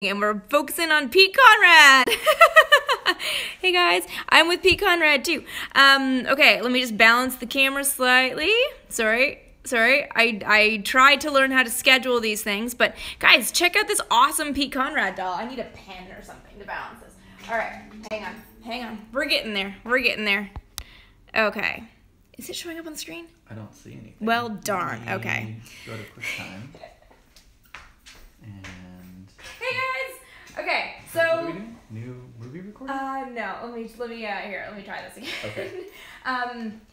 And we're focusing on Pete Conrad. Hey guys, I'm with Pete Conrad too. Okay, let me just balance the camera slightly. Sorry. I tried to learn how to schedule these things, but guys, check out this awesome Pete Conrad doll. I need a pen or something to balance this. All right, hang on. We're getting there. Okay. Is it showing up on the screen? I don't see anything. Well, darn. Okay. Go to QuickTime. And hey guys. Okay, so what are we doing? New movie recording? No. Let me try this again. Okay.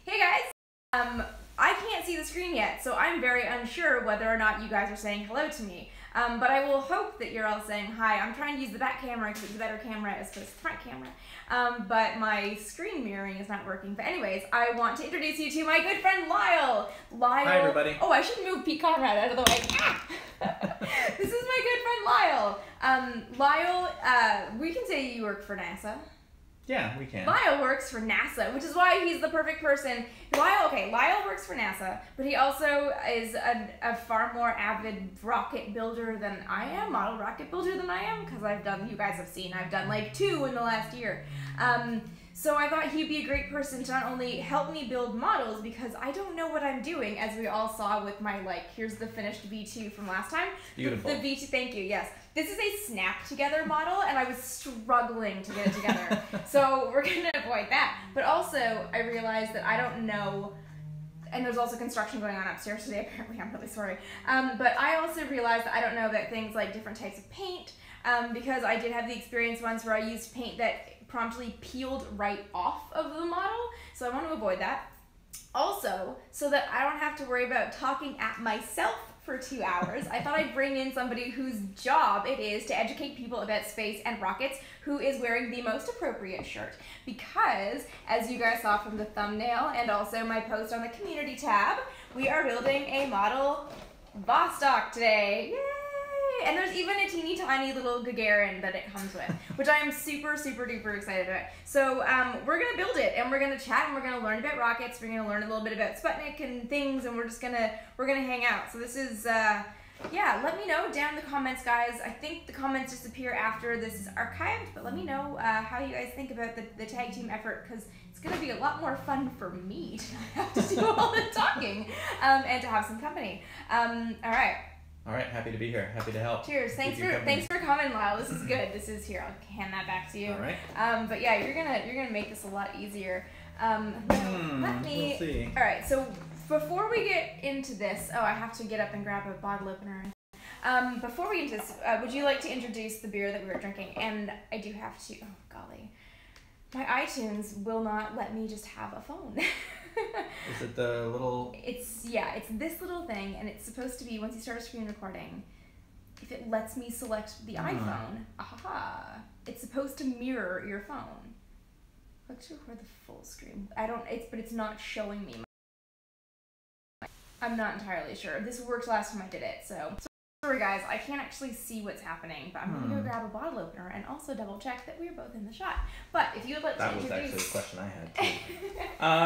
Hey guys. I can't see the screen yet, so I'm very unsure whether or not you guys are saying hello to me. But I will hope that you're all saying hi. I'm trying to use the back camera because it's a better camera as opposed to the front camera. But my screen mirroring is not working. But anyways, I want to introduce you to my good friend Lyle. Hi everybody. Oh, I should move Pete Conrad out of the way. This is my good friend Lyle. Lyle, we can say you work for NASA. Yeah, we can. Lyle works for NASA, which is why he's the perfect person. Lyle works for NASA, but he also is a far more avid rocket builder than I am, model rocket builder than I am, because you guys have seen, I've done like 2 in the last year. So I thought he'd be a great person to not only help me build models, because I don't know what I'm doing, as we all saw with my, here's the finished V2 from last time. Beautiful. The V2, thank you, yes. This is a snap together model, and I was struggling to get it together. So we're gonna avoid that. But also, I realized that I don't know, and there's also construction going on upstairs today, apparently, I'm really sorry. But I also realized that I don't know that things like different types of paint, because I did have the experience once where I used paint that promptly peeled right off of the model, so I want to avoid that. Also, so that I don't have to worry about talking at myself for 2 hours, I thought I'd bring in somebody whose job it is to educate people about space and rockets, who is wearing the most appropriate shirt. Because, as you guys saw from the thumbnail and also my post on the community tab, we are building a model Vostok today. Yay! And there's even a teeny tiny little Gagarin that it comes with, which I am super duper excited about. So we're gonna build it, and we're gonna chat, and we're gonna learn about rockets. We're gonna learn a little bit about Sputnik and things, and we're gonna hang out. So this is yeah. Let me know down in the comments, guys. I think the comments disappear after this is archived, but let me know how you guys think about the tag team effort, because it's gonna be a lot more fun for me to not have to do all the talking and to have some company. All right, happy to be here. Happy to help. Cheers. Thanks for coming, Lyle. This is good. This is here. I'll hand that back to you. All right. But yeah, you're gonna make this a lot easier. Let me. We'll see. All right. So before we get into this, I have to get up and grab a bottle opener. Before we get into this, would you like to introduce the beer that we were drinking? And I do have to. Oh golly, my iTunes will not let me just have a phone. Is it the little... It's this little thing, and it's supposed to be, once you start a screen recording, if it lets me select the iPhone, it's supposed to mirror your phone. Let's record the full screen. But it's not showing me I'm not entirely sure. This worked last time I did it, so... Sorry guys, I can't actually see what's happening, but I'm going to go grab a bottle opener and also double check that we're both in the shot. But if you would like to introduce... That was actually the question I had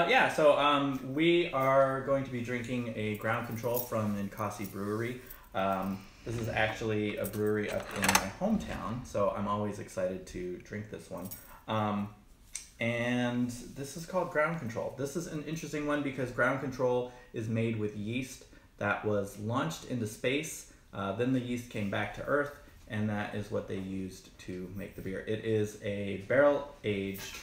too. Yeah, so we are going to be drinking a Ground Control from Ninkasi Brewery. This is actually a brewery up in my hometown, so I'm always excited to drink this one. And this is called Ground Control. This is an interesting one because Ground Control is made with yeast that was launched into space. Then the yeast came back to Earth, and that is what they used to make the beer. It is a barrel-aged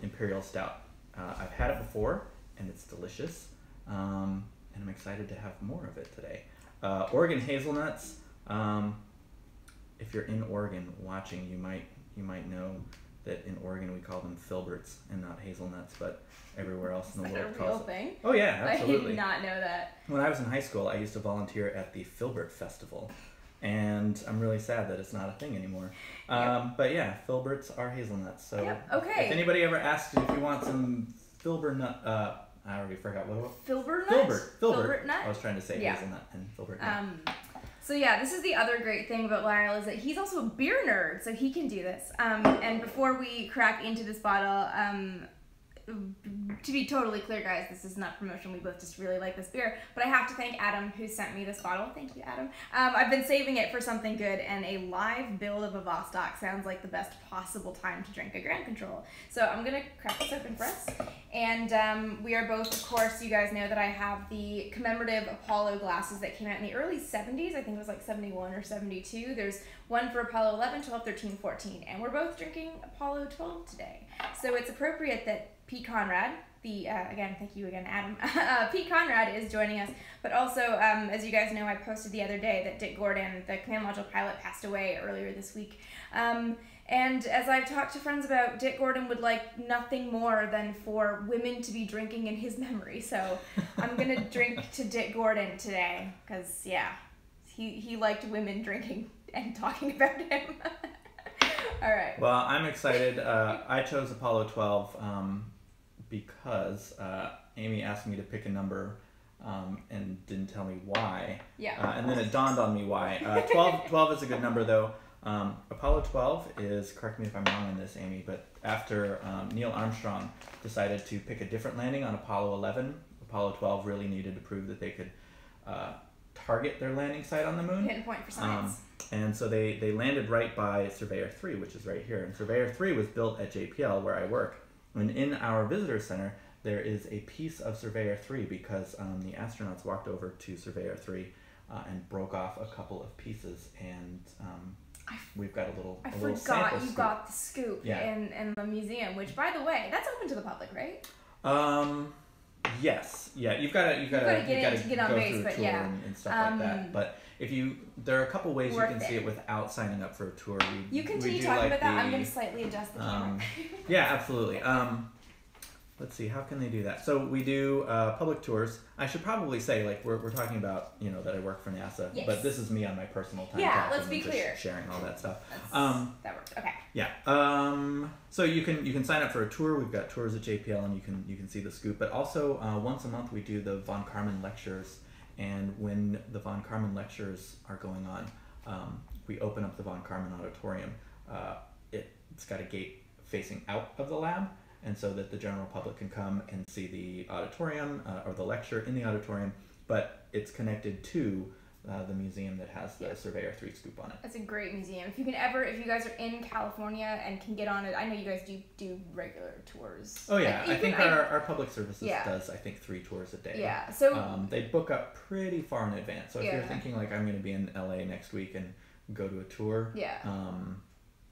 imperial stout. I've had it before, and it's delicious, and I'm excited to have more of it today. Oregon hazelnuts. If you're in Oregon watching, you might know that in Oregon we call them filberts and not hazelnuts, but everywhere else in the world calls it. Thing? Oh yeah, absolutely. I did not know that. When I was in high school, I used to volunteer at the Filbert Festival, and I'm really sad that it's not a thing anymore. But yeah, filberts are hazelnuts. So okay. If anybody ever asks you if you want some filbert nut, I already forgot what it was. Filbert nut? Filbert nut? I was trying to say hazelnut and filbert nut. So yeah, this is the other great thing about Lyle is that he's also a beer nerd, so he can do this. And before we crack into this bottle, to be totally clear, guys, this is not promotion. We both just really like this beer. But I have to thank Adam, who sent me this bottle. Thank you, Adam. I've been saving it for something good, and a live build of a Vostok sounds like the best possible time to drink a Ground Control. So I'm going to crack this open for us. And we are both, of course, you guys know that I have the commemorative Apollo glasses that came out in the early 70s. I think it was like 71 or 72. There's one for Apollo 11, 12, 13, 14. And we're both drinking Apollo 12 today. So it's appropriate that Pete Conrad, again, thank you again, Adam. Pete Conrad is joining us, but also, as you guys know, I posted the other day that Dick Gordon, the command module pilot, passed away earlier this week. And as I've talked to friends about, Dick Gordon would like nothing more than for women to be drinking in his memory. So I'm gonna drink to Dick Gordon today, because yeah, he liked women drinking and talking about him. All right. Well, I'm excited. I chose Apollo 12 because Amy asked me to pick a number and didn't tell me why. Yeah. And then it dawned on me why. 12 is a good number, though. Apollo 12 is, correct me if I'm wrong on this, Amy, but after Neil Armstrong decided to pick a different landing on Apollo 11, Apollo 12 really needed to prove that they could target their landing site on the moon. Pinpoint for science. And so they landed right by Surveyor 3, which is right here. And Surveyor 3 was built at JPL, where I work. And in our visitor center, there is a piece of Surveyor 3 because the astronauts walked over to Surveyor 3 and broke off a couple of pieces. And we've got a little forgot you got the scoop in the museum, which, by the way, that's open to the public, right? Yes. Yeah, you've got to get on base, but yeah, and stuff like that. But there are a couple ways you can see it without signing up for a tour. You continue talking about that. I'm going to slightly adjust the camera. Yeah, absolutely. Let's see, how can they do that? So we do public tours. I should probably say, like, we're talking about, that I work for NASA, yes. But this is me on my personal time. Yeah, let's be clear. Sharing all that stuff. That works. Okay. Yeah. So you can sign up for a tour. We've got tours at JPL, and you can see the scoop. But also once a month we do the von Karman lectures, and when the von Karman lectures are going on, we open up the von Karman auditorium. It's got a gate facing out of the lab, and so that the general public can come and see the auditorium or the lecture in the auditorium, but it's connected to the museum that has the Surveyor 3 scoop on it. It's a great museum. If you guys are in California and can get on it, I know you guys do regular tours. Oh yeah, I think our public services does, I think, 3 tours a day. Yeah, so they book up pretty far in advance. So if you're thinking like, I'm going to be in LA next week and go to a tour,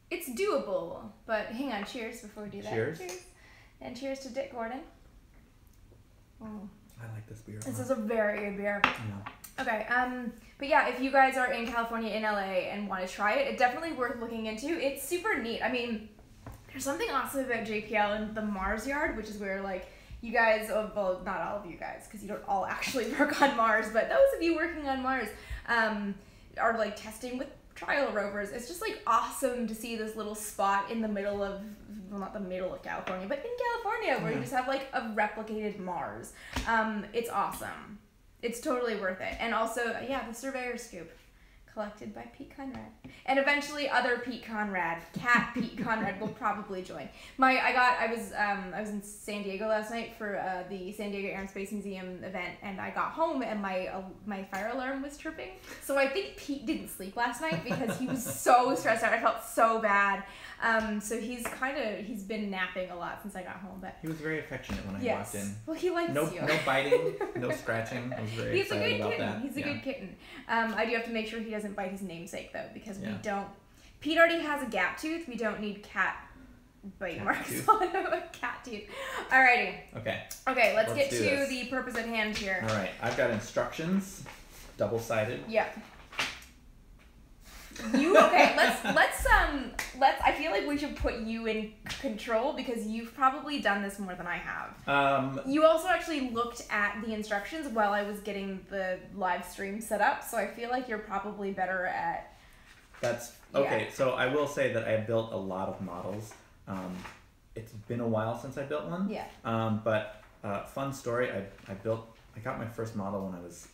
it's doable. But hang on, cheers before we do that. Cheers. And cheers to Dick Gordon. I like this beer. This is a very good beer. Yeah. Okay, but yeah, if you guys are in California, in LA, and want to try it, it's definitely worth looking into. It's super neat. I mean, there's something awesome about JPL and the Mars Yard, which is where, like, you guys, well, not all of you guys, because you don't all actually work on Mars, but those of you working on Mars are, like, testing with trial rovers. It's just, like, awesome to see this little spot in the middle of, well, not the middle of California, but in California, where you just have, like, a replicated Mars. It's awesome. It's totally worth it. And also, the Surveyor Scoop, collected by Pete Conrad. And eventually other Pete Conrad, Cat Pete Conrad, will probably join. I was in San Diego last night for the San Diego Air and Space Museum event, and I got home and my fire alarm was tripping. So I think Pete didn't sleep last night because he was so stressed out. I felt so bad. So he's been napping a lot since I got home. But he was very affectionate when I walked in. Well, he likes you. No biting, no scratching. I was very excited about that. He's a good kitten. I do have to make sure he doesn't bite his namesake though, because we don't. Pete already has a gap tooth. We don't need cat bite marks on a cat tooth. Alrighty. Okay. Let's get to the purpose at hand here. All right. I've got instructions, double-sided. Yeah. Let's I feel like we should put you in control because you've probably done this more than I have. You also actually looked at the instructions while I was getting the live stream set up, so I feel like you're probably better at. That's okay. So I will say that I built a lot of models. It's been a while since I built one. Yeah. But fun story. I got my first model when I was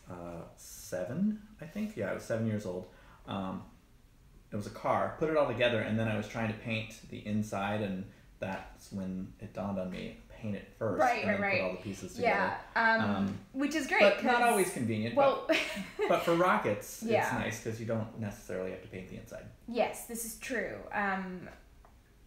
7, I think. Yeah, I was 7 years old. It was a car, put it all together, and then I was trying to paint the inside, and that's when it dawned on me, paint it first Right, and then right. put all the pieces together. Yeah, which is great. But not always convenient. Well, but for rockets, yeah. it's nice because you don't necessarily have to paint the inside. Yes, this is true.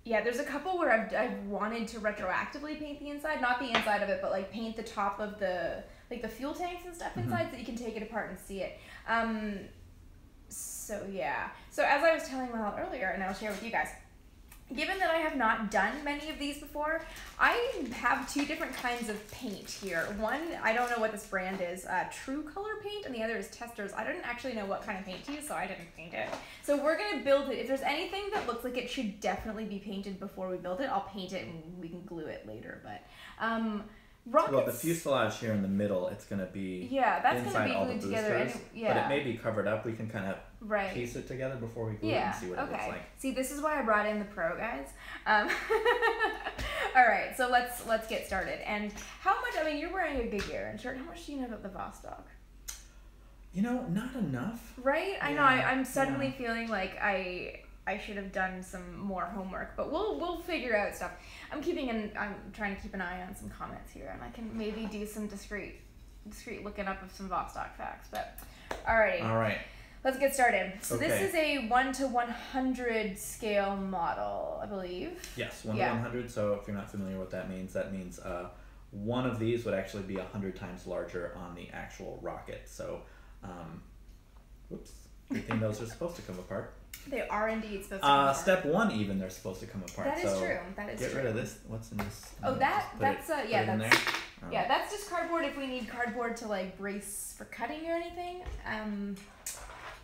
Yeah, there's a couple where I've wanted to retroactively paint the inside, not the inside of it, but like paint the top of the like the fuel tanks and stuff inside, so that you can take it apart and see it. So yeah. So as I was telling Mal earlier, and I'll share with you guys, given that I have not done many of these before, I have two different kinds of paint here. One, I don't know what this brand is, True Color Paint, and the other is Testers. I didn't actually know what kind of paint to use, so I didn't paint it. So we're gonna build it. If there's anything that looks like it should definitely be painted before we build it, I'll paint it and we can glue it later. But rockets. Well, the fuselage here in the middle, it's going to be that's inside gonna be all the glued boosters, together. but it may be covered up. We can kind of right. piece it together before we glue it and see what it looks like. See, this is why I brought in the pro guys. All right, so let's get started. And how much? I mean, you're wearing a Gagarin shirt. How much do you know about the Vostok? You know, not enough. Right? I know. I'm suddenly feeling like I should have done some more homework, but we'll figure out stuff. I'm trying to keep an eye on some comments here, and I can maybe do some discreet looking up of some Vostok facts. But alrighty. All right. Let's get started. So okay. This is a 1 to 100 scale model, I believe. Yes, 1 to 100. So if you're not familiar with that means one of these would actually be 100 times larger on the actual rocket. So, whoops, good thing those are supposed to come apart. They are indeed supposed to come apart. Step 1 even, they're supposed to come apart. That is true. That is true. Get rid of this. What's in this? Oh, that's Yeah, that's just cardboard if we need cardboard to like brace for cutting or anything.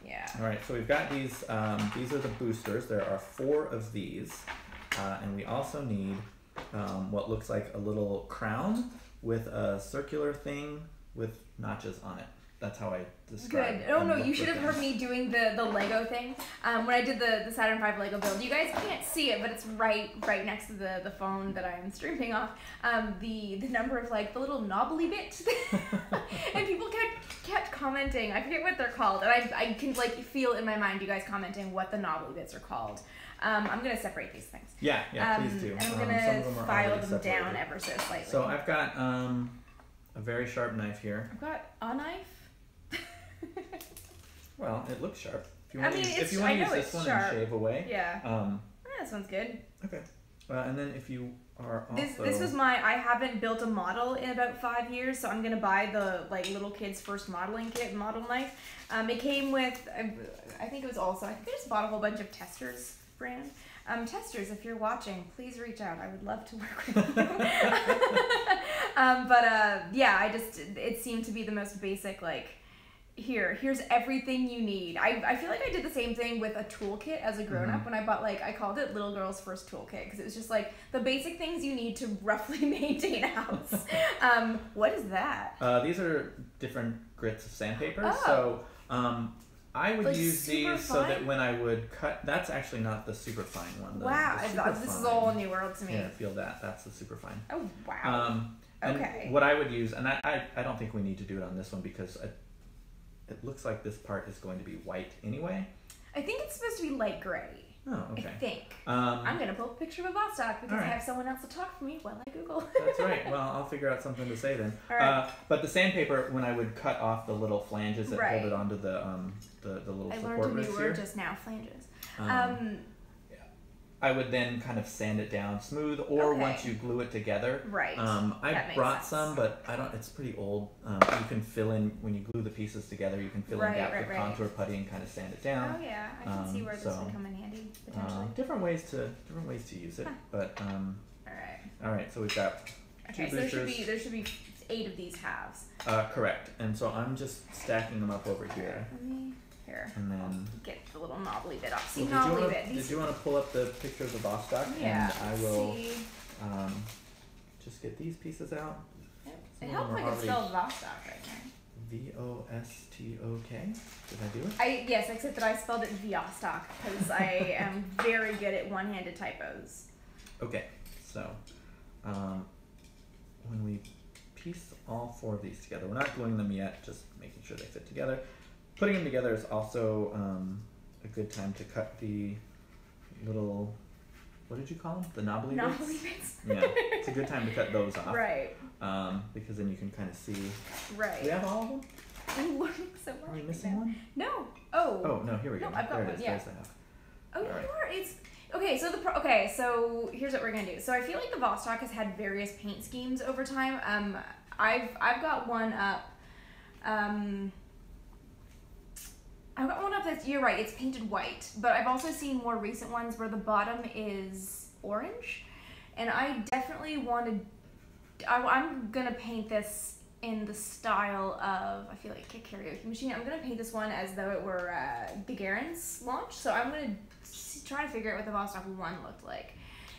Yeah. All right, so we've got these. These are the boosters. There are 4 of these, and we also need what looks like a little crown with a circular thing with notches on it. That's how I describe. Good. Oh no, you should have heard me doing the Lego thing. When I did the Saturn V Lego build, you guys can't see it, but it's right next to the phone that I'm streaming off. The number of like the little knobbly bits, and people kept commenting. I forget what they're called, and I can like feel in my mind you guys commenting what the knobbly bits are called. I'm gonna separate these things. Yeah, please do. And I'm gonna file them down ever so slightly. So I've got a very sharp knife here. I've got a knife. Well, it looks sharp. If you want to use this one sharp. and shave away. Yeah. This one's good. Okay. And then if you are also... This was I haven't built a model in about 5 years, so I'm gonna buy the like little kid's first modeling kit model knife. It came with, I think it was also, I think I just bought a whole bunch of Testers brand. Testers, if you're watching, please reach out. I would love to work with you. Yeah, it seemed to be the most basic, like, here's everything you need. I feel like I did the same thing with a toolkit as a grown-up when I bought, like, I called it Little Girl's First Toolkit, because it was just, like, the basic things you need to roughly maintain a house. What is that? These are different grits of sandpaper. Oh. So, I would like use these fine? so that when I would cut, that's actually not the super fine one. Wow, this is all a new world to me. Yeah, feel that. That's the super fine. Oh, wow. Okay. And what I would use, and I don't think we need to do it on this one because it looks like this part is going to be white anyway. I think it's supposed to be light gray. Oh, okay. I think. I'm going to pull a picture of a Vostok because I have someone else to talk for me while I Google. That's right. Well, I'll figure out something to say then. All right. But the sandpaper, when I would cut off the little flanges that hold it onto the little support ribs here. I learned a new word just now, flanges. I would then kind of sand it down smooth, or once you glue it together. Right. I brought some, but I don't. It's pretty old. You can fill in when you glue the pieces together. You can fill in gaps with contour putty and kind of sand it down. Oh yeah, I can see where this would come in handy potentially. Different ways to use it, but All right. So we've got two boosters. So there should be 8 of these halves. Correct. And so I'm just stacking them up over here. Here. And then I'll get the little knobbly bit off. See, did you want to pull up the picture of the Vostok? Yeah. And I will just get these pieces out. Yep. It helped like it's spelled Vostok right now. Vostok. Did I do it? Yes, except that I spelled it Vostok because I am very good at one-handed typos. Okay. So when we piece all 4 of these together, we're not gluing them yet, just making sure they fit together. Putting them together is also a good time to cut the little what did you call them? The knobbly bits? Knobbly bits. Yeah, it's a good time to cut those off. Right. Because then you can kind of see. Right. Do we have all of them? I'm learning so much. Are we missing one? No. Oh. Oh, no, here we go. No, I've got there one, it is. yeah. There's the half. Oh, All you right. are. It's okay. So here's what we're gonna do. So I feel like the Vostok has had various paint schemes over time. I've got one up. I've got one up that's, you're right, it's painted white, but I've also seen more recent ones where the bottom is orange, and I definitely wanted. I'm gonna paint this in the style of, I feel like a karaoke machine. I'm gonna paint this one as though it were Gagarin's launch. So I'm gonna try to figure out what the Vostok 1 looked like.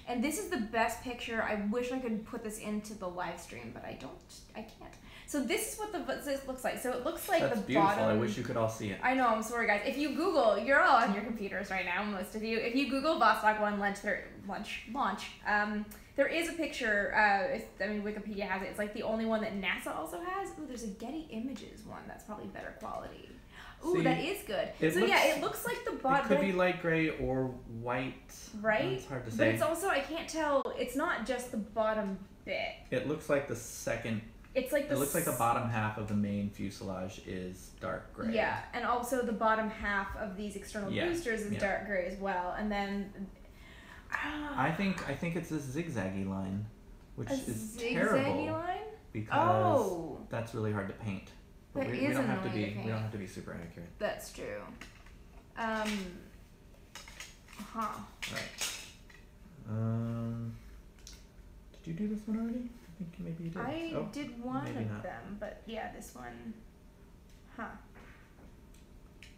And this is the best picture. I wish I could put this into the live stream, but I can't. So this is what this looks like. So it looks like That's the beautiful. bottom. I wish you could all see it. I know, I'm sorry guys. If you Google, you're all on your computers right now, most of you. If you Google Vostok 1 launch, there is a picture, Wikipedia has it. It's like the only one that NASA also has. Ooh, there's a Getty Images one that's probably better quality. Ooh, See, that is good. It looks like the bottom. It could be light gray or white. Right? It's hard to say. But it's also, I can't tell, it's not just the bottom bit. It looks like the second. It's like It looks like the bottom half of the main fuselage is dark gray. Yeah, and also the bottom half of these external boosters is dark gray as well. And then I think it's a zigzaggy line, which is terrible. Zigzaggy line? Because that's really hard to paint. But That we is don't have to annoying be to paint. we don't have to be super accurate. That's true. Right. Did you do this one already? I think maybe you did. I did one maybe of not. them, but yeah, this one.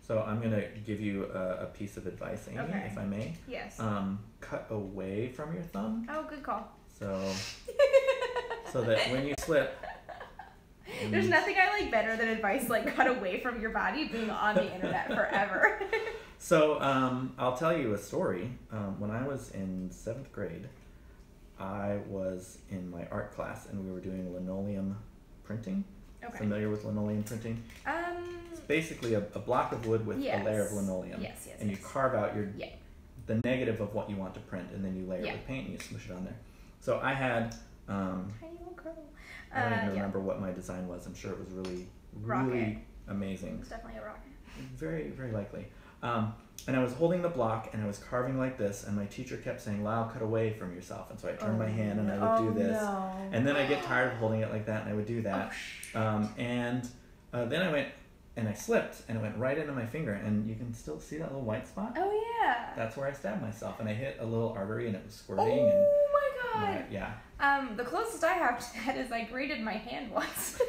So I'm gonna give you a piece of advice, Amy, Okay. if I may. Yes. Cut away from your thumb. Oh, good call. So that when you slip. There's nothing I like better than advice like cut away from your body being on the internet forever. So I'll tell you a story. When I was in 7th grade, I was in my art class and we were doing linoleum printing. Okay. Familiar with linoleum printing? It's basically a block of wood with a layer of linoleum. Yes. And you carve out the negative of what you want to print, and then you layer it with paint and you smush it on there. So I had tiny little girl. I don't even remember what my design was. I'm sure it was really amazing. It's definitely a rocket. Very, very likely. And I was holding the block and I was carving like this, and my teacher kept saying, "Lau, cut away from yourself." And so I turned my hand and I would do this. No. And then I get tired of holding it like that and I would do that. And then I went and I slipped and it went right into my finger, and you can still see that little white spot. Oh yeah. That's where I stabbed myself, and I hit a little artery and it was squirting. Oh my god. Yeah. The closest I have to that is I graded my hand once.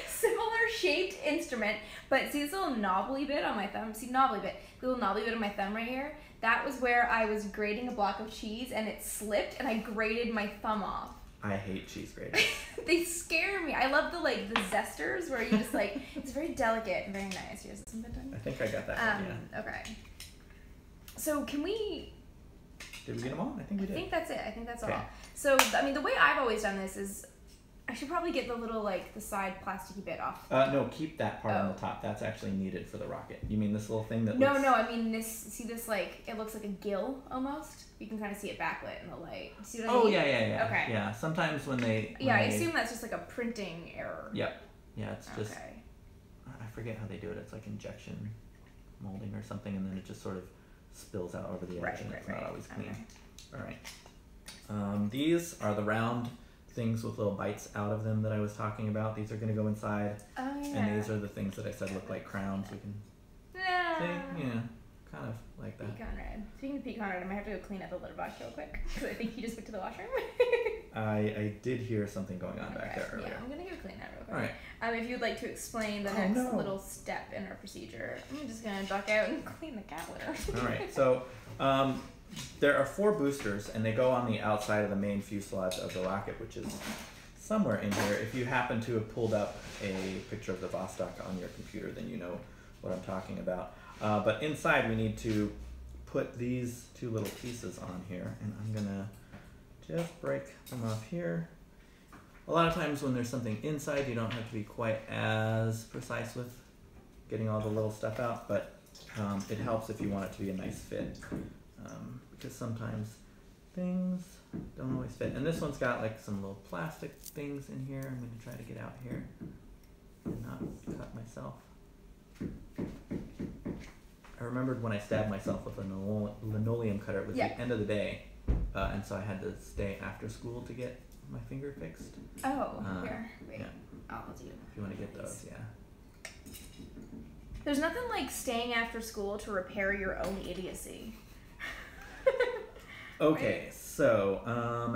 Similar shaped instrument, but see this little knobbly bit on my thumb? See, the little knobbly bit on my thumb right here? That was where I was grating a block of cheese and it slipped and I grated my thumb off. I hate cheese graters. They scare me. I love the zesters where you just it's very delicate and very nice. Here's some bit done. I think I got that one, yeah. Okay. So can we... Did we get them all? I think we did. I think that's it. I think that's Okay. all. So, the way I've always done this is, I should probably get the little, the side plasticky bit off. No, keep that part on the top. That's actually needed for the rocket. You mean this little thing that No, looks... I mean this, it looks like a gill, almost. You can kind of see it backlit in the light. See what I mean? Yeah. Okay. Yeah, sometimes when they... I assume that's just like a printing error. Yep. Yeah, it's just... Okay. I forget how they do it. It's like injection molding or something, and then it just sort of spills out over the edge, and it's not always clean. Okay. All right. These are the round things with little bites out of them that I was talking about. These are going to go inside. Oh, yeah. And these are the things that I said look like crowns. We can see, kind of like that. Pecan red. Speaking of pecan red, I might have to go clean up the litter box real quick because I think he just went to the washroom. I did hear something going on back there earlier. Yeah, I'm going to go clean that real quick. All right. If you'd like to explain the next little step in our procedure, I'm just going to duck out and clean the cat litter. All right. So there are 4 boosters, and they go on the outside of the main fuselage of the rocket, which is somewhere in here. If you happen to have pulled up a picture of the Vostok on your computer, then you know what I'm talking about. But inside, we need to put these 2 little pieces on here, and I'm gonna just break them off here. A lot of times when there's something inside, you don't have to be quite as precise with getting all the little stuff out, but it helps if you want it to be a nice fit, because sometimes things don't always fit. And this one's got like some little plastic things in here. I'm going to try to get out here and not cut myself. I remembered when I stabbed myself with a linoleum cutter. It was the end of the day, and so I had to stay after school to get my finger fixed. Oh, here. Wait. Yeah. I'll do. If you want to get those, yeah. There's nothing like staying after school to repair your own idiocy. Okay, so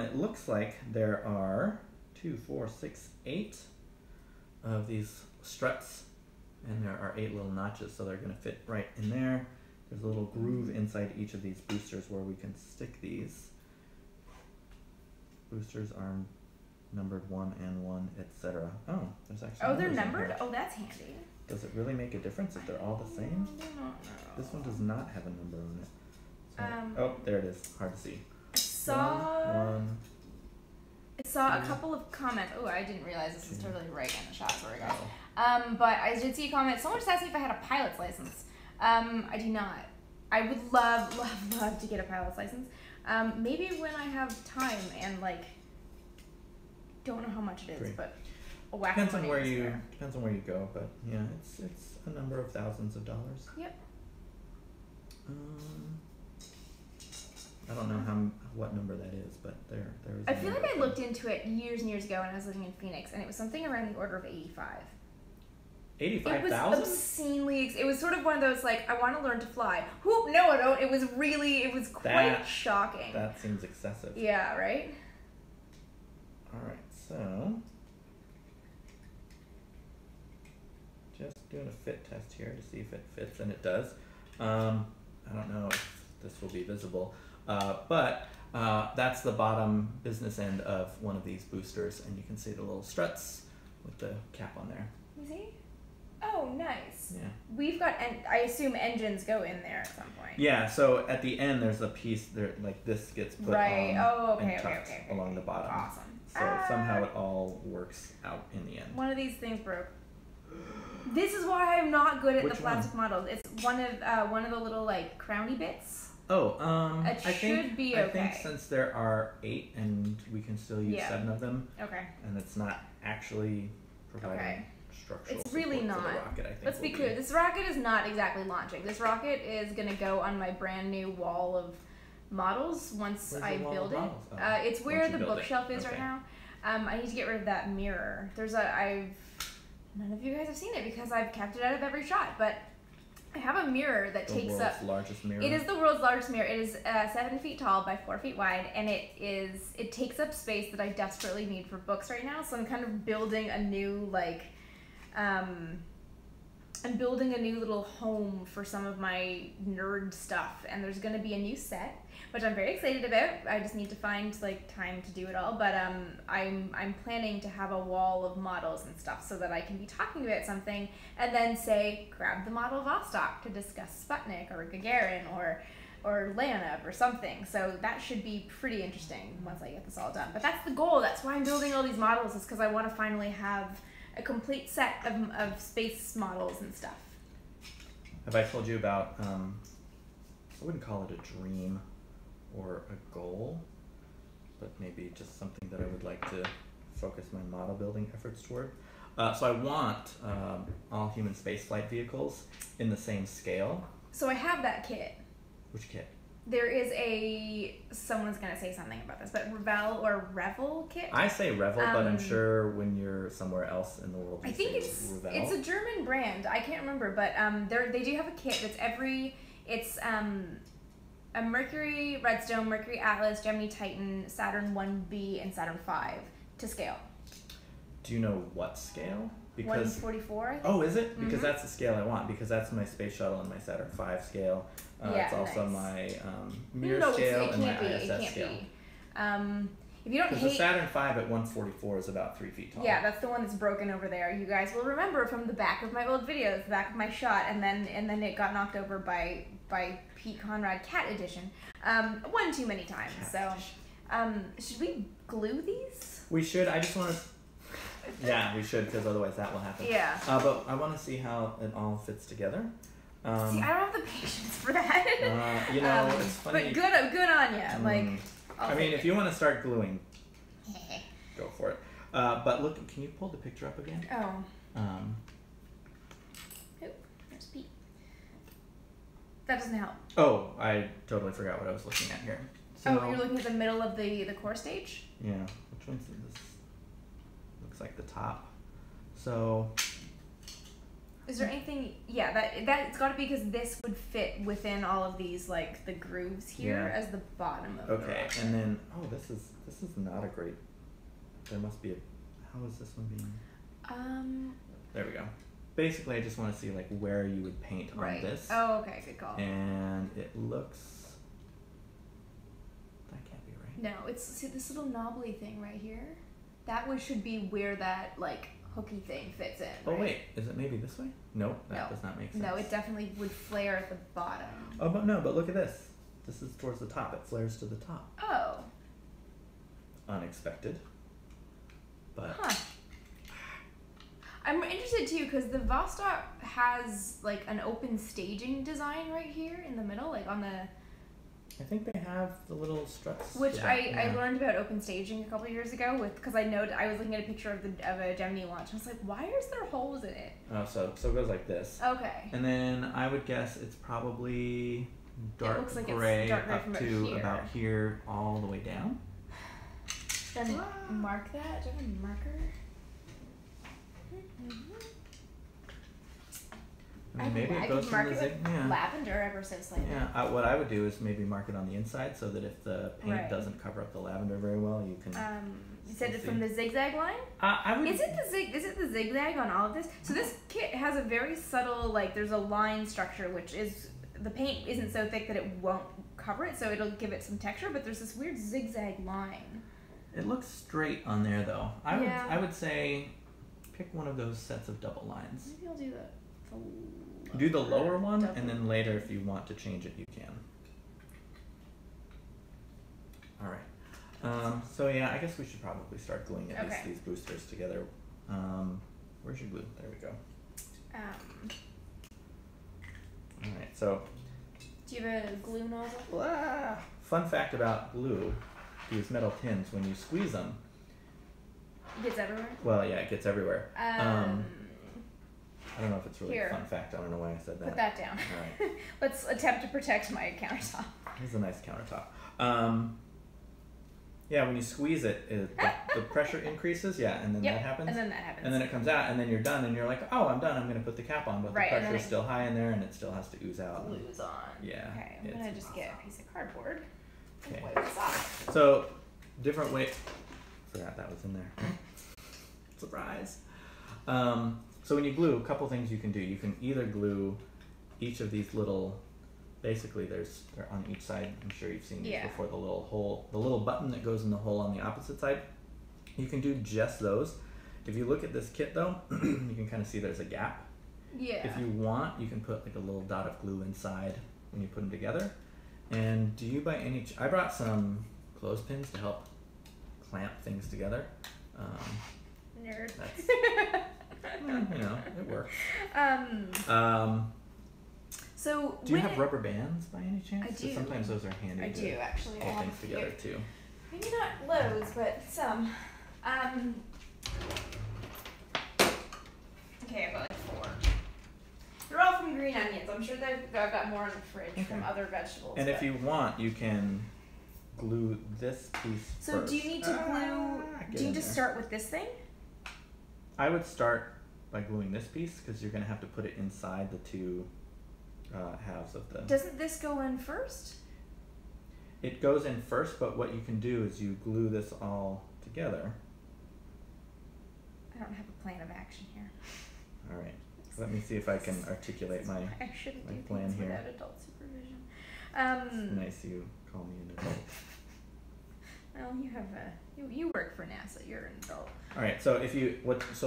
it looks like there are 8 of these struts, and there are 8 little notches, so they're going to fit right in there. There's a little groove inside each of these boosters where we can stick these. Boosters are numbered 1 and 1, etc. Oh, there's actually. Oh, they're numbered? Oh, that's handy. Does it really make a difference if they're all the same? I don't know. This one does not have a number on it. So, oh, there it is. Hard to see. I saw a couple of comments. Oh, I didn't realize this is totally right in the shot. Sorry, guys. But I did see a comment. Someone just asked me if I had a pilot's license. I do not. I would love to get a pilot's license. Maybe when I have time and like, don't know how much it is, but a whack depends on where you go. But yeah, it's a number of thousands of dollars. Yep. I don't know what number that is, but there is. I feel like I looked into it years and years ago when I was living in Phoenix, and it was something around the order of 85. 85,000? It was obscenely. It was sort of one of those like, I want to learn to fly. Whoop! No, I don't. It was quite shocking. That seems excessive. Yeah. Right. All right. So, just doing a fit test here to see if it fits, and it does. I don't know if this will be visible. But that's the bottom business end of one of these boosters, and you can see the little struts with the cap on there. You see? Oh, nice. Yeah. We've got, I assume engines go in there at some point. Yeah, so at the end there's a piece there, like this gets put on and tucked along the bottom. Awesome. So somehow it all works out in the end. One of these things broke. This is why I'm not good at the plastic models. It's one of the little like crowny bits. Oh, I think since there are 8 and we can still use 7 of them. Okay. And it's not actually providing structural it's really support not. for the rocket, I think. Let's be clear. This rocket is not exactly launching. This rocket is going to go on my brand new wall of models once I build it. It's where the bookshelf is right now. I need to get rid of that mirror. None of you guys have seen it because I've kept it out of every shot, but I have a mirror that takes up. The world's largest mirror. It is the world's largest mirror. It is 7 feet tall by 4 feet wide, and it takes up space that I desperately need for books right now. So I'm kind of building a new I'm building a new little home for some of my nerd stuff, and there's going to be a new set, which I'm very excited about. I just need to find time to do it all, but I'm planning to have a wall of models and stuff so that I can be talking about something and then say, grab the model Vostok to discuss Sputnik or Gagarin or Leonov or something. So that should be pretty interesting once I get this all done. But that's the goal. That's why I'm building all these models, is because I want to finally have a complete set of space models and stuff. Have I told you about, I wouldn't call it a dream or a goal, but maybe just something that I would like to focus my model building efforts toward. So I want all human spaceflight vehicles in the same scale. So I have that kit. Which kit? There is someone's going to say something about this, but Revel kit? I say Revel, but I'm sure when you're somewhere else in the world you say Revel. It's a German brand. I can't remember, but they do have a kit that's it's a Mercury Redstone, Mercury Atlas, Gemini Titan, Saturn 1B, and Saturn 5 to scale. Do you know what scale? Because 144, I think. Oh, is it? Because that's the scale I want, because that's my space shuttle and my Saturn 5 scale. It's also my mirror scale and my ISS scale. If you don't hate... Because the Saturn 5 at 144 is about 3 feet tall. Yeah, that's the one that's broken over there. You guys will remember from the back of my old videos, the back of my shot, and then it got knocked over by Pete Conrad Cat Edition. One too many times. Should we glue these? We should. I just want to... Yeah, we should, because otherwise that will happen. Yeah. But I want to see how it all fits together. See, I don't have the patience for that. It's funny. But good on you. I mean, if you want to start gluing, go for it. But look, can you pull the picture up again? Oh. There's Pete. That doesn't help. Oh, I totally forgot what I was looking at here. So, you're looking at the middle of the core stage? Yeah. Which one's this? Looks like the top. So. Is there anything? Yeah, that it's got to be because this would fit within all of these like the grooves here as the bottom of the rocker. And then this is not a great. There must be a. How is this one being? There we go. Basically, I just want to see like where you would paint on this. Oh, okay, good call. And it looks. That can't be right. No, see this little knobbly thing right here. That one should be where that like hooky thing fits in. Oh wait, is it maybe this way? Nope, that does not make sense. No, it definitely would flare at the bottom. Oh, but look at this. This is towards the top. It flares to the top. Oh. Unexpected. But. Huh. I'm interested too because the Vostok has like an open staging design right here in the middle, like on the. I think they have the little struts. Which I learned about open staging a couple years ago because I was looking at a picture of a Gemini launch. I was like, why is there holes in it? Oh, so it goes like this. Okay. And then I would guess it's probably dark gray up to about here all the way down. Then mark that. Do you have a marker? I mean, maybe it goes from the lavender ever since like that. What I would do is maybe mark it on the inside so that if the paint doesn't cover up the lavender very well, you can. You said it from the zigzag line. I would. Is it the zigzag on all of this? So this kit has a very subtle there's a line structure which is the paint isn't so thick that it won't cover it, so it'll give it some texture. But there's this weird zigzag line. It looks straight on there though. I would say pick one of those sets of double lines. Maybe I'll do do the lower one, and then later if you want to change it, you can. All right. So yeah, I guess we should probably start gluing at least these boosters together. Where's your glue? There we go. All right. So. Do you have a glue nozzle? Fun fact about glue: these metal tins, when you squeeze them, it gets everywhere. Well, yeah, it gets everywhere. I don't know if it's really a fun fact. I don't know why I said that. Put that down. All right. Let's attempt to protect my countertop. This is a nice countertop. Yeah, when you squeeze it, the pressure increases. Yeah, and then that happens. And then that happens. And then it comes out, and then you're done, and you're like, oh, I'm done. I'm going to put the cap on, but the pressure is still high in there, and it still has to ooze out. Glues on. Yeah. Okay, I'm going to just get a piece of cardboard. Okay. And wipe this off. So, different way. Forgot that was in there. Surprise. So when you glue, a couple things you can do. You can either glue each of these little, basically they're on each side. I'm sure you've seen these before, the little hole, the little button that goes in the hole on the opposite side. You can do just those. If you look at this kit though, you can kind of see there's a gap. Yeah. If you want, you can put like a little dot of glue inside when you put them together. And do you by any, I brought some clothespins to help clamp things together. Nerd. Well, you know, it works. So do you have rubber bands by any chance? I do. Sometimes those are handy. I do actually. Hold things together too. Maybe not loads, but some. Okay, I've got like 4. They're all from green onions. I'm sure I've got more in the fridge from other vegetables. And if you want, you can glue this piece So first. do you need to glue? Do you just start with this thing? I would start by gluing this piece because you're going to have to put it inside the two halves of the... Doesn't this go in first? It goes in first, but what you can do is you glue this all together. I don't have a plan of action here. All right. Let me see if I can articulate my plan here. Without adult supervision. It's nice you call me an adult. Well, you have you work for NASA. You're an adult. All right. So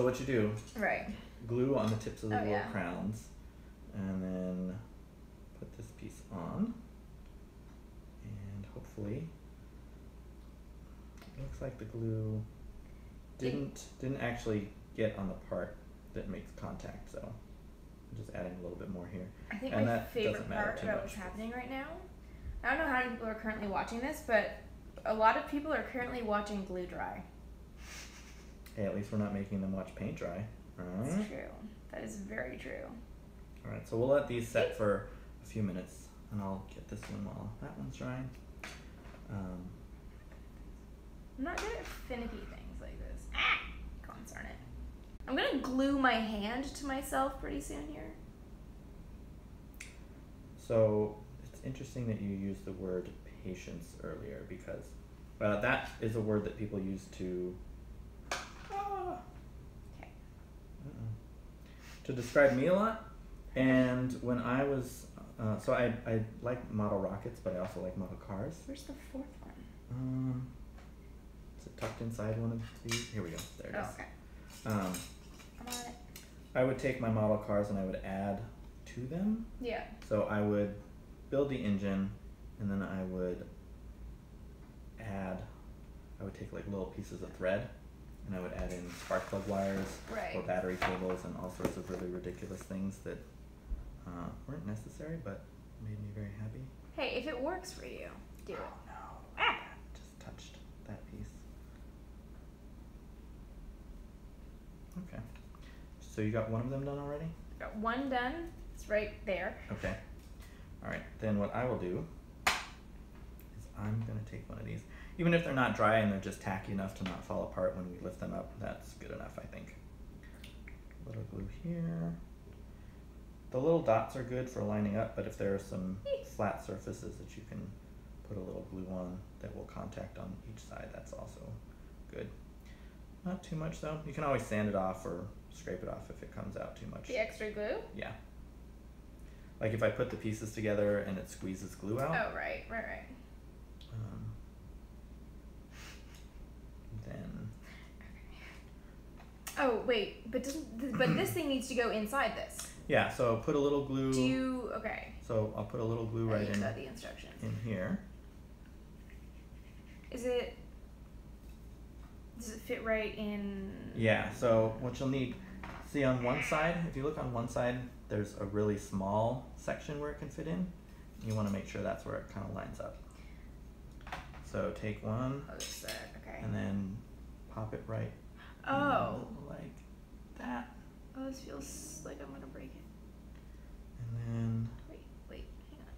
what you do? Right. Glue on the tips of the little crowns, and then put this piece on, and hopefully, it looks like the glue didn't actually get on the part that makes contact. So I'm just adding a little bit more here. I think my favorite part about what's happening right now. I don't know how many people are currently watching this, but A lot of people are currently watching glue dry. Hey, at least we're not making them watch paint dry. That's true. That is very true. All right, so we'll let these set for a few minutes, and I'll get this one while that one's drying. I'm not good at finicky things like this. Ah! Concern it. I'm gonna glue my hand to myself pretty soon here. So it's interesting that you used the word patience earlier, because that is a word that people use to to describe me a lot. And when I was so I like model rockets, but I also like model cars. Where's the fourth one? Is it tucked inside one of these? Here we go. There it is. Okay. I'm on it. I would take my model cars and I would add to them. Yeah. So I would build the engine, and then I would take like little pieces of thread, and I would add in spark plug wires or battery cables and all sorts of really ridiculous things that weren't necessary but made me very happy. Hey, if it works for you, do it. Oh no. Ah! Just touched that piece. Okay. So you got one of them done already? Got one done. It's right there. Okay. All right. Then what I will do is I'm going to take one of these. Even if they're not dry and they're just tacky enough to not fall apart when we lift them up, that's good enough, I think. A little glue here. The little dots are good for lining up, but if there are some flat surfaces that you can put a little glue on that will contact on each side, that's also good. Not too much though. You can always sand it off or scrape it off if it comes out too much. The extra glue? Yeah. Like if I put the pieces together and it squeezes glue out. Oh, right. Then. Oh wait, but this thing needs to go inside this. Yeah. So put a little glue. Okay. So I'll put a little glue right in. The instructions. In here. Does it fit right in? Yeah. So what you'll need, see on one side, if you look on one side, there's a really small section where it can fit in. You want to make sure that's where it kind of lines up. So take one, okay. and then pop it right. Oh. Like that. Oh, this feels like I'm gonna break it. And then. Wait, hang on.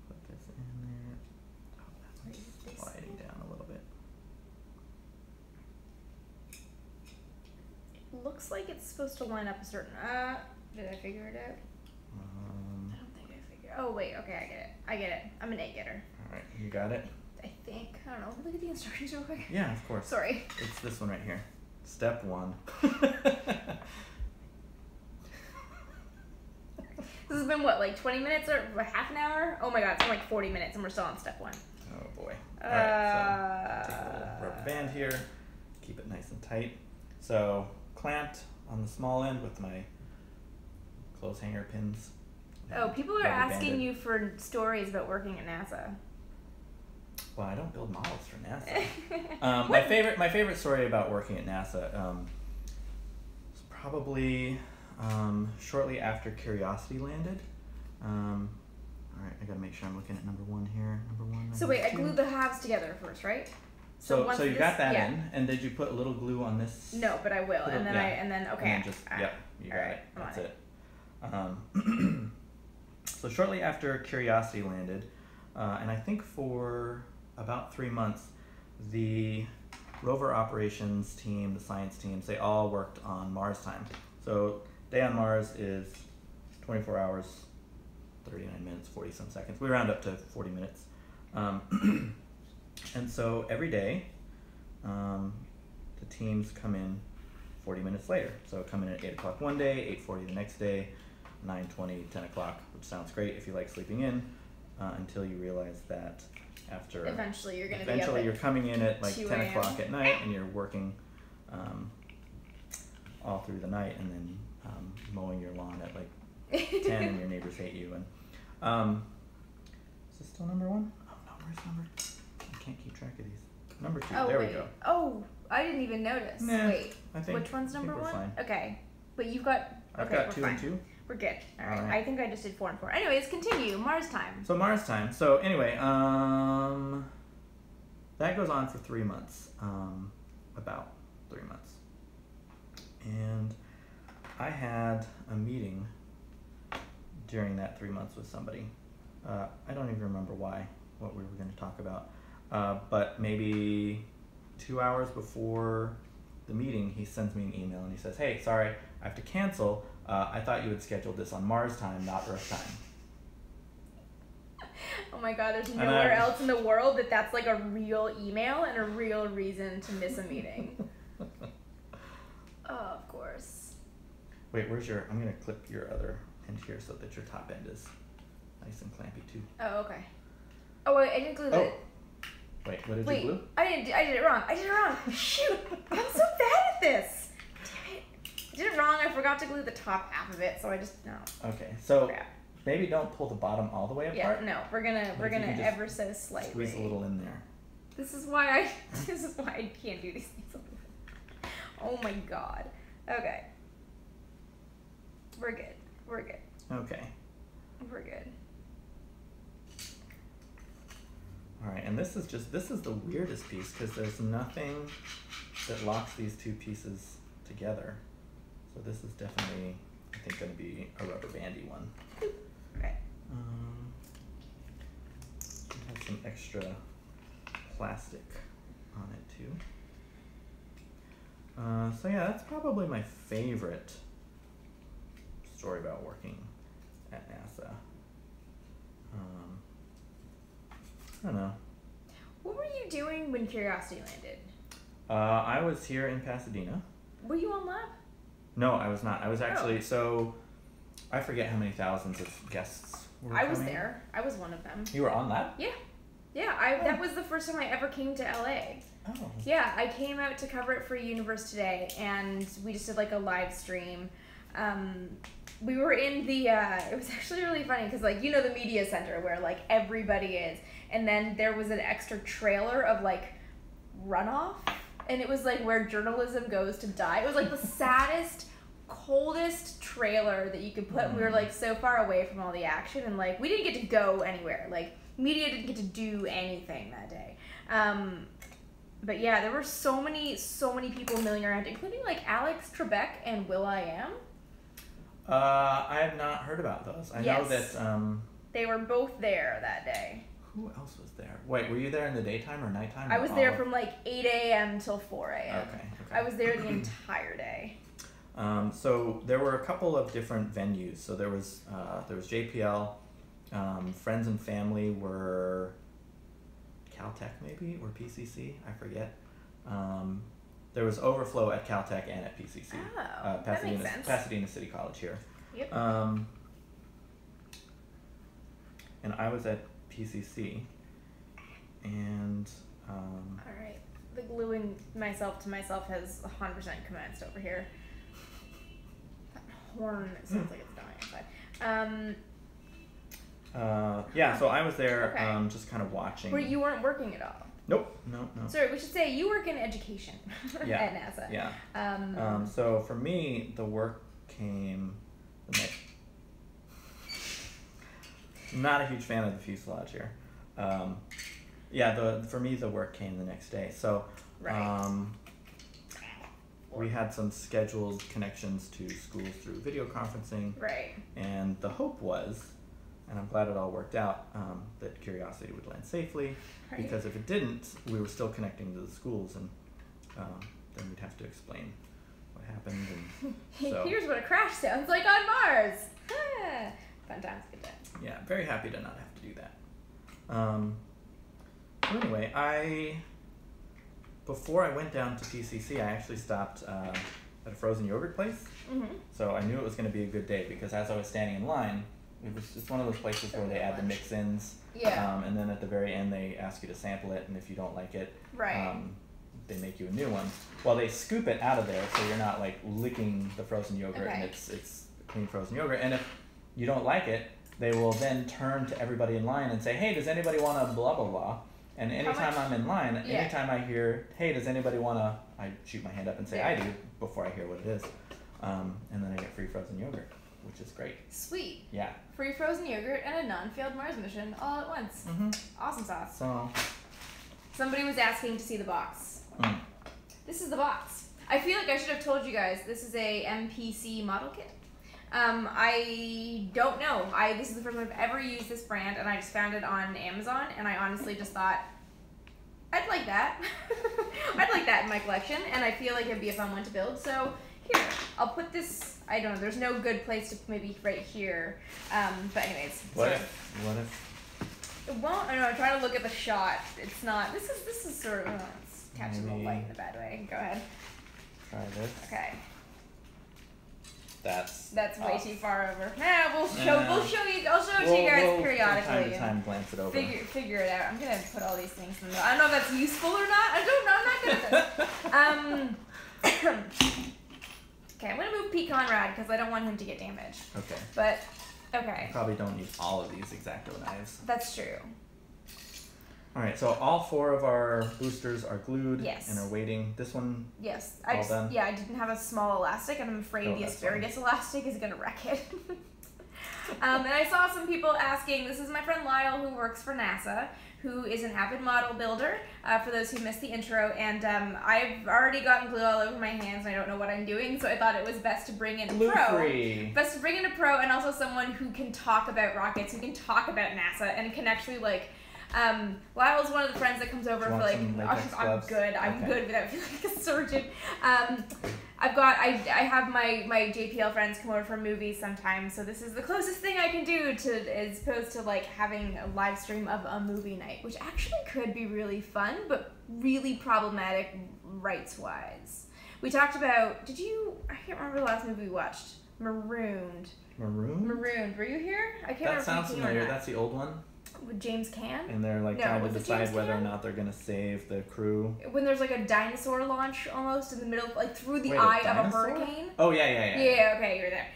Put this in there. Oh, that's sliding down a little bit. It looks like it's supposed to line up a certain. Did I figure it out? I don't think I figured. Oh wait, okay, I get it. I'm an egg getter. All right, you got it. I think. I don't know. Look at the instructions real quick. Yeah, of course. Sorry. It's this one right here. Step 1. This has been what, like 20 minutes or half an hour? Oh my god, it's been like 40 minutes and we're still on step 1. Oh boy. All right, so take a little rubber band here. Keep it nice and tight. So clamped on the small end with my clothes hanger pins. Oh, people are asking you for stories about working at NASA. Well, I don't build models for NASA. My favorite story about working at NASA was probably shortly after Curiosity landed. All right, I gotta make sure I'm looking at number 1 here. Number 1. So wait, I glued the halves together first, right? So you got that in, and did you put a little glue on this? No, but I will, and then okay. And then yep, you got it. That's it. So shortly after Curiosity landed, and I think for about 3 months, the rover operations team, the science teams, they all worked on Mars time. So day on Mars is 24 hours, 39 minutes, 40 some seconds. We round up to 40 minutes. And so every day, the teams come in 40 minutes later. So come in at 8 o'clock one day, 8:40 the next day, 9:20, 10 o'clock, which sounds great if you like sleeping in, until you realize that after eventually you're coming in at like 10 o'clock at night and you're working all through the night, and then mowing your lawn at like 10 and your neighbors hate you. And is this still number 1? Oh no, where's number? I can't keep track of these. Number 2. Oh, there wait. we go. Oh, I didn't even notice. Nah, wait, I think, which one's number 1? Fine. Okay, but you've got. I've got 2 and 2. We're good. All right. All right. I think I just did 4 and 4. Anyways, continue. Mars time. So Mars time. So anyway, that goes on for 3 months, about 3 months, and I had a meeting during that 3 months with somebody. I don't even remember what we were going to talk about, but maybe 2 hours before the meeting, he sends me an email and he says, "Hey, sorry, I have to cancel. I thought you had scheduled this on Mars time, not Earth time." Oh my god, there's nowhere else in the world that's like a real email and a real reason to miss a meeting. Oh, of course. Wait, I'm going to clip your other end here so that your top end is nice and clampy too. Oh, okay. Oh, wait, I didn't glue it. Wait, what did you glue? I did it wrong. Shoot, I'm so bad at this. Damn it. I did it wrong. I forgot to glue the top half of it, so I just, no. Okay, so Crap. maybe don't pull the bottom all the way apart. Yeah, no, we're gonna ever so slightly. Squeeze a little in there. This is why I can't do these things. Oh my god. Okay. We're good. Okay. We're good. All right, and this is the weirdest piece because there's nothing that locks these two pieces together. So this is definitely, I think, going to be a rubber bandy one. Okay. It has some extra plastic on it too. So yeah, that's probably my favorite story about working at NASA. I don't know. What were you doing when Curiosity landed? I was here in Pasadena. Were you on lab? No, I was not. I was actually, so I forget how many thousands of guests were I was coming. there. I was one of them. You were on lab? Yeah. Yeah, that was the first time I ever came to LA. Oh. Yeah, I came out to cover it for Universe Today, and we just did like a live stream. We were in the, it was actually really funny because, like, you know, the media center where, like, everybody is. And then there was an extra trailer of, like, runoff. And it was, like, where journalism goes to die. It was, like, the saddest, coldest trailer that you could put. And we were, like, so far away from all the action. And, like, we didn't get to go anywhere. Like, media didn't get to do anything that day. But, yeah, there were so many people milling around, including, like, Alex Trebek and will.i.am. I have not heard about those. I know that they were both there that day. Who else was there? Wait, were you there in the daytime or nighttime? I was there from like 8 a.m. till 4 a.m. Okay. I was there the entire day. So there were a couple of different venues. So there was JPL, friends and family were Caltech maybe or PCC, I forget. There was overflow at Caltech and at PCC. Oh, that makes sense. Pasadena City College here. Yep. And I was at PCC, and all right, the gluing myself to myself has 100% commenced over here. That horn sounds like it's dying inside. yeah, so I was there, Okay. just kind of watching. Where you weren't working at all. Nope, no. Sorry, we should say you work in education Yeah, at NASA. Yeah. So for me, the work came the next. Not a huge fan of the fuselage here. For me, the work came the next day. So Right. we had some scheduled connections to schools through video conferencing. Right. And the hope was, and I'm glad it all worked out, that Curiosity would land safely. Right. Because if it didn't, we were still connecting to the schools, and then we'd have to explain what happened. And so, Here's what a crash sounds like on Mars. Fun times, good times. yeah, very happy to not have to do that. So anyway, before I went down to PCC, I actually stopped at a frozen yogurt place. Mm-hmm. So I knew it was going to be a good day because as I was standing in line, it's one of those places where they add the mix-ins. Yeah. And then at the very end, they ask you to sample it, and if you don't like it, Right. they make you a new one. Well, they scoop it out of there, so you're not like licking the frozen yogurt, Okay. and it's clean frozen yogurt. And if you don't like it, they will then turn to everybody in line and say, "Hey, does anybody want a blah blah blah?" And anytime I'm in line, anytime I hear, "Hey, does anybody want to?" I shoot my hand up and say, "I do," before I hear what it is, and then I get free frozen yogurt. which is great. Sweet. Yeah. Free frozen yogurt and a non-failed Mars mission all at once. Awesome sauce. So. Somebody was asking to see the box. This is the box. I feel like I should have told you guys this is a MPC model kit. I don't know. This is the first time I've ever used this brand, and I just found it on Amazon, and I honestly just thought, I'd like that. I'd like that in my collection, and I feel like it'd be a fun one to build. So here, I'll put this. I don't know. There's no good place to maybe right here. But anyways. What if? It won't. I don't know. I'm trying to look at the shot. It's not. This is sort of. It's catching the light in a bad way. Go ahead. Try this. Okay. That's way too far over. Nah, we'll show you. I'll show it to you guys periodically. From time to time, glance it over. Figure it out. I'm gonna put all these things in there. I don't know if that's useful or not. I don't know. I'm not good at this. Okay, I'm gonna move Pete Conrad because I don't want him to get damaged. Okay. But okay. You probably don't need all of these X-Acto knives. That's true. All right, so all 4 of our boosters are glued yes. and are waiting. This one, yes, done? Yeah, I didn't have a small elastic, and I'm afraid the asparagus elastic is gonna wreck it. And I saw some people asking. This is my friend Lyle, who works for NASA, who is an avid model builder. For those who missed the intro, and I've already gotten glue all over my hands, and I don't know what I'm doing, so I thought it was best to bring in a glue-free. Best to bring in a pro, and also someone who can talk about rockets, who can talk about NASA, and can actually like. Lyle's one of the friends that comes over for like, I'm good without feeling like a surgeon. I have my JPL friends come over for movies sometimes, so this is the closest thing I can do as opposed to like having a live stream of a movie night, which actually could be really fun, but really problematic rights-wise. We talked about, I can't remember the last movie we watched. Marooned. Marooned. Were you here? I can't remember. That sounds familiar. That's the old one. With James Caan? And they're like trying to decide whether or not they're going to save the crew. When there's like a dinosaur launch almost in the middle, like through the eye of a hurricane. Oh, yeah. Yeah, okay, you were there.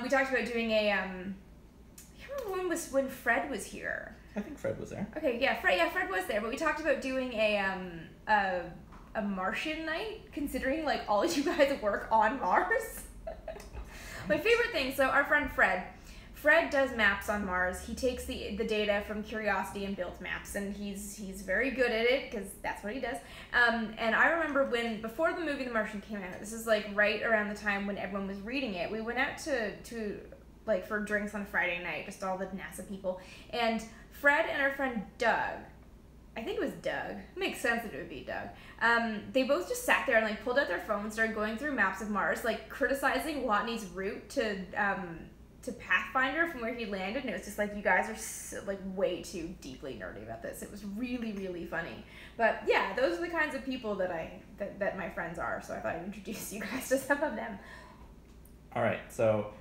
We talked about doing a, I can't remember when Fred was here. I think Fred was there. Okay, yeah, Fred was there, but we talked about doing a Martian night, considering like all you guys work on Mars. My favorite thing, so our friend Fred does maps on Mars. He takes the data from Curiosity and builds maps, and he's very good at it because that's what he does. And I remember before the movie The Martian came out, this is like right around the time when everyone was reading it, we went out to like for drinks on a Friday night, just all the NASA people, and Fred and our friend Doug, I think it was Doug, makes sense that it would be Doug, they both just sat there and like pulled out their phones, started going through maps of Mars, like criticizing Watney's route to Pathfinder from where he landed, and it was just like, you guys are so, like way too deeply nerdy about this. It was really, really funny. But yeah, those are the kinds of people that my friends are, so I thought I'd introduce you guys to some of them. All right, so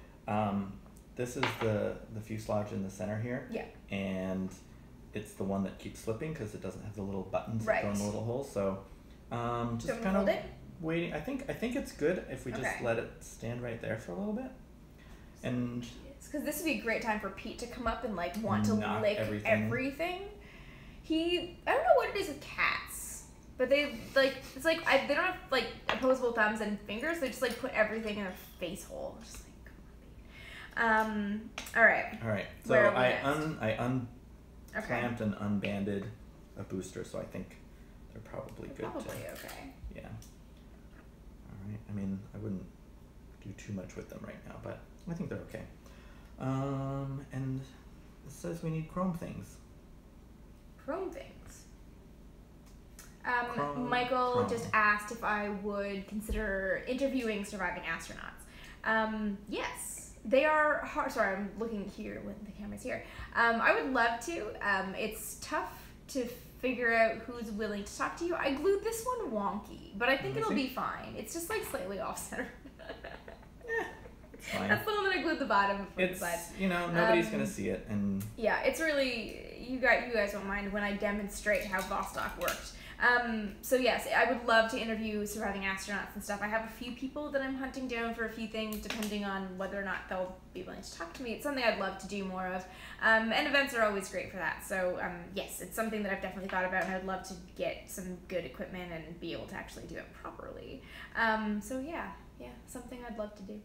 this is the fuselage in the center here. Yeah. And it's the one that keeps slipping because it doesn't have the little buttons that go in the little holes. So just kind of waiting. I think it's good if we just let it stand right there for a little bit. And because this would be a great time for Pete to come up and like want to lick everything. I don't know what it is with cats, but they like they don't have like opposable thumbs and fingers. They just like put everything in a face hole. Just like, come on, Pete. All right. So I unclamped and unbanded a booster, so I think they're probably good. Probably okay. Yeah. All right. I mean, I wouldn't do too much with them right now, but I think they're okay. And it says we need chrome things. Chrome things? Michael just asked if I would consider interviewing surviving astronauts. Yes. They are hard. Sorry, I'm looking here when the camera's here. I would love to. It's tough to figure out who's willing to talk to you. I glued this one wonky, but I think it'll be fine. It's just like slightly off-center. Fine. That's the one that I glued the bottom for the sides. Nobody's gonna see it, and yeah, it's really you guys won't mind when I demonstrate how Vostok worked. So yes, I would love to interview surviving astronauts and stuff. I have a few people that I'm hunting down for a few things, depending on whether or not they'll be willing to talk to me. It's something I'd love to do more of, and events are always great for that. So yes, it's something that I've definitely thought about, and I'd love to get some good equipment and be able to actually do it properly. So yeah, something I'd love to do.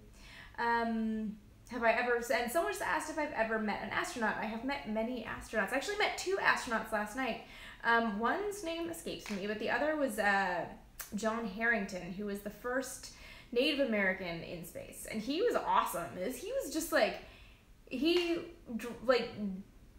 have I ever, and someone just asked if I've ever met an astronaut. I have met many astronauts. I actually met 2 astronauts last night. One's name escapes me, but the other was John Harrington, who was the first Native American in space. And he was awesome. He was just like, he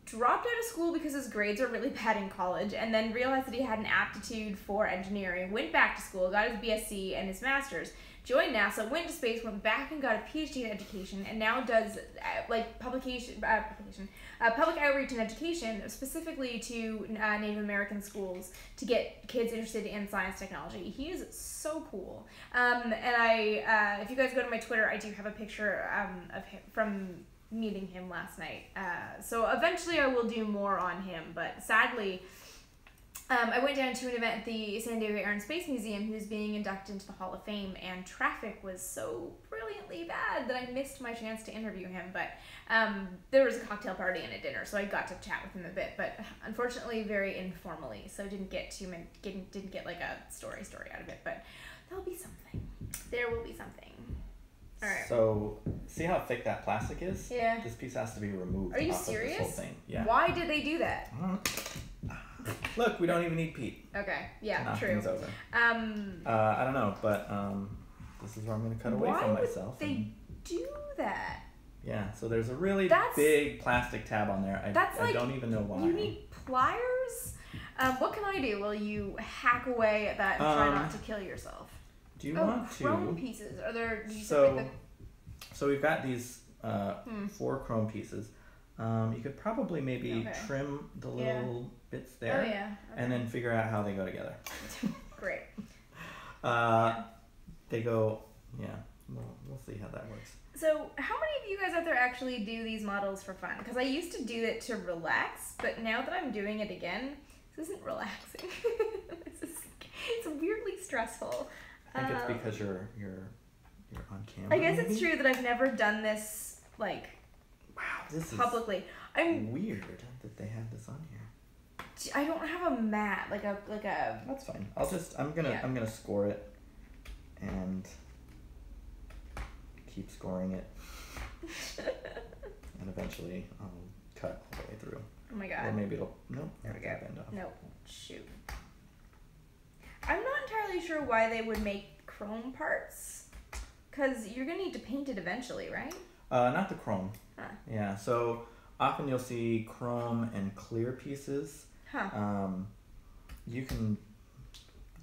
dropped out of school because his grades were really bad in college, and then realized that he had an aptitude for engineering, went back to school, got his BSc and his master's, joined NASA, went to space, went back and got a PhD in education, and now does public outreach and education, specifically to Native American schools to get kids interested in science technology. He is so cool. And if you guys go to my Twitter, I do have a picture of him from meeting him last night. So eventually I will do more on him, but sadly, I went down to an event at the San Diego Air and Space Museum. He was being inducted into the Hall of Fame, and traffic was so brilliantly bad that I missed my chance to interview him. But there was a cocktail party and a dinner, so I got to chat with him a bit. But unfortunately, very informally, so didn't get like a story out of it. But there'll be something. There will be something. All right. So, see how thick that plastic is? Yeah. This piece has to be removed. Are you off serious? Of this whole thing. Yeah. Why did they do that? Look, we don't even need Pete. Okay. Yeah. Knock True. things over. I don't know, but this is where I'm going to cut away from myself. Why would they do that? Yeah. So there's a really big plastic tab on there. I don't even know why. You need pliers. What can I do? Will you hack away at that and try not to kill yourself? Do you want to? Chrome pieces. Are there? So we've got these 4 chrome pieces. You could probably maybe trim the little bits there, and then figure out how they go together. Great. They go. Yeah. We'll see how that works. So, how many of you guys out there actually do these models for fun? Because I used to do it to relax, but now that I'm doing it again, this isn't relaxing. It's weirdly stressful. I think it's because you're on camera. I guess it's true that I've never done this this publicly. I'm weird that they have this on here. I don't have a mat like a. That's fine. I'm gonna score it and keep scoring it, and eventually I'll cut all the way through. Oh my god. Or maybe it'll There we go. Bend off. Nope. Shoot. I'm not entirely sure why they would make chrome parts, because you're gonna need to paint it eventually, right? Not the chrome. Huh. Yeah. So often you'll see chrome and clear pieces. Huh. You can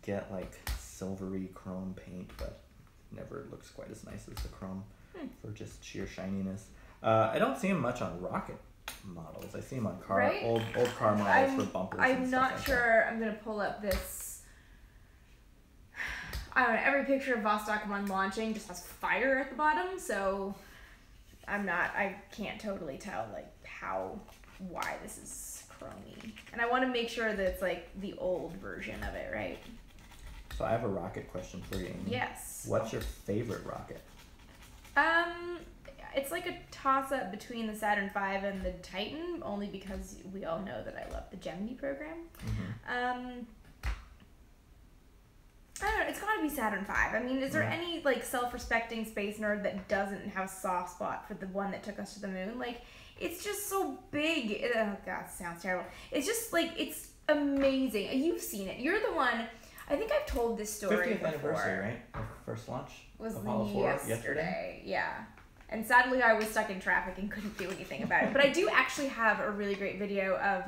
get like silvery chrome paint, but it never looks quite as nice as the chrome for just sheer shininess. I don't see them much on rocket models. I see them on old car models for bumpers. I'm not sure. I'm gonna pull up this. I don't know. Every picture of Vostok 1 launching just has fire at the bottom, so I can't totally tell like why this is chromey. And I want to make sure that it's like the old version of it, right? So I have a rocket question for you, Amy. Yes. What's your favorite rocket? It's like a toss-up between the Saturn V and the Titan, only because we all know that I love the Gemini program. Mm-hmm. I don't know, it's gotta be Saturn V. I mean, is there any, like, self-respecting space nerd that doesn't have a soft spot for the one that took us to the moon? Like, it's just so big. Oh, God, it sounds terrible. It's just, like, it's amazing. You've seen it. You're the one, I think I've told this story 50th anniversary, right? Of first launch? Was Apollo 4 yesterday? Yeah. And sadly, I was stuck in traffic and couldn't do anything about it. But I do actually have a really great video of,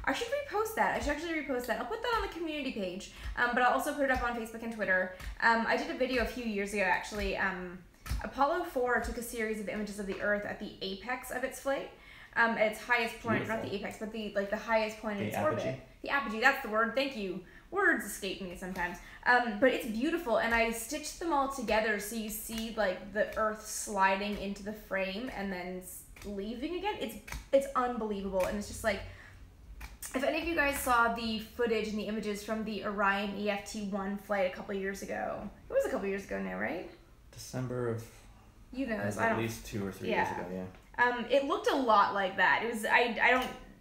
I should repost that. I should actually repost that. I'll put that on the community page, but I'll also put it up on Facebook and Twitter. I did a video a few years ago, actually. Apollo 4 took a series of images of the Earth at the apex of its flight, at its highest point, Beautiful. not the apex, but the highest point in its apogee. orbit. The apogee, that's the word. Thank you. Words escape me sometimes. But it's beautiful, and I stitched them all together so you see like the Earth sliding into the frame and then leaving again. It's unbelievable, and it's just like, if any of you guys saw the footage and the images from the Orion EFT-1 flight a couple years ago, it was a couple years ago now, right? December of. You know, at least 2 or 3 years ago. Yeah. It looked a lot like that. It was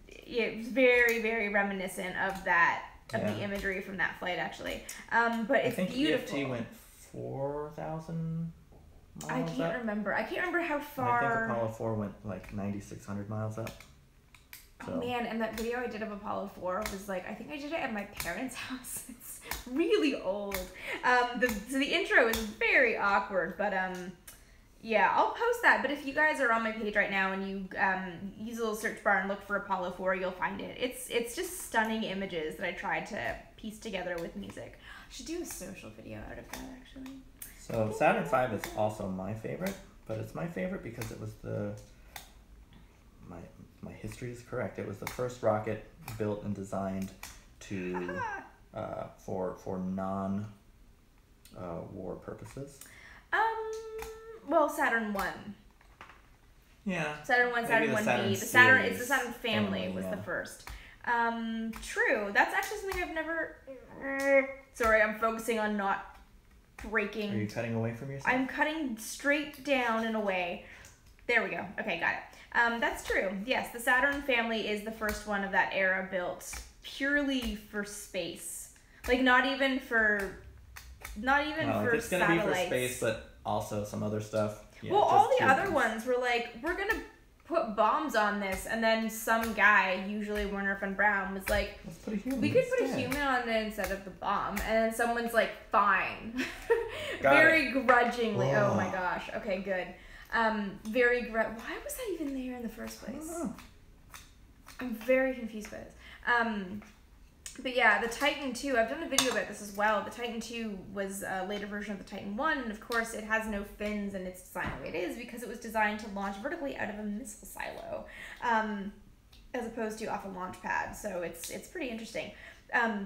it was very, very reminiscent of that. Of the imagery from that flight, actually. But it's beautiful. I think EFT went 4,000 miles I can't up. remember. I can't remember how And far. I think Apollo 4 went like 9,600 miles up. So. Oh man, and that video I did of Apollo 4 was like, I think I did it at my parents' house. It's really old. So the intro is very awkward, but yeah, I'll post that. But if you guys are on my page right now and you use a little search bar and look for Apollo 4, you'll find it. It's just stunning images that I tried to piece together with music. I should do a social video out of that, actually. So Saturn V is also my favorite, but it's my favorite because it was my history is correct. It was the first rocket built and designed to for non war purposes. Well, Saturn 1. Yeah. Saturn 1, Saturn 1B. It's the Saturn family was the first. True. That's actually something I've never. Sorry, I'm focusing on not breaking. Are you cutting away from yourself? I'm cutting straight down and away. There we go. Okay, got it. That's true. Yes, the Saturn family is the first one of that era built purely for space. Like not even for it's gonna satellites. be for space, but also some other stuff. Yeah, well, all the humans. other ones were like, we're gonna put bombs on this, and then some guy, usually Werner von Braun, was like, let's put a human. We could put instead. a human on it instead of the bomb, and then someone's like, fine, Got very grudgingly. Whoa. Oh my gosh. Okay, good. Why was that even there in the first place? I don't know. I'm very confused by this. But yeah, the Titan 2, I've done a video about this as well. The Titan 2 was a later version of the Titan 1, and of course it has no fins and it's designed the way it is because it was designed to launch vertically out of a missile silo, as opposed to off a launch pad. So it's pretty interesting.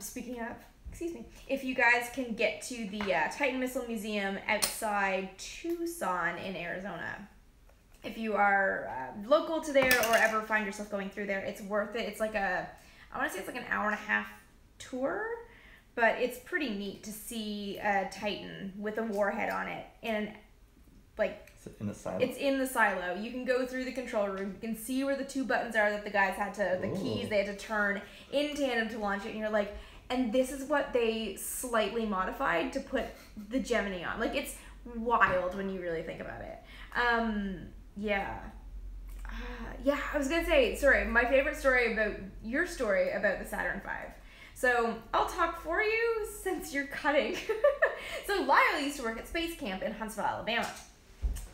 Speaking of, excuse me, if you guys can get to the Titan Missile Museum outside Tucson in Arizona, if you are local to there or ever find yourself going through there, it's worth it. It's like I want to say it's like an hour and a half tour, but it's pretty neat to see a Titan with a warhead on it and In the silo. it's in the silo. You can go through the control room. You can see where the two buttons are that the guys had to, the keys they had to turn in tandem to launch it. And you're like, and this is what they slightly modified to put the Gemini on. Like, it's wild when you really think about it. Yeah. Yeah, I was going to say, sorry, my favorite story about your story about the Saturn V. So I'll talk for you since you're cutting. So Lyle used to work at Space Camp in Huntsville, Alabama.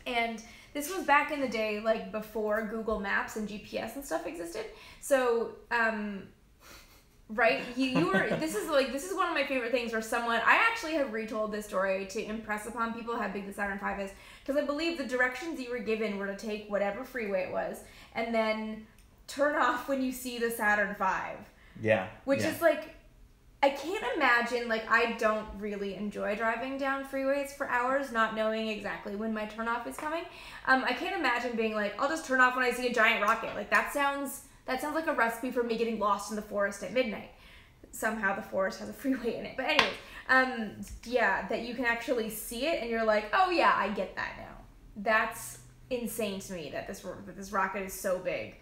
And this was back in the day, like before Google Maps and GPS and stuff existed. So, right, you were, this is one of my favorite things where I actually have retold this story to impress upon people how big the Saturn V is. Because I believe the directions you were given were to take whatever freeway it was and then turn off when you see the Saturn V. Yeah. Which is like, I can't imagine, like, I don't really enjoy driving down freeways for hours, not knowing exactly when my turnoff is coming. I can't imagine being like, I'll just turn off when I see a giant rocket. Like, that sounds like a recipe for me getting lost in the forest at midnight. Somehow the forest has a freeway in it. But anyways, yeah, that you can actually see it and you're like, oh yeah, I get that now. That's insane to me that this rocket is so big.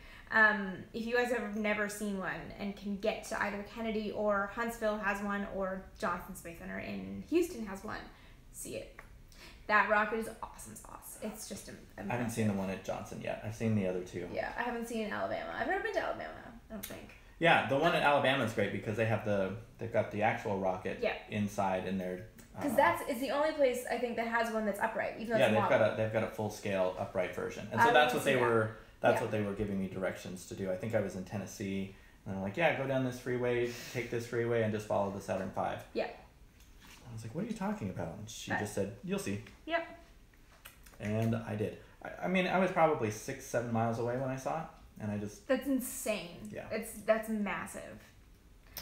If you guys have never seen one and can get to either Kennedy or Huntsville has one or Johnson Space Center in Houston has one, see it. That rocket is awesome sauce. It's just amazing. I haven't seen the one at Johnson yet. I've seen the other two. Yeah, I haven't seen it in Alabama. I've never been to Alabama, I don't think. Yeah, the one at Alabama is great because they've got the actual rocket Yeah. inside in their. Because it's the only place I think that has one that's upright, even though Yeah, it's they've got a full scale upright version, and I so that's wanna what they see that. were. That's what they were giving me directions to do. I think I was in Tennessee, and they're like, "Yeah, go down this freeway, take this freeway, and just follow the Saturn V." Yeah. I was like, "What are you talking about?" And she just said, "You'll see." Yep. And I did. I mean, I was probably 6-7 miles away when I saw it, and I just. That's insane. Yeah. That's massive.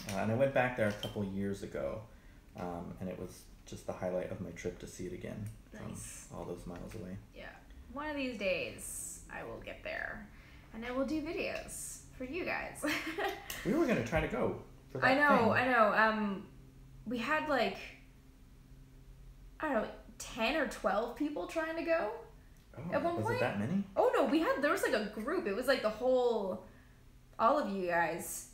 And I went back there a couple years ago, and it was just the highlight of my trip to see it again Nice. from all those miles away. Yeah. One of these days, I will get there, and I will do videos for you guys. We were gonna try to go for that I know. thing. We had like, I don't know, 10 or 12 people trying to go. Oh, At one was point? it that many? Oh no, there was like a group. It was like all of you guys.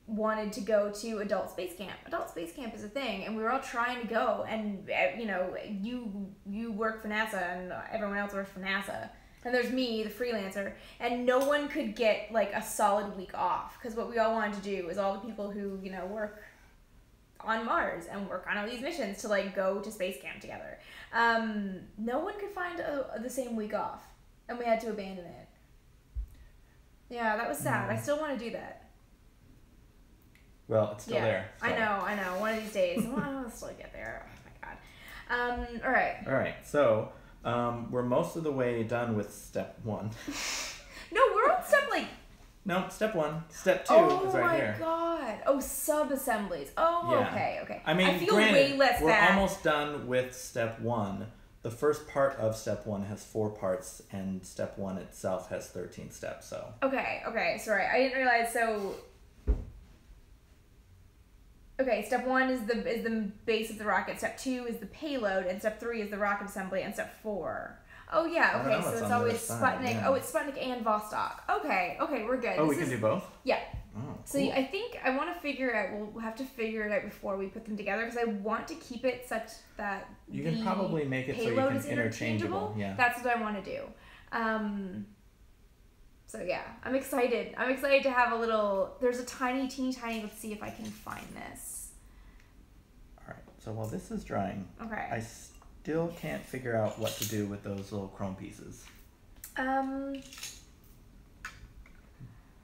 wanted to go to adult space camp. Adult space camp is a thing, and we were all trying to go. And you know, you work for NASA, and everyone else works for NASA. And there's me, the freelancer, and no one could get like a solid week off because what we all wanted to do is all the people who, you know, work on Mars and work on all these missions to like go to space camp together. No one could find the same week off, and we had to abandon it. Yeah, that was sad. I still want to do that. Well, it's still there. So. I know. One of these days, I'll still get there. Oh my god. All right. All right. So we're most of the way done with step 1. No, we're on step like. No, step 1. Step 2 is right here. Oh my god. Oh, sub-assemblies. Oh, yeah. Okay. I mean, I feel granted, way less we're bad. almost done with step 1. The first part of step 1 has 4 parts, and step 1 itself has 13 steps. So. Okay. Sorry, I didn't realize. So. Okay, step 1 is the base of the rocket. Step 2 is the payload, and step 3 is the rocket assembly, and step 4. Oh yeah, okay, so it's always Sputnik. Yeah. Oh, it's Sputnik and Vostok. Okay, we're good. Oh, we can do both? Yeah. Oh, cool. So I think I want to figure out, we'll have to figure it out before we put them together, because I want to keep it such that you can probably make it so you can interchangeable. Yeah. That's what I want to do. So yeah, I'm excited. I'm excited to have a little, there's a teeny tiny, let's see if I can find this. All right, so while this is drying, okay. I still can't figure out what to do with those little chrome pieces.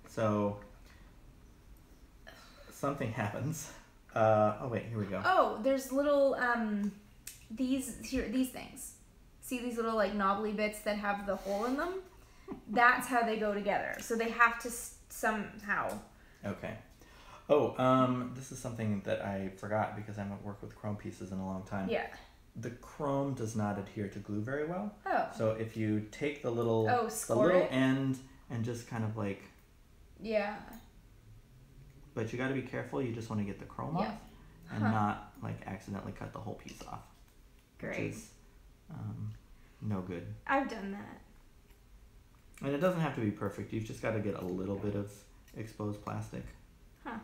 So something happens. Oh wait, here we go. Oh, there's little these things. See these little like knobbly bits that have the hole in them? That's how they go together. So they have to somehow. Okay. Oh, this is something that I forgot because I haven't worked with chrome pieces in a long time. Yeah. The chrome does not adhere to glue very well. Oh. So if you take the little end and just kind of like. Yeah. But you got to be careful. You just want to get the chrome off and not like accidentally cut the whole piece off. Great. Which is no good. I've done that. And it doesn't have to be perfect. You've just got to get a little bit of exposed plastic. Huh.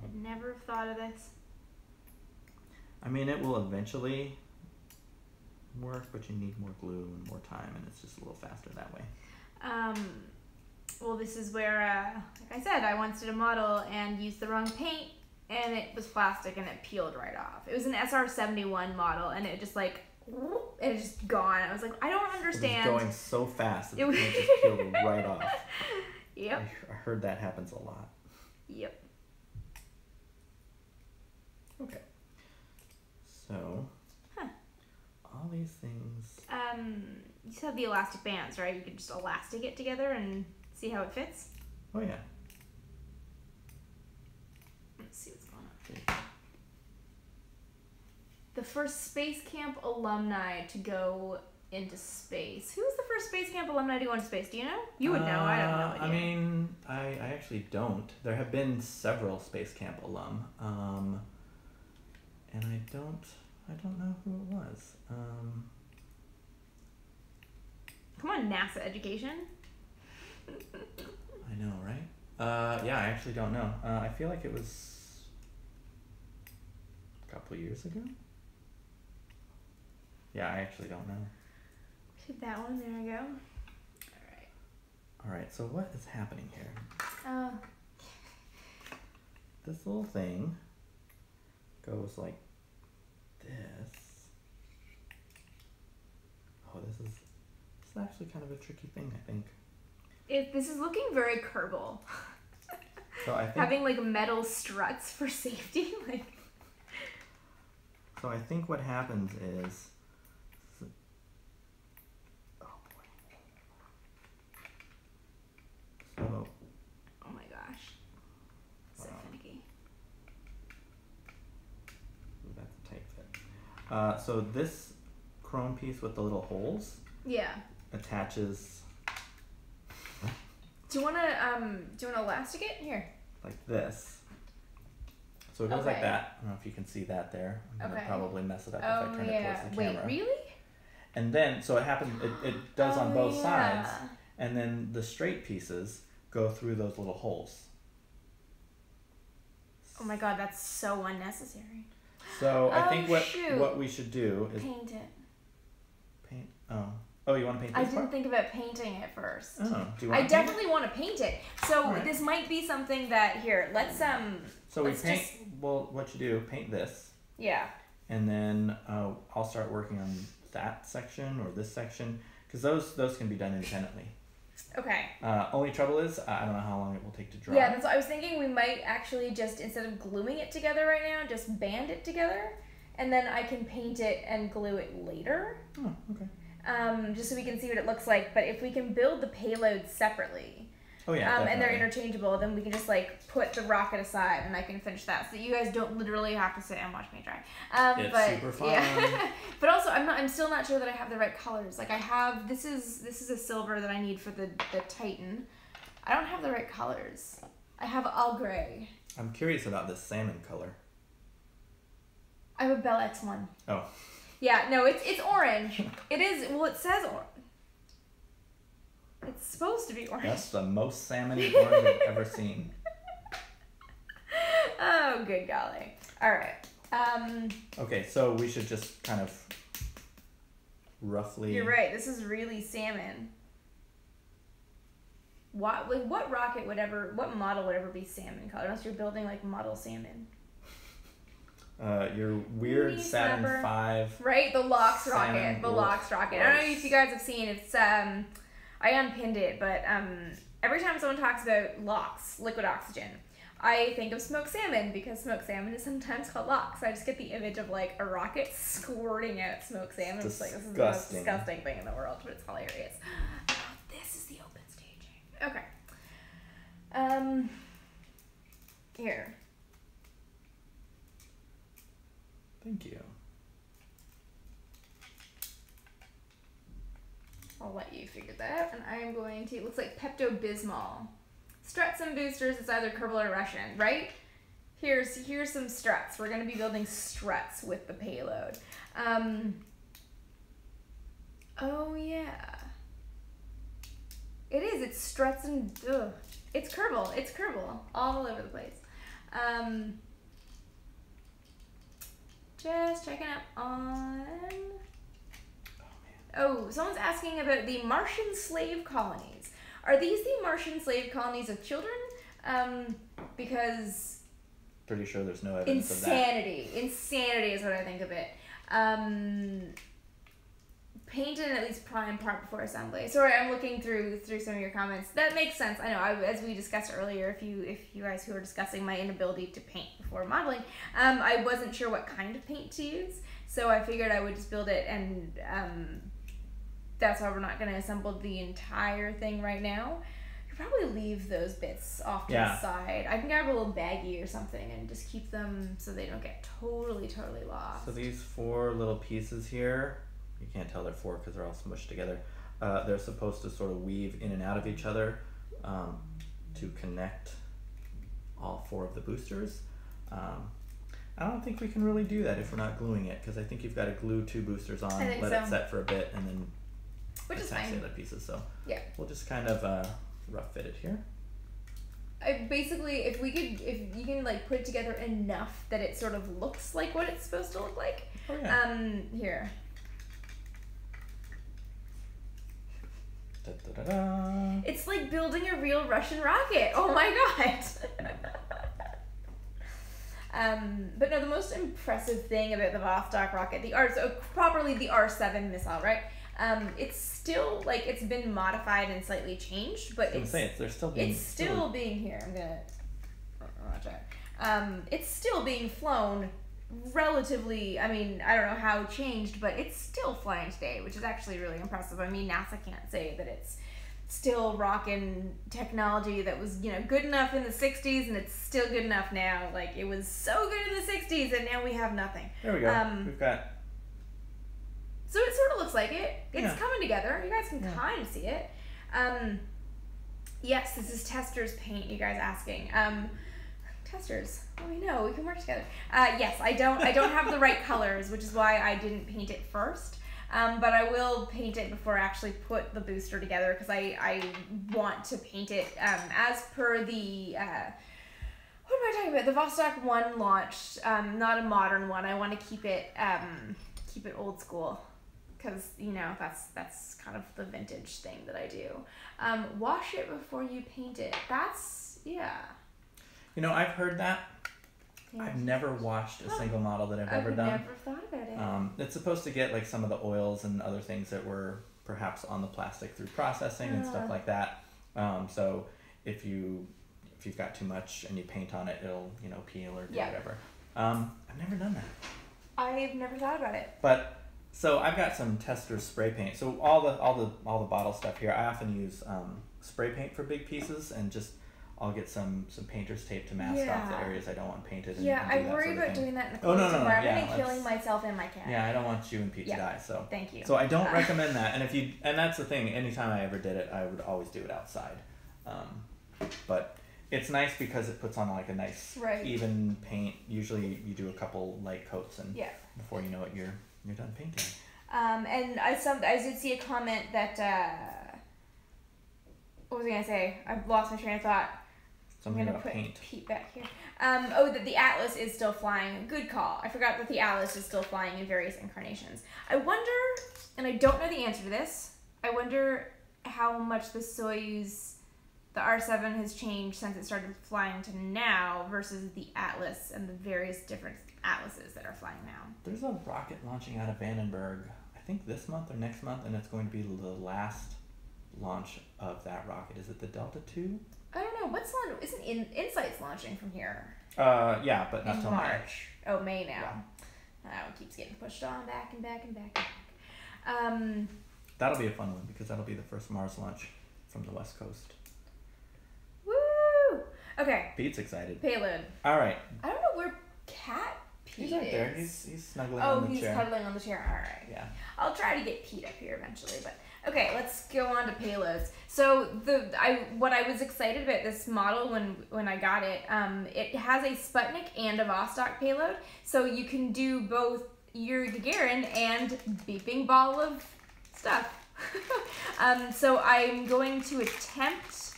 I'd never have thought of this. I mean, it will eventually work, but you need more glue and more time, and it's just a little faster that way. Well, this is where, like I said, I once did a model and used the wrong paint, and it was plastic, and it peeled right off. It was an SR-71 model, and it just like, it just gone. I was like, I don't understand. It was going so fast, it just peeled right off. Yep. I heard that happens a lot. Yep. Okay. So, all these things. You still have the elastic bands, right? You can just elastic it together and see how it fits. Oh yeah. Let's see what's going on. The first space camp alumni to go into space. Who was the first space camp alumni to go into space? Do you know? You would know. I don't know. I mean, I actually don't. There have been several space camp alum, and I don't know who it was. Come on, NASA education. I know, right? Yeah, I actually don't know. I feel like it was a couple years ago. Yeah, I actually don't know. Hit that one. There we go. All right. So what is happening here? This little thing goes like this. Oh, this is actually kind of a tricky thing, I think. This is looking very Kerbal. So I think having like metal struts for safety, like. So I think what happens is. Oh boy. So. Oh my gosh. So finicky. That's a tight fit. So this chrome piece with the little holes. Yeah. Attaches. Do you wanna elastic it? Here. Like this. So it goes like that. I don't know if you can see that there. I'm gonna probably mess it up if I turn it towards the camera. Wait, really? And then, so it happens, it does on both sides. And then the straight pieces go through those little holes. Oh my god, that's so unnecessary. So I think what we should do is paint it. Paint. Oh, you want to paint this I didn't think about painting it first. Oh, do you want I definitely want to paint it. So this might be something that let's So we paint. Well, what you do? Paint this. Yeah. And then I'll start working on that section or this section because those can be done independently. Okay. Only trouble is I don't know how long it will take to dry. Yeah, that's what I was thinking. We might actually just, instead of gluing it together right now, just band it together, and then I can paint it and glue it later. Oh, okay. Just so we can see what it looks like. But if we can build the payloads separately, and they're interchangeable, then we can just like put the rocket aside, and I can finish that, so that you guys don't literally have to sit and watch me try. It's super fun. Yeah. But also, I'm still not sure that I have the right colors. Like I have this is a silver that I need for the Titan. I don't have the right colors. I have all gray. I'm curious about this salmon color. I have a Bell X1. Oh. Yeah, no, it's orange. It is, well, it says orange. It's supposed to be orange. That's the most salmon-y orange I've ever seen. Oh, good golly. All right. Okay, so we should just kind of roughly... You're right. This is really salmon. What rocket would ever... What model would ever be salmon color? Unless you're building, like, model salmon. Your weird Saturn V... Right? The LOX rocket. The LOX rocket. I don't know if you guys have seen it. It's... I unpinned it, but every time someone talks about LOX, liquid oxygen, I think of smoked salmon because smoked salmon is sometimes called LOX. So I just get the image of like a rocket squirting out smoked salmon. It's like, this is the most disgusting thing in the world, but it's hilarious. Oh, this is the open staging. Okay. Here. Thank you. I'll let you figure that out, and I'm going to, it looks like Pepto-Bismol. Struts and boosters, it's either Kerbal or Russian, right? Here's some struts. We're going to be building struts with the payload. Oh yeah. It is, it's struts and, it's Kerbal, all over the place. Just checking up on... Oh, someone's asking about the Martian slave colonies. Are these the Martian slave colonies of children? Because... Pretty sure there's no evidence of that. Insanity is what I think of it. Painted at least prime part before assembly. Sorry, I'm looking through some of your comments. That makes sense. I know, as we discussed earlier, if you guys who were discussing my inability to paint before modeling, I wasn't sure what kind of paint to use. So I figured I would just build it, and that's why we're not going to assemble the entire thing right now. You could probably leave those bits off to the side. I can grab a little baggie or something and just keep them so they don't get totally lost. So these 4 little pieces here, you can't tell they're 4 because they're all smushed together. They're supposed to sort of weave in and out of each other to connect all 4 of the boosters. I don't think we can really do that if we're not gluing it, because I think you've got to glue 2 boosters on, let it set for a bit, and then attach the other pieces. So yeah, we'll just kind of rough fit it here. Basically, if you can like put it together enough that it sort of looks like what it's supposed to look like. Oh, yeah. Here. Da, da, da, da. It's like building a real Russian rocket. Oh my god. But no, the most impressive thing about the Vostok rocket, the R7 missile, right? It's still, like, it's been modified and slightly changed, but it's still being here. I'm gonna watch out. It's still being flown relatively, I mean, I don't know how it changed, but it's still flying today, which is actually really impressive. I mean, NASA can't say that it's still rocking technology that was, good enough in the 60s, and it's still good enough now. Like, it was so good in the 60s, and now we have nothing. There we go. We've got... So it sort of looks like it. It's coming together. You guys can kind of see it. Yes, this is Tester's paint, you guys asking. Testers. Oh, we know. We can work together. Yes, I don't have the right colors, which is why I didn't paint it first. But I will paint it before I actually put the booster together because I want to paint it as per the what am I talking about? The Vostok 1 launched, not a modern one. I want to keep it old school because that's kind of the vintage thing that I do. Wash it before you paint it. That's I've heard that. Yeah. I've never washed a single model that I've ever done. I've never thought about it. It's supposed to get like some of the oils and other things that were perhaps on the plastic through processing and stuff like that. So if you've got too much and you paint on it, it'll peel or do whatever. I've never done that. I've never thought about it. But so I've got some tester spray paint. So all the bottle stuff here, I often use spray paint for big pieces and just. I'll get some painter's tape to mask off the areas I don't want painted. And I worry about doing that in the clothes environment and killing myself and my cat. Yeah, I don't want you and Pete to die. So thank you. So I don't recommend that. And that's the thing. Anytime I ever did it, I would always do it outside. But it's nice because it puts on like a nice even paint. Usually you do a couple light coats and before you know it, you're done painting. And I did see a comment that what was I gonna say? I've lost my train of thought. Something I'm gonna about put paint. Pete back here. That the Atlas is still flying. Good call. I forgot that the Atlas is still flying in various incarnations. I wonder, and I don't know the answer to this, I wonder how much the Soyuz, the R7 has changed since it started flying to now versus the Atlas and the various different Atlases that are flying now. There's a rocket launching out of Vandenberg, I think this month or next month, and it's going to be the last launch of that rocket. Is it the Delta II? I don't know. Isn't Insight's launching from here? Yeah, but not till March. Oh, May now. That one keeps getting pushed on back and back and back and back. That'll be a fun one because that'll be the first Mars launch from the West Coast. Woo! Okay. Pete's excited. Payload. All right. I don't know where Cat Pete is. He's right there. He's snuggling on the chair. Oh, he's cuddling on the chair. All right. Yeah. I'll try to get Pete up here eventually, but okay, let's go on to payloads. So what I was excited about this model when I got it, it has a Sputnik and a Vostok payload, so you can do both Yuri Gagarin and beeping ball of stuff. So I'm going to attempt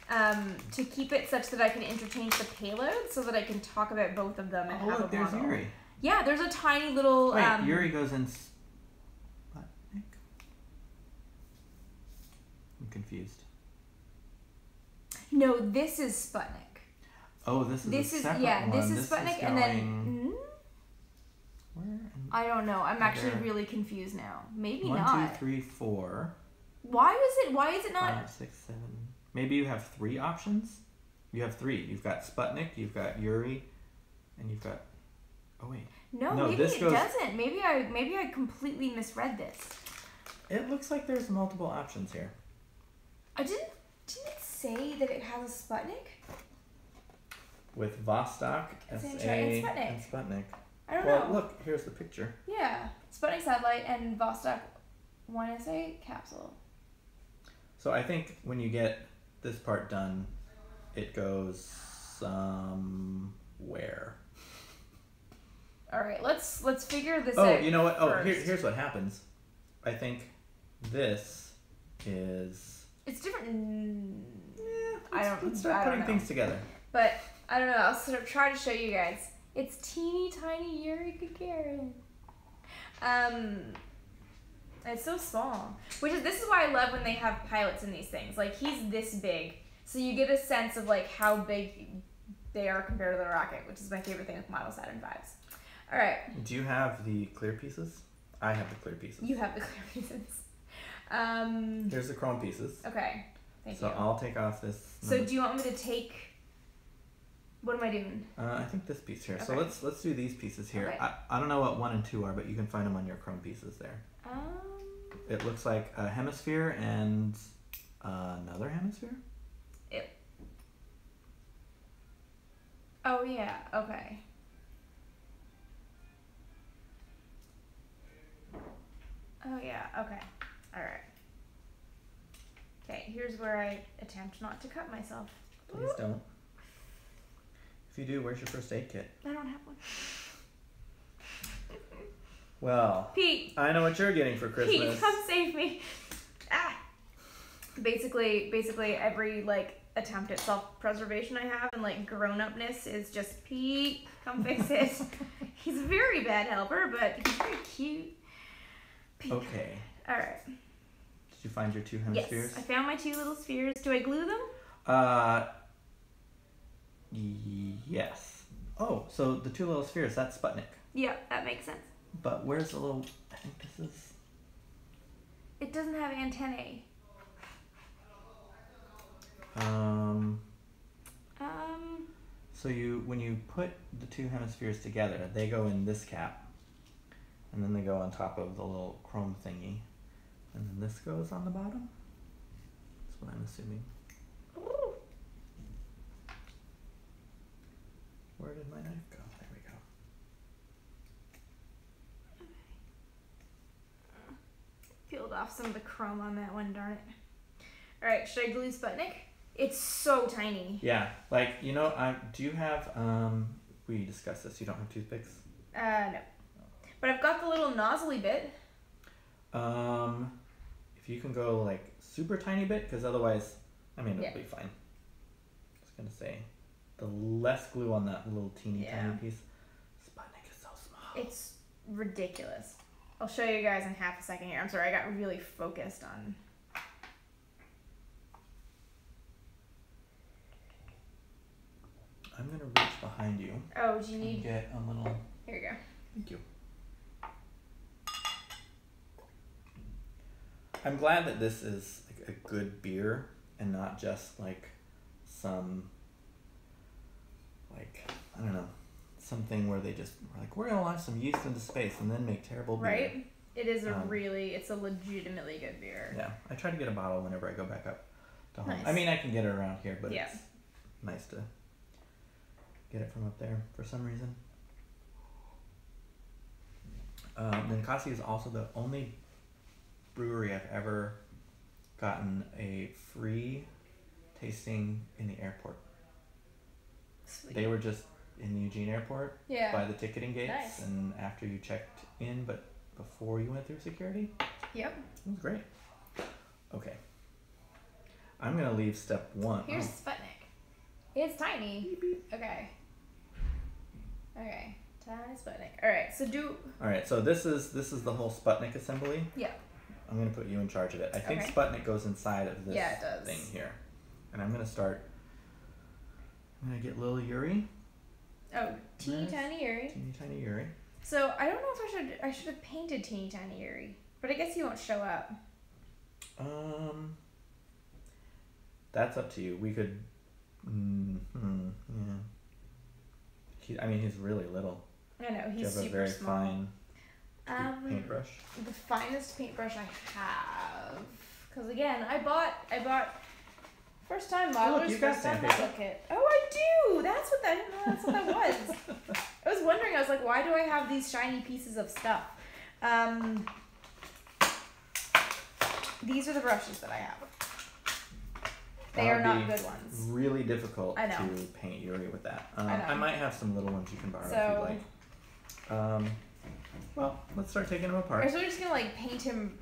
to keep it such that I can interchange the payload so that I can talk about both of them and have a model. There's Yuri. Yeah, there's a tiny little. Wait, Yuri goes in Sputnik? I'm confused. No, this is Sputnik. Oh, this is a separate one. This is Sputnik, and then. Where? I don't know. I'm actually really confused now. Maybe 1, not. 2, 3, 4. Why is it not? 5, 6, 7. Maybe you have 3 options. You have 3. You've got Sputnik, you've got Yuri, and you've got. Oh wait. No, maybe it doesn't. Maybe I completely misread this. It looks like there's multiple options here. I didn't it say that it has a Sputnik? With Vostok, SA, and Sputnik. I don't know. Well, look, here's the picture. Yeah, Sputnik satellite and Vostok 1 SA capsule. So I think when you get this part done, it goes somewhere. All right, let's figure this out. Oh, you know what? Oh, first. here's what happens. I think this is. It's different. Yeah, let's start putting things together. But I don't know. I'll sort of try to show you guys. It's teeny tiny Yuri Gagarin. It's so small. This is why I love when they have pilots in these things. Like, he's this big, so you get a sense of like how big they are compared to the rocket, which is my favorite thing with model Saturn V's. All right. Do you have the clear pieces? I have the clear pieces. You have the clear pieces. Here's the chrome pieces. Okay. Thank you. So I'll take off this. So do you want me to take? What am I doing? I think this piece here. Okay. So let's do these pieces here. Okay. I don't know what 1 and 2 are, but you can find them on your chrome pieces there. It looks like a hemisphere and another hemisphere. Oh yeah. Okay. Oh yeah. Okay. All right. Okay. Here's where I attempt not to cut myself. Please don't. If you do, where's your first aid kit? I don't have one. Well, Pete. I know what you're getting for Christmas. Pete, come save me. Ah. Basically, every like attempt at self-preservation I have and like grown-upness is just Pete, come fix it. He's a very bad helper, but he's very cute. Pete. Okay. All right. Did you find your 2 hemispheres? Yes, I found my 2 little spheres. Do I glue them? Yes. Oh, so the 2 little spheres, that's Sputnik. Yeah, that makes sense. But where's the little, I think this is... It doesn't have antennae. So when you put the 2 hemispheres together, they go in this cap, and then they go on top of the little chrome thingy, and then this goes on the bottom. That's what I'm assuming. Ooh. Where did my knife go? There we go. Peeled off some of the chrome on that one, darn it. All right, should I glue Sputnik? It's so tiny. Yeah, like, you know, do you have, we discussed this, you don't have toothpicks? No. But I've got the little nozzly bit. If you can go, like, super tiny bit, because otherwise, I mean, it'll be fine. I was going to say, the less glue on that little teeny tiny piece. Sputnik is so small. It's ridiculous. I'll show you guys in half a second here. I'm sorry, I got really focused on... I'm going to reach behind you. Oh, do you need... And get a little... Here you go. Thank you. I'm glad that this is like a good beer and not just like some, like, I don't know, something where they just were like, we're going to launch some yeast into space and then make terrible beer. Right? It is it's a legitimately good beer. Yeah. I try to get a bottle whenever I go back up to home. Nice. I mean, I can get it around here, but it's nice to get it from up there for some reason. Ninkasi is also the only brewery I've ever gotten a free tasting in the airport. Sweet. They were just in the Eugene airport by the ticketing gates, and after you checked in, but before you went through security. Yep. It was great. Okay. I'm going to leave step 1. Here's Sputnik. It's tiny. Beep, beep. Okay. Okay. Tiny Sputnik. Alright, so Alright, so this is the whole Sputnik assembly. Yeah. I'm going to put you in charge of it. I think Sputnik goes inside of this thing here. And I'm going to start... I'm going to get little Yuri. Oh, teeny tiny Yuri. Teeny tiny Yuri. So, I don't know if I should have painted teeny tiny Yuri. But I guess he won't show up. That's up to you. We could... yeah. He's really little. I know, he's super small. Do you have a very fine paintbrush? The finest paintbrush I have. Because again, I bought first time modelers, first time model kit. Oh, I do! That's what that was. I was wondering, I was like, why do I have these shiny pieces of stuff? These are the brushes that I have. They are not good ones. Really difficult to paint Yuri with that. I might have some little ones you can borrow if you'd like. Well, let's start taking them apart. Are we just gonna like paint him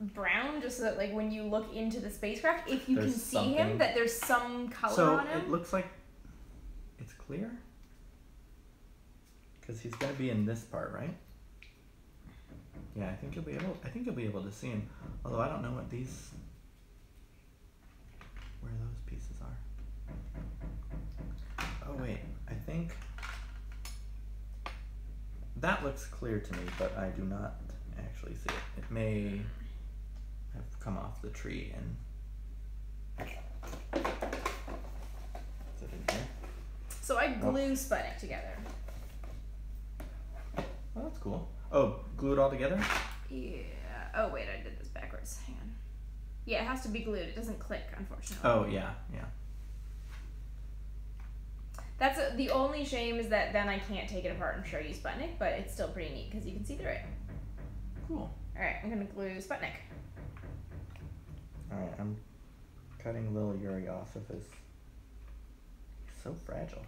brown just so that like when you look into the spacecraft, if you can see him, that there's some color on him? So it looks like it's clear? Because he's gonna be in this part, right? Yeah, I think you'll be able to see him. Although I don't know what where those pieces are. Oh wait, I think that looks clear to me, but I do not actually see it. It may have come off the tree and... Is it in here? So I glue Sputnik together. Oh, that's cool. Oh, glue it all together? Yeah. Oh wait, I did this backwards. Hang on. Yeah, it has to be glued. It doesn't click, unfortunately. Oh, yeah. That's the only shame is that then I can't take it apart and show you Sputnik, but it's still pretty neat because you can see through it. Cool. Alright, I'm going to glue Sputnik. Alright, I'm cutting a little Yuri off of his... He's so fragile.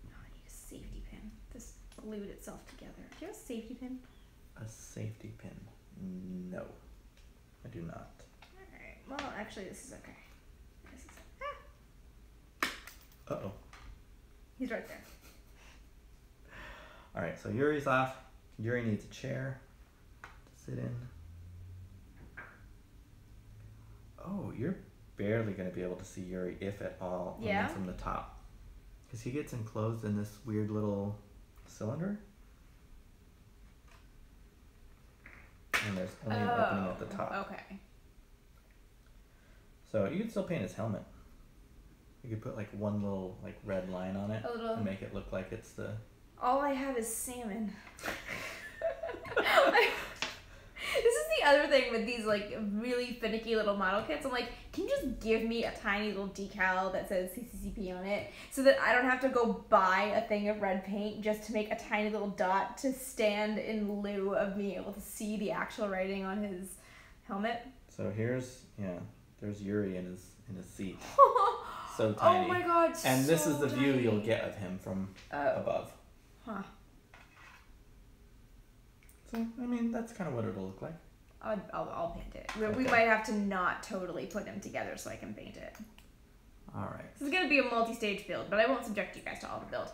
Oh, I need a safety pin. glued itself together. Do you have a safety pin? A safety pin? No, I do not. Alright, well, actually, this is okay. This is... Uh-oh. He's right there. Alright, so Yuri's off. Yuri needs a chair to sit in. Oh, you're barely going to be able to see Yuri, if at all, Yeah? from the top. Because he gets enclosed in this weird little cylinder. And there's only an opening at the top. Okay. So you could still paint his helmet. You could put like one little like red line on it and make it look like it's the... All I have is salmon. This is the other thing with these like really finicky little model kits. I'm like, can you just give me a tiny little decal that says CCCP on it so that I don't have to go buy a thing of red paint just to make a tiny little dot to stand in lieu of being able to see the actual writing on his helmet? So here's, there's Yuri in his seat. So tiny. Oh my god, and this so is the view tiny. you'll get of him from above. Huh. So, I mean, that's kind of what it'll look like. I'll paint it. Okay. We might have to not totally put them together so I can paint it. All right. This is going to be a multi-stage build, but I won't subject you guys to all the build.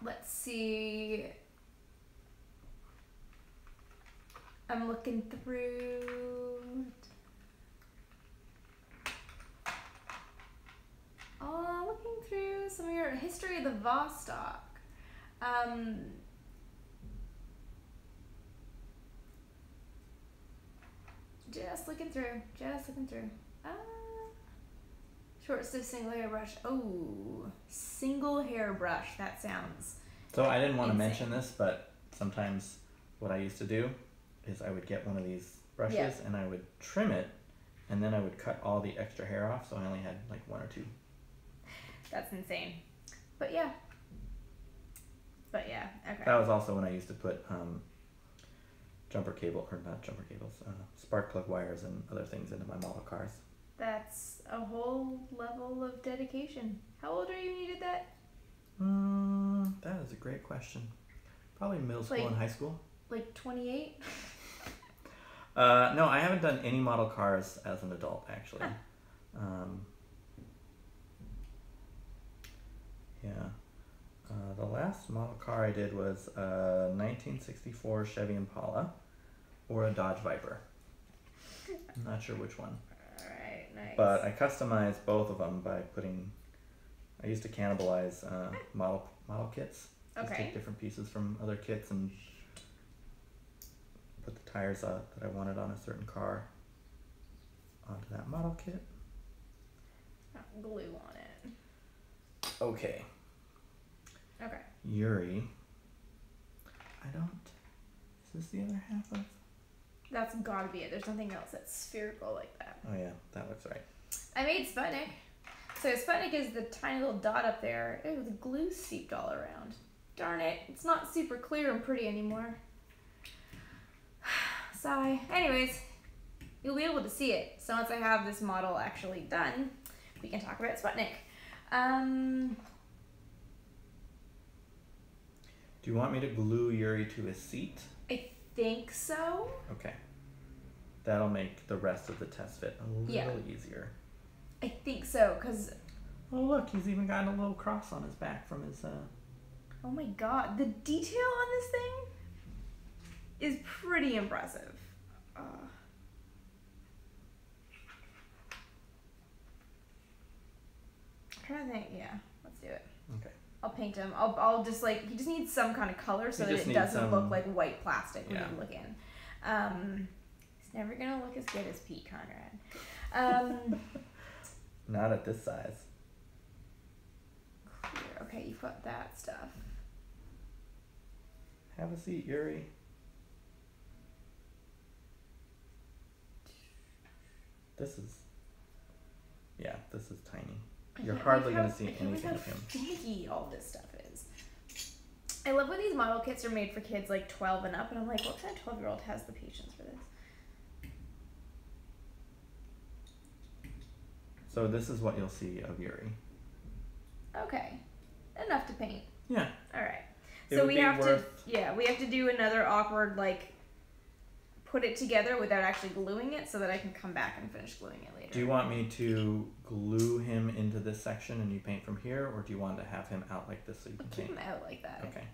Let's see. I'm looking through... Oh, looking through some of your history of the Vostok. Just looking through. Short stiff single hairbrush. Oh, single hairbrush. That sounds... So I didn't want to insane. mention this, but sometimes what I used to do is I would get one of these brushes and I would trim it, and then I would cut all the extra hair off, so I only had like one or two. That's insane. But yeah, okay. That was also when I used to put spark plug wires and other things into my model cars. That's a whole level of dedication. How old are you when you did that? That is a great question. Probably middle school Like- and high school. Like 28? No, I haven't done any model cars as an adult, actually. The last model car I did was a 1964 Chevy Impala or a Dodge Viper. I'm not sure which one. Alright, nice. But I customized both of them by I used to cannibalize model kits. Just Okay. take different pieces from other kits and put the tires that I wanted on a certain car onto that model kit. Glue on it. Okay. Okay. Yuri. Is this the other half of? That's gotta be it. There's nothing else that's spherical like that. Oh yeah, that looks right. I made Sputnik. So Sputnik is the tiny little dot up there. Ew, the glue seeped all around. Darn it. It's not super clear and pretty anymore. Sigh. Anyways, you'll be able to see it. So once I have this model actually done, we can talk about Sputnik. Do you want me to glue Yuri to his seat? I think so. Okay. That'll make the rest of the test fit a little easier. I think so, because... Oh look, he's even got a little cross on his back from his... Oh my god, the detail on this thing is pretty impressive. I'm trying to think, let's do it. Okay. I'll paint him. I'll just like, he just needs some kind of color so that it doesn't look like white plastic when you look in. He's never gonna look as good as Pete Conrad. Not at this size. Clear. Okay, you've got that stuff. Have a seat, Yuri. This is tiny. You're hardly going to see anything of him. Finicky all this stuff is. I love when these model kits are made for kids like 12 and up, and I'm like, what kind of 12-year-old has the patience for this? So this is what you'll see of Yuri. Okay, enough to paint. Yeah. All right. It So would we be have worth- we have to do another awkward, like, put it together without actually gluing it so that I can come back and finish gluing it later. Do you want me to glue him into this section and you paint from here, or do you want to have him out like this so you can Keep paint? him out like that. Okay.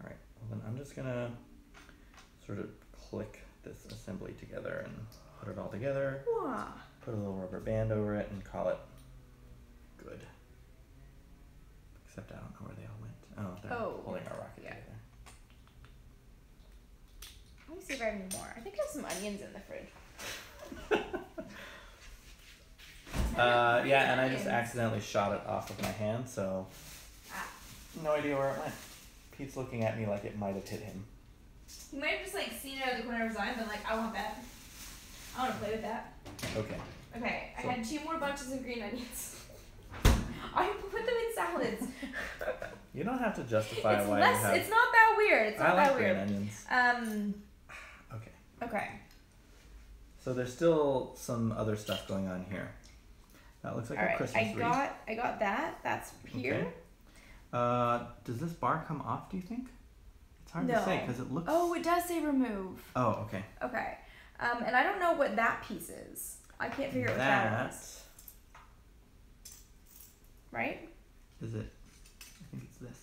All right. Well, then I'm just gonna sort of click this assembly together and put it all together. Wow. Put a little rubber band over it and call it good. Except I don't know where they all went. Oh, they're holding our rocket together. Let me see if I have any more. I think I have some onions in the fridge. Yeah, and I just accidentally shot it off of my hand, so no idea where it went. Pete's looking at me like it might have hit him. He might have just like seen it out of the corner of his eye and been like, I want that. I want to play with that. Okay. Okay, So- I had 2 more bunches of green onions. I put them in salads. You don't have to justify It's why less. you have. It's not that weird. It's not I like that green weird. onions. Okay. Okay. So there's still some other stuff going on here. That looks like All a right. Christmas wreath. I got that. That's here. Okay. Does this bar come off, do you think? It's hard to say because it looks... Oh, it does say remove. Oh, okay. Okay. And I don't know what that piece is. I can't figure out what that is. Right? Is it? I think it's this.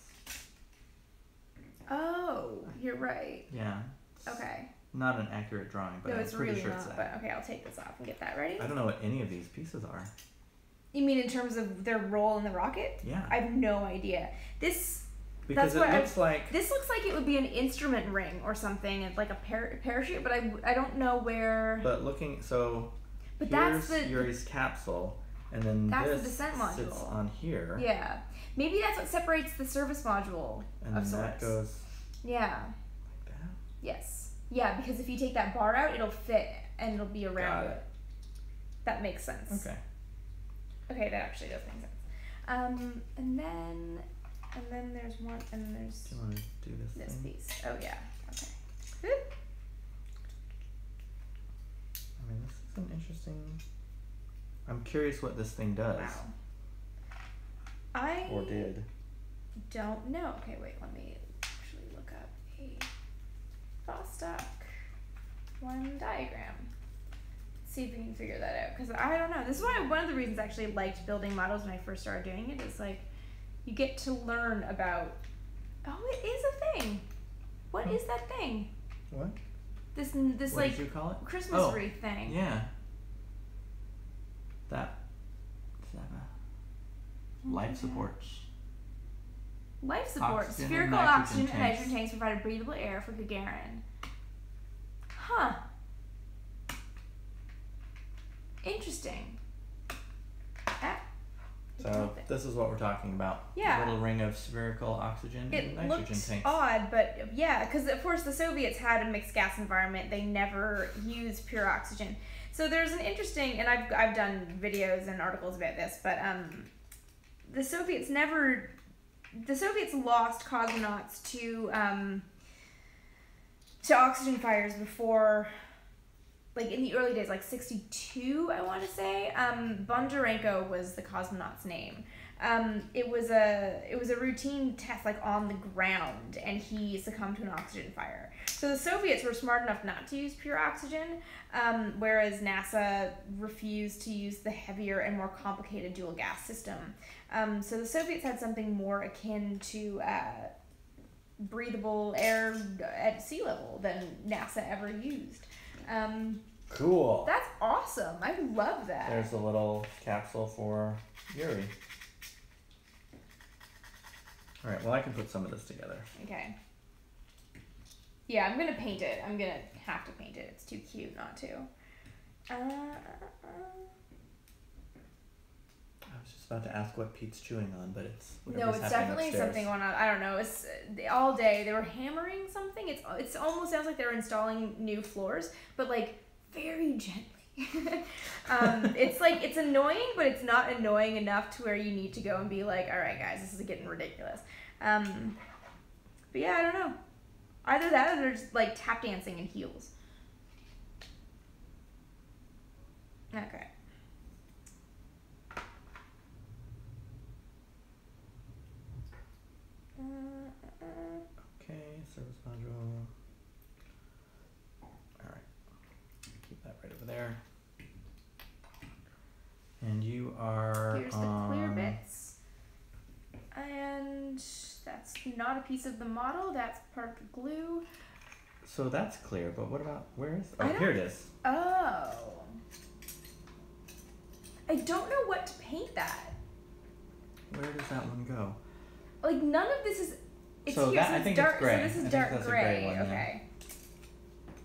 Oh, you're right. Yeah. Okay. Not an accurate drawing, but No, I'm it's pretty really sure not. it's that. But okay, I'll take this off and get that ready. I don't know what any of these pieces are. You mean in terms of their role in the rocket? Yeah. I have no idea. This Because it looks like... This looks like it would be an instrument ring or something, and like a parachute, but I don't know where. But looking, so But here's that's the Yuri's capsule, and then that's the this descent sits module. on here. Yeah, maybe that's what separates the service module And of then that sorts. goes Yeah. like that. Yes. Yeah, because if you take that bar out, it'll fit and it'll be around Got it. That makes sense. Okay. Okay, that actually does make sense. And then there's one, and there's Do you want to do this thing? piece. Oh yeah. Okay. Whoop. I mean, this is an interesting... I'm curious what this thing does. Wow. I Or did. don't know. Okay, wait. Let me actually look up a Vostok one diagram. See if we can figure that out, because I don't know. This is why one of the reasons I actually liked building models when I first started doing it is like you get to learn about. Oh, it is a thing. What is that thing? What? This What like did you call it? Christmas Oh, wreath thing. Yeah. That... Is that life supports. Life support. Oxygen and Spherical nitrogen oxygen and tanks. nitrogen tanks provide breathable air for Gagarin. Huh. Interesting. Ah, So this is what we're talking about. Yeah. A little ring of spherical oxygen and it nitrogen looks tanks. odd, but yeah, because of course the Soviets had a mixed gas environment. They never used pure oxygen. So there's an interesting, and I've done videos and articles about this, but the Soviets lost cosmonauts to oxygen fires before, like in the early days, like 62, I want to say. Bondarenko was the cosmonaut's name. It was a routine test, like on the ground, and he succumbed to an oxygen fire. So the Soviets were smart enough not to use pure oxygen, whereas NASA refused to use the heavier and more complicated dual gas system. So the Soviets had something more akin to breathable air at sea level than NASA ever used. Cool. That's awesome. I love that. There's a little capsule for Yuri. All right, well, I can put some of this together. Okay. Yeah, I'm gonna paint it. I'm gonna have to paint it. It's too cute not to. I was just about to ask what Pete's chewing on, but it's No, whatever's it's happening definitely upstairs. something going on. I don't know. It's all day they were hammering something. It's almost sounds like they're installing new floors, but like very gently. It's like it's annoying, but it's not annoying enough to where you need to go and be like, all right, guys, this is getting ridiculous. But yeah, I don't know. Either that or they're just like tap dancing in heels. Okay. you are Here's the clear bits. And that's not a piece of the model. That's part of the glue. So that's clear, but what about, where is, oh, here it is. Oh. I don't know what to paint that. Where does that one go? Like, none of this is, it's So here, that, so I it's think dark, it's gray. so this is I think dark that's a gray, gray one, yeah. okay.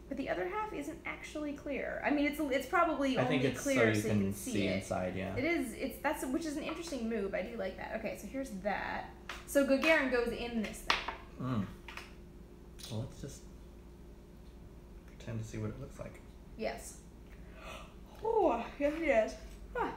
But the other half isn't actually clear. I mean, it's probably I only think it's clear so you can see see it. inside, yeah. It is, which is an interesting move. I do like that. Okay, so here's that. So Gagarin goes in this thing. Well, let's just pretend to see what it looks like. Yes. Oh, yes it is. Ah.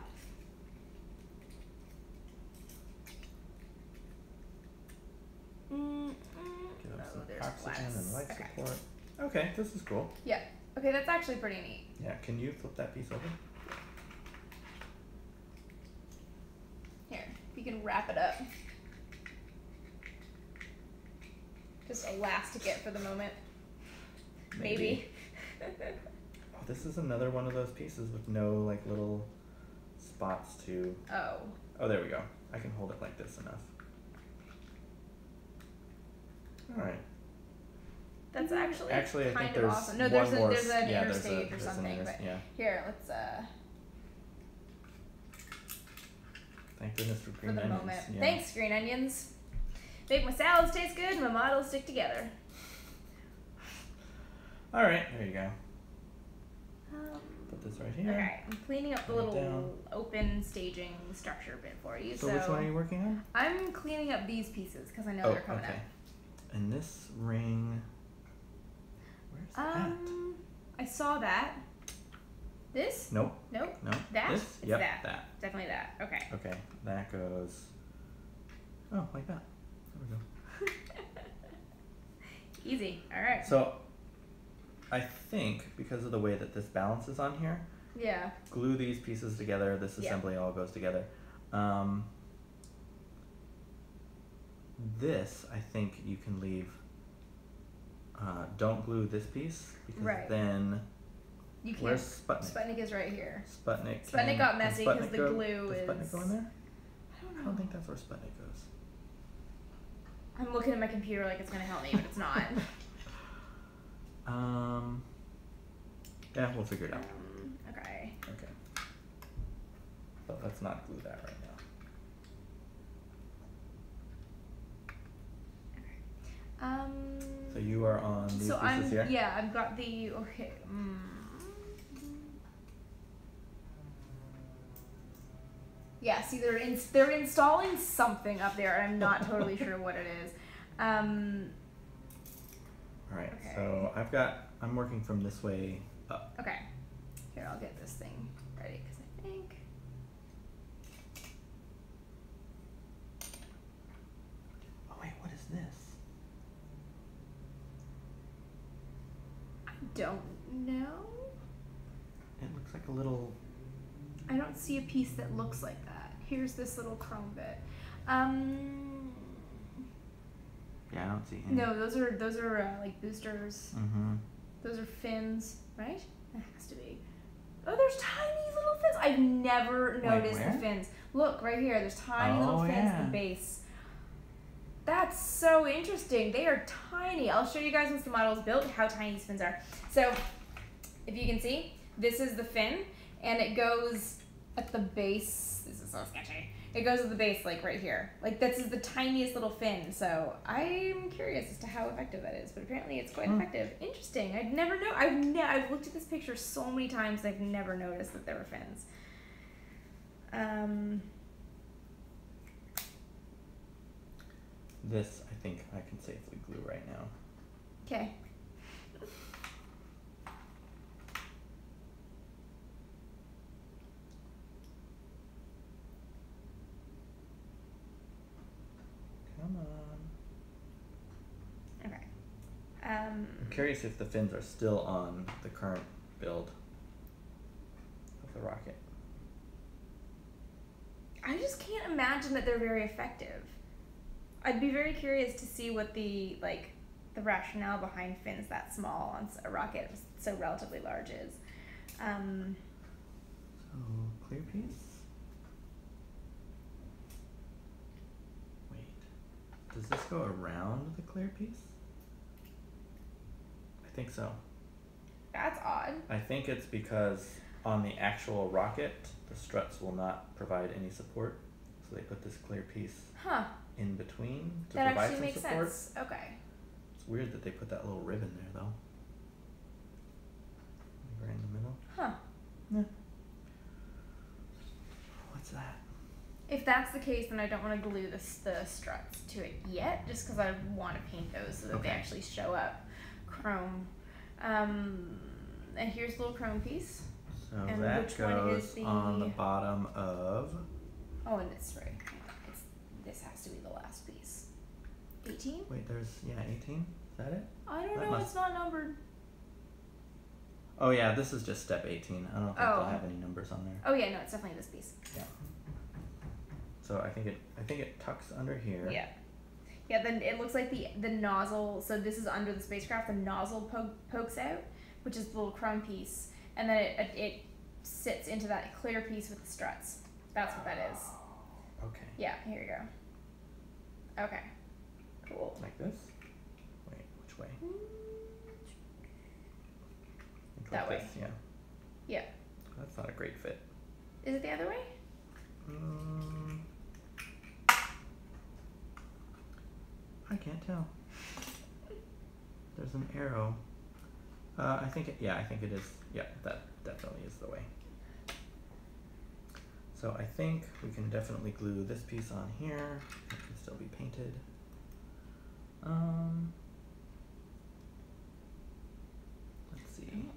Give us some there's oxygen glass. and light Okay. support. Okay, this is cool. Yeah. Okay, that's actually pretty neat. Yeah, can you flip that piece over? Here, you can wrap it up. Just elastic it for the moment. Maybe. Oh, this is another one of those pieces with no like little spots to. Oh. Oh, there we go. I can hold it like this enough. All right. That's actually I think kind of there's awesome. No, one there's more. there's an Yeah, inner there's stage or an something. inner- But yeah. here, let's Thank goodness for for green the onions. moment. Yeah. Thanks, green onions. Make my salads taste good and my models stick together. All right, there you go. Um, Put this right here. Okay, I'm cleaning up the Put it little down. open staging structure bit for you. So which one are you working on? I'm cleaning up these pieces because I know they're coming okay. And this ring. Where's that? I saw that. This? Nope. Nope. No. That? This? It's Yep. that. That. Definitely that. Okay. Okay. That goes. Oh, like that. There we go. Easy. All right. So, I think because of the way that this balances on here, Yeah. glue these pieces together. This assembly all goes together. This I think you can leave. Don't glue this piece because then. You can't. Where's Sputnik? Sputnik is right here. Sputnik. Sputnik got messy can because Sputnik the go- glue does is. Sputnik go in there? I I don't think that's where Sputnik goes. I'm looking at my computer like it's gonna help me, but it's not. Yeah, we'll figure it out. Okay. Okay. But let's not glue that right now. So you are on these pieces here? Yeah, I've got the okay. Yeah, see, they're installing something up there, and I'm not totally sure what it is. All right. Okay. So I'm working from this way up. Okay. Here, I'll get this thing ready because I think. Oh wait, what is this? I don't know. It looks like a little. I don't see a piece that looks like that. Here's this little chrome bit. Yeah, I don't see any. No, those are like boosters. Mm-hmm. Those are fins, right? That has to be. Oh, there's tiny little fins. I've never noticed the fins. Look right here. There's tiny little fins at the base. That's so interesting. They are tiny. I'll show you guys once the model is built how tiny these fins are. So, if you can see, this is the fin, and it goes at the base. This is so sketchy. It goes at the base, like right here. Like this is the tiniest little fin. So I'm curious as to how effective that is, but apparently it's quite effective. Interesting. I'd never know. I've looked at this picture so many times. I've never noticed that there were fins. This I think I can safely glue right now. Okay. Come on. Okay. I'm curious if the fins are still on the current build of the rocket. I just can't imagine that they're very effective. I'd be very curious to see what the rationale behind fins that small on a rocket so relatively large is. So clear piece. Does this go around the clear piece? I think so. That's odd. I think it's because on the actual rocket, the struts will not provide any support. So they put this clear piece in between to that provide actually some makes support. sense. Okay. It's weird that they put that little ribbon there, though. Right in the middle. Huh. Yeah. What's that? If that's the case, then I don't want to glue the struts to it yet, just because I want to paint those so that they actually show up. Chrome. And here's a little chrome piece. So and that which one goes is the... on the bottom of... Oh, and it's right. This has to be the last piece. 18? Wait, there's... Yeah, 18? Is that it? I don't know. It's not numbered. Oh, yeah, this is just step 18. I don't think they'll have any numbers on there. Oh, yeah, no, it's definitely this piece. Yeah. So I think it tucks under here. Yeah. Yeah, then it looks like the nozzle, so this is under the spacecraft, the nozzle pokes out, which is the little chrome piece, and then it sits into that clear piece with the struts. That's what that is. Okay. Yeah, here you go. Okay. Cool. Like this? Wait, which way? That way. This, yeah. Yeah. That's not a great fit. Is it the other way? I can't tell. There's an arrow. I think it is. Yeah, that definitely is the way. So I think we can definitely glue this piece on here. It can still be painted. Let's see.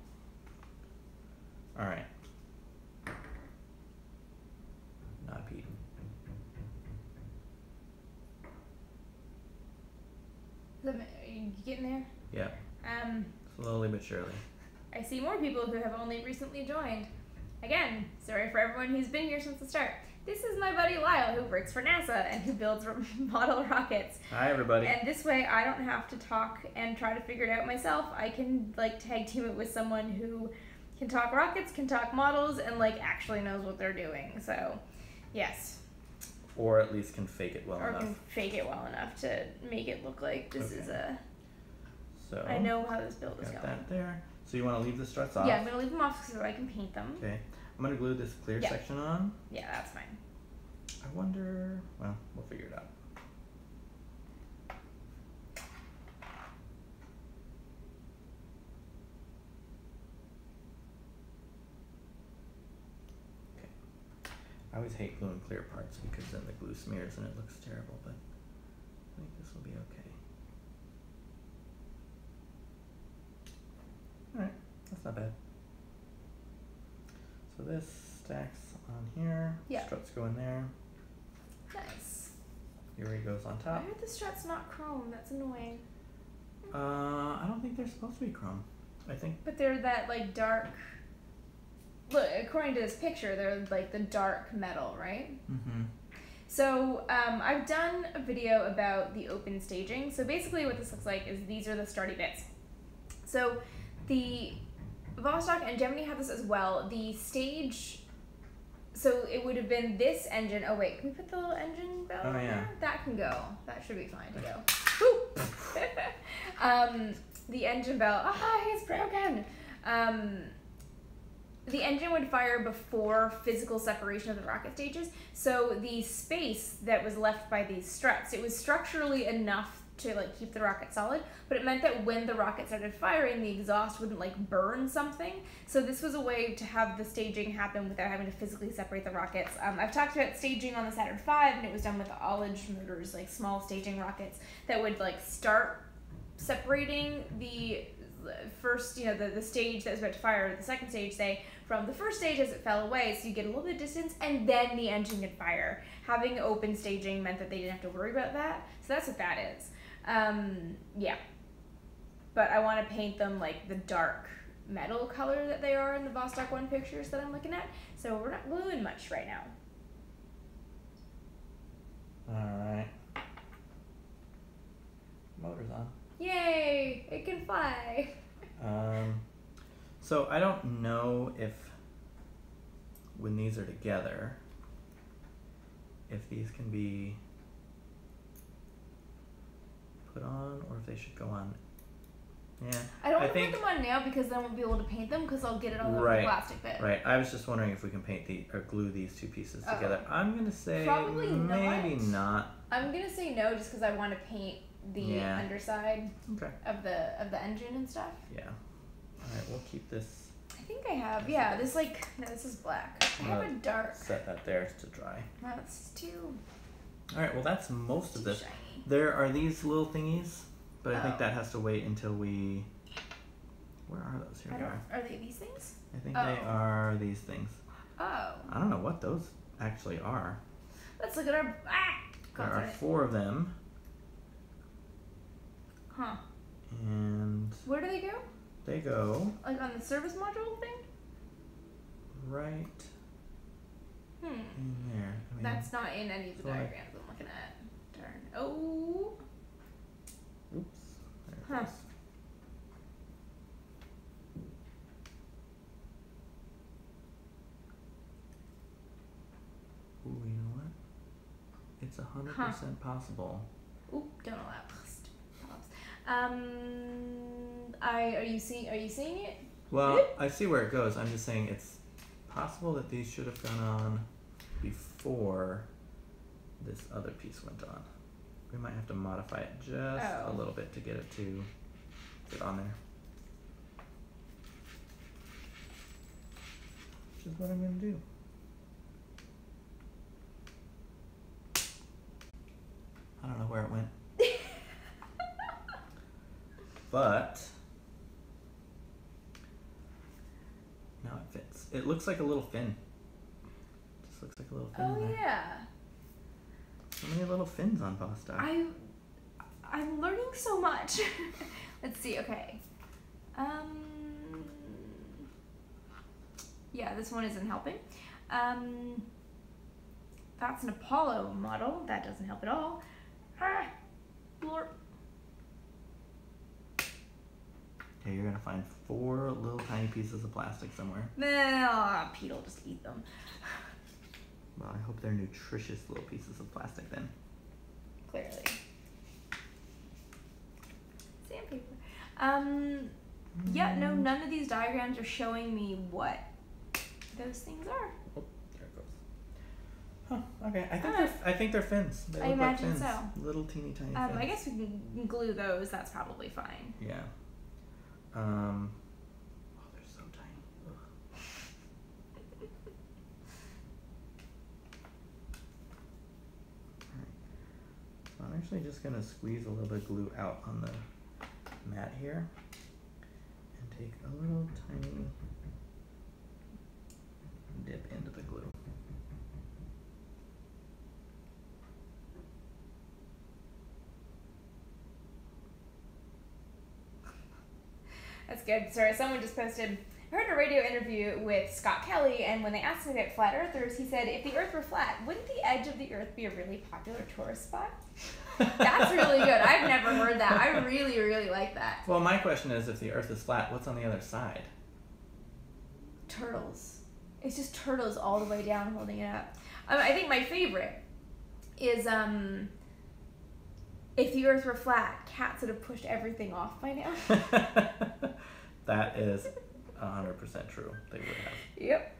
All right. Not Pete. Are you getting there? Yeah. Slowly but surely. I see more people who have only recently joined. Again, sorry for everyone who's been here since the start. This is my buddy Lyle, who works for NASA and who builds model rockets. Hi, everybody. And this way, I don't have to talk and try to figure it out myself. I can tag team it with someone who can talk rockets, can talk models, and actually knows what they're doing. So, yes. Or at least can fake it well enough. Or can fake it well enough to make it look like this is a... So I know how this build is going. Got that there. So you want to leave the struts off? Yeah, I'm going to leave them off so I can paint them. Okay. I'm going to glue this clear section on. Yeah, that's fine. I wonder... Well, we'll figure it out. Okay. I always hate gluing clear parts because then the glue smears and it looks terrible, but I think this will be okay. Alright, that's not bad. So this stacks on here. Yeah. Struts go in there. Nice. Here he goes on I top. heard the strut's not chrome. That's annoying. I don't think they're supposed to be chrome. I think. But they're that dark. Look, according to this picture, they're the dark metal, right? Mm-hmm. So I've done a video about the open staging. So basically, what this looks like is these are the starty bits. So the Vostok and Gemini have this as well. The stage, so it would have been this engine. Oh wait, can we put the little engine bell on there? That can go. That should be fine to go. The engine bell, it's broken. The engine would fire before physical separation of the rocket stages. So the space that was left by these struts, it was structurally enough to keep the rocket solid, but it meant that when the rocket started firing, the exhaust wouldn't burn something. So this was a way to have the staging happen without having to physically separate the rockets. I've talked about staging on the Saturn V, and it was done with the Ullage motors, small staging rockets that would start separating the first, the stage that was about to fire, the second stage, say, from the first stage as it fell away, so you get a little bit of distance, and then the engine could fire. Having open staging meant that they didn't have to worry about that, so that's what that is. Yeah. But I want to paint them the dark metal color that they are in the Vostok 1 pictures that I'm looking at, so we're not gluing much right now. Alright. Motor's on. Yay! It can fly! So I don't know if when these are together, if these can be put on or if they should go on. Yeah. I don't want to put them on now because then I won't be able to paint them because I'll get it all over the plastic bit. Right. I was just wondering if we can paint or glue these two pieces together. I'm gonna say probably maybe not. I'm gonna say no just because I want to paint the underside of the engine and stuff. Yeah. All right. We'll keep this. I think I have. Yeah. This no, this is black. I have a dark. Set that there to dry. That's too. All right. Well, that's most of this. Shiny. There are these little thingies. But I think that has to wait until we... Where are those? Here they are. Are they these things? I think they are these things. Oh. I don't know what those actually are. Let's look at our... There are 4 of them. Huh. And... Where do they go? They go... Like on the service module thing? Right... in there. I mean, that's not in any of the diagrams I'm looking at. Darn. Oh... Oops. There it goes. Ooh, you know what? It's 100% possible. Oop, don't allow post. Are you seeing it? Well, I see where it goes. I'm just saying it's possible that these should have gone on before this other piece went on. We might have to modify it just a little bit to get it to get on there. Which is what I'm going to do. I don't know where it went. But now it fits. It looks like a little fin. It just looks like a little fin. Oh, yeah. So many little fins on Vostok. I'm learning so much. Let's see. Okay. Yeah, this one isn't helping. That's an Apollo model. That doesn't help at all. Blorp. Okay, you're gonna find 4 little tiny pieces of plastic somewhere. Pete will just eat them. Well, I hope they're nutritious little pieces of plastic then. Clearly. Sandpaper. Yeah, no, none of these diagrams are showing me what those things are. Oh, there it goes. Huh, okay. I think they're fins. They look imagine like fins. so. Little teeny tiny fins. I guess we can glue those. That's probably fine. Yeah. Oh, they're so tiny. Ugh. Alright. So I'm actually just going to squeeze a little bit of glue out on the mat here. And take a little tiny dip into the glue. That's good. Sorry, someone just posted, I heard a radio interview with Scott Kelly, and when they asked him about flat earthers, he said, if the earth were flat, wouldn't the edge of the earth be a really popular tourist spot? That's really good. I've never heard that. I really, really like that. Well, my question is, if the earth is flat, what's on the other side? Turtles. It's just turtles all the way down holding it up. I think my favorite is, if the earth were flat, cats would have pushed everything off by now. That is 100% true. They would have. Yep.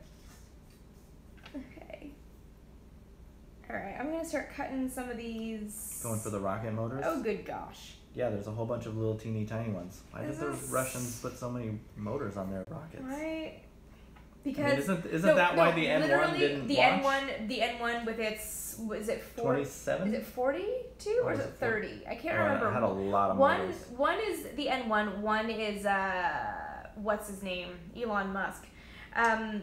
Okay. Alright, I'm going to start cutting some of these. Going for the rocket motors? Oh, good gosh. Yeah, there's a whole bunch of little teeny tiny ones. Why did the Russians put so many motors on their rockets? Right. Because isn't that why the N1 didn't launch? The N1 with its, is it 27? Is it 42 or is it 30? I can't remember. It had a lot of motors. One is the N1. One is what's his name? Elon Musk. I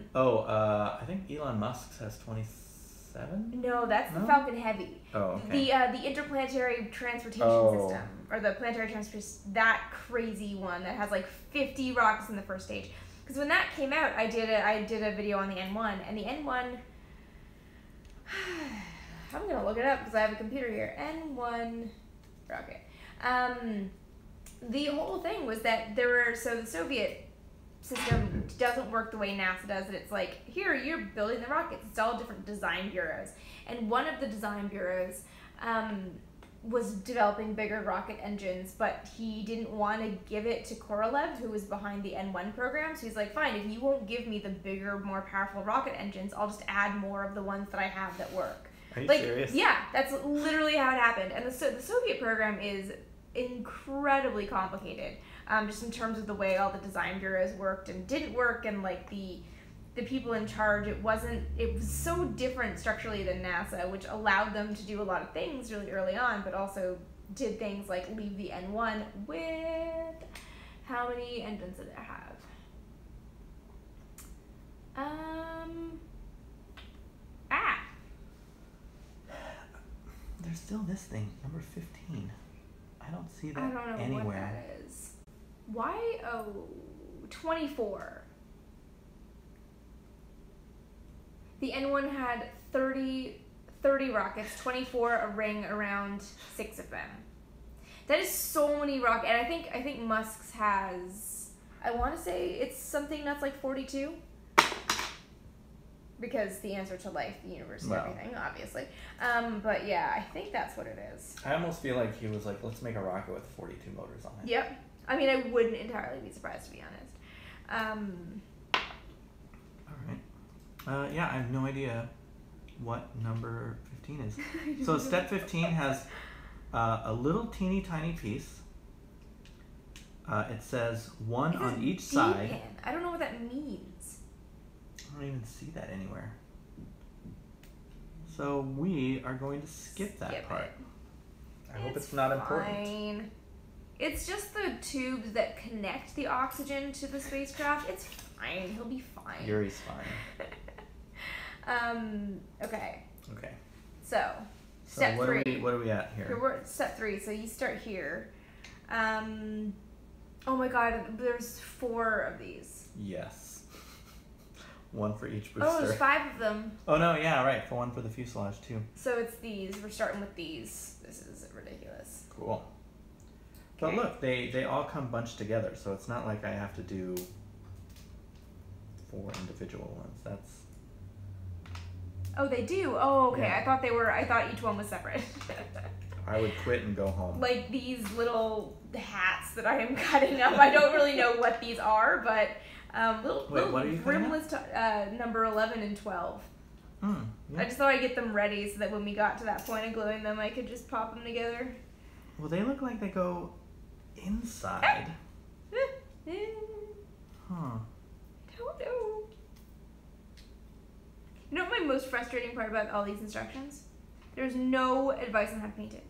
think Elon Musk has 27. No, that's the Falcon Heavy. Oh, okay. The interplanetary transportation system, or the planetary transportation, that crazy one that has like 50 rockets in the first stage. Because when that came out, I did a video on the N1, and the N1, I'm gonna look it up because I have a computer here. N1 rocket. The whole thing was that the Soviet system doesn't work the way NASA does it. It's like, here, you're building the rockets. It's all different design bureaus, and one of the design bureaus was developing bigger rocket engines, but he didn't want to give it to Korolev, who was behind the N1 program. So he's like, fine, if you won't give me the bigger, more powerful rocket engines, I'll just add more of the ones that I have that work. Are you like, serious? Yeah, that's literally how it happened. And the Soviet program is incredibly complicated, just in terms of the way all the design bureaus worked and didn't work, and like the people in charge. It was so different structurally than NASA, which allowed them to do a lot of things really early on, but also did things like leave the N1 with, how many engines did it have? There's still this thing, number 15. I don't see that anywhere. I don't know what that is. Why? Oh, 24. The N1 had 30 rockets, 24 a ring around 6 of them. That is so many rockets. And I think Musk's has, I want to say it's something that's like 42. Because the answer to life, the universe, and everything, obviously. But yeah, I think that's what it is. I almost feel like he was like, let's make a rocket with 42 motors on it. Yep. I mean, I wouldn't entirely be surprised, to be honest. All right. Yeah, I have no idea what number 15 is. So step 15 has a little teeny tiny piece. It says one on each side. D-pin. I don't know what that means. I don't even see that anywhere. So we are going to skip that part. I hope it's not important. It's just the tubes that connect the oxygen to the spacecraft. It's fine. He'll be fine. Yuri's fine. Okay. Okay. So step 3. What are we at here? We're at step 3. So you start here. Oh my God. There's 4 of these. Yes. One for each booster. Oh, there's 5 of them. Oh no, yeah, right. For one for the fuselage too. So it's these. We're starting with these. This is ridiculous. Cool. But look, they all come bunched together, so it's not like I have to do 4 individual ones. That's. Oh, they do. Oh, okay. Yeah. I thought each one was separate. I would quit and go home. Like these little hats that I am cutting up. I don't really know what these are, but little what are you rimless number 11 and 12. Yeah. I just thought I'd get them ready so that when we got to that point of gluing them, I could just pop them together. Well, they look like they go inside. Huh. I don't know. You know what my most frustrating part about all these instructions? There's no advice on how to paint it.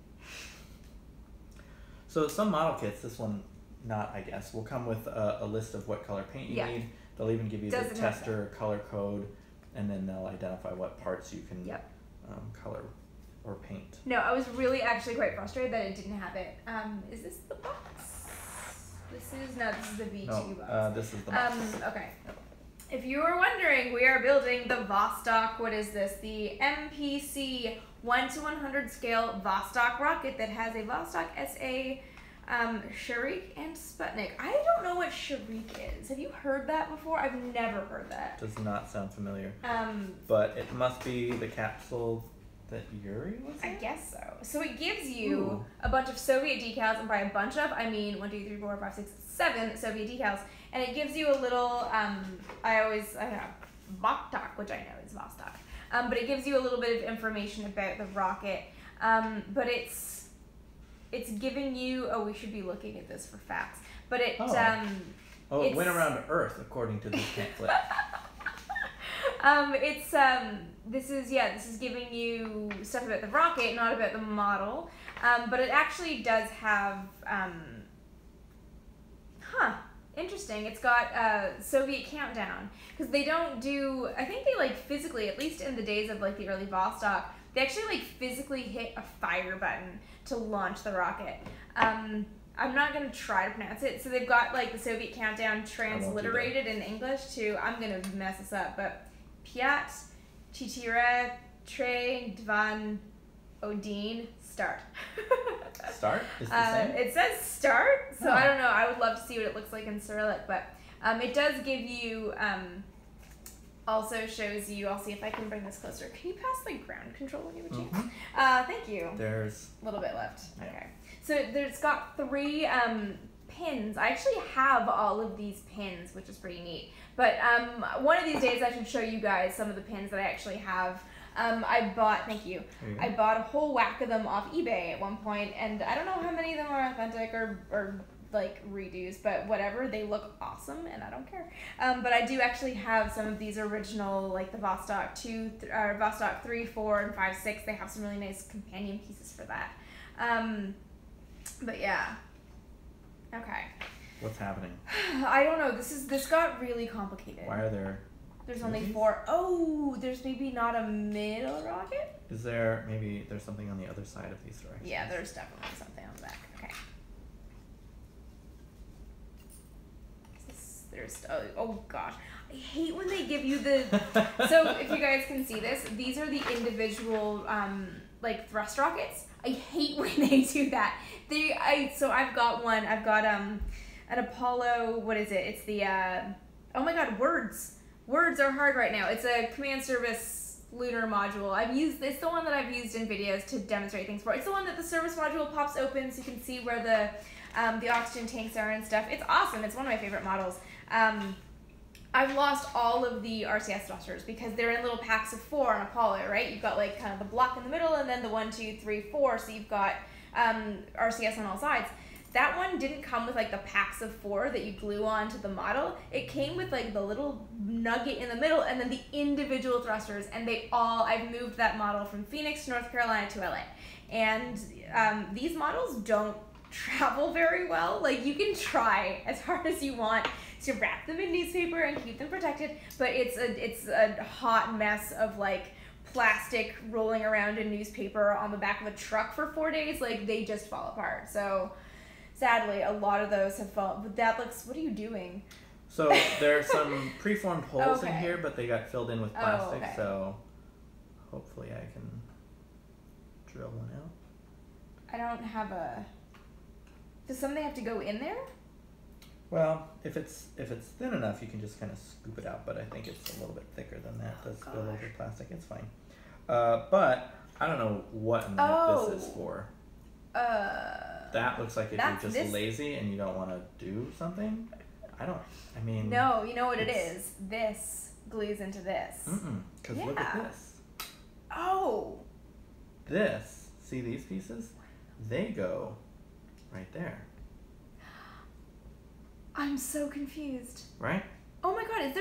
So some model kits, this one not, I guess, will come with a list of what color paint you need. They'll even give you the tester color code, and then they'll identify what parts you can color or paint. No, I was really actually quite frustrated that it didn't have it. Is this the box? This is the V2 box. This is the box. Okay. If you were wondering, we are building the Vostok, what is this? The MPC 1 to 100 scale Vostok rocket that has a Vostok SA, Sharik, and Sputnik. I don't know what Sharik is. Have you heard that before? I've never heard that. Does not sound familiar. But it must be the capsule that Yuri was in? I guess so. So it gives you a bunch of Soviet decals, and by a bunch of, I mean 1, 2, 3, 4, 5, 6, 7 Soviet decals. And it gives you a little, I have Vostok, which I know is Vostok. But it gives you a little bit of information about the rocket. But it's giving you, we should be looking at this for facts. But it, it went around Earth, according to this pamphlet. This is giving you stuff about the rocket, not about the model. But it actually does have, interesting. It's got Soviet countdown, because they don't do, I think they physically, at least in the days of the early Vostok, they actually physically hit a fire button to launch the rocket. I'm not going to try to pronounce it. So they've got the Soviet countdown transliterated in English to, I'm going to mess this up, but Piat, Chitira, Tre, Dvan, Odin, start. Start? Is the same? It says start, so I don't know. I would love to see what it looks like in Cyrillic, but it does give you also shows you, I'll see if I can bring this closer. Can you pass the ground control when you have a chance? Thank you. There's a little bit left. Yeah. Okay. So it's got 3 pins. I actually have all of these pins, which is pretty neat. But one of these days I should show you guys some of the pins that I actually have. I bought, thank you, I bought a whole whack of them off eBay at one point, and I don't know how many of them are authentic or like redos, but whatever, they look awesome and I don't care. But I do actually have some of these original, like the Vostok 3, 4, and 5, 6. They have some really nice companion pieces for that. But yeah. Okay. What's happening? I don't know. This got really complicated. Why are there? There's only 4. Oh, there's maybe not a middle rocket? Is there, maybe there's something on the other side of these directions? Yeah, there's definitely something on the back. Okay. Oh gosh. I hate when they give you the, so if you guys can see this, these are the individual, like thrust rockets. I hate when they do that. So I've got one, I've got, an Apollo, what is it? It's the, oh my god, words. Words are hard right now. It's a command service lunar module. It's the one that I've used in videos to demonstrate things for. It's the one that the service module pops open so you can see where the oxygen tanks are and stuff. It's awesome. It's one of my favorite models. I've lost all of the RCS thrusters because they're in little packs of 4 on Apollo, right? You've got like kind of the block in the middle and then the 1, 2, 3, 4. So you've got RCS on all sides. That one didn't come with like the packs of 4 that you glue onto the model. It came with like the little nugget in the middle and then the individual thrusters, and I've moved that model from Phoenix to North Carolina to LA. And these models don't travel very well. Like, you can try as hard as you want to wrap them in newspaper and keep them protected, but it's a hot mess of like plastic rolling around in newspaper on the back of a truck for 4 days. Like, they just fall apart. So sadly, a lot of those have fallen. But that looks, what are you doing? So there's some preformed holes in here, but they got filled in with plastic, so hopefully I can drill one out. I don't have a... Does something have to go in there? Well, if it's thin enough, you can just kind of scoop it out, but I think it's a little bit thicker than that. Does spill over plastic, it's fine. But I don't know what in the heck this is for. That looks like if you're just lazy and you don't want to do something. I mean... No, you know what it is? This glues into this. Because look at this. Oh! This, see these pieces? They go right there. I'm so confused. Right? Oh my god,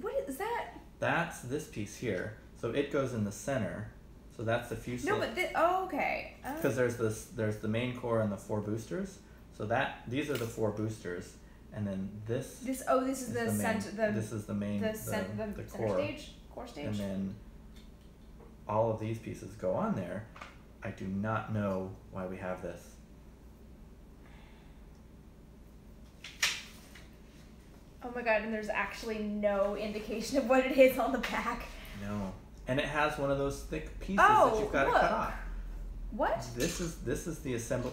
what is that? That's this piece here. So it goes in the center. So that's the fuselage. No, but okay. Because there's the main core and the 4 boosters. So these are the 4 boosters, and then this. This is the center. This is the main. The core stage. And then all of these pieces go on there. I do not know why we have this. Oh my god! And there's actually no indication of what it is on the back. No. And it has one of those thick pieces that you've got to cut off. What? This is the assembly.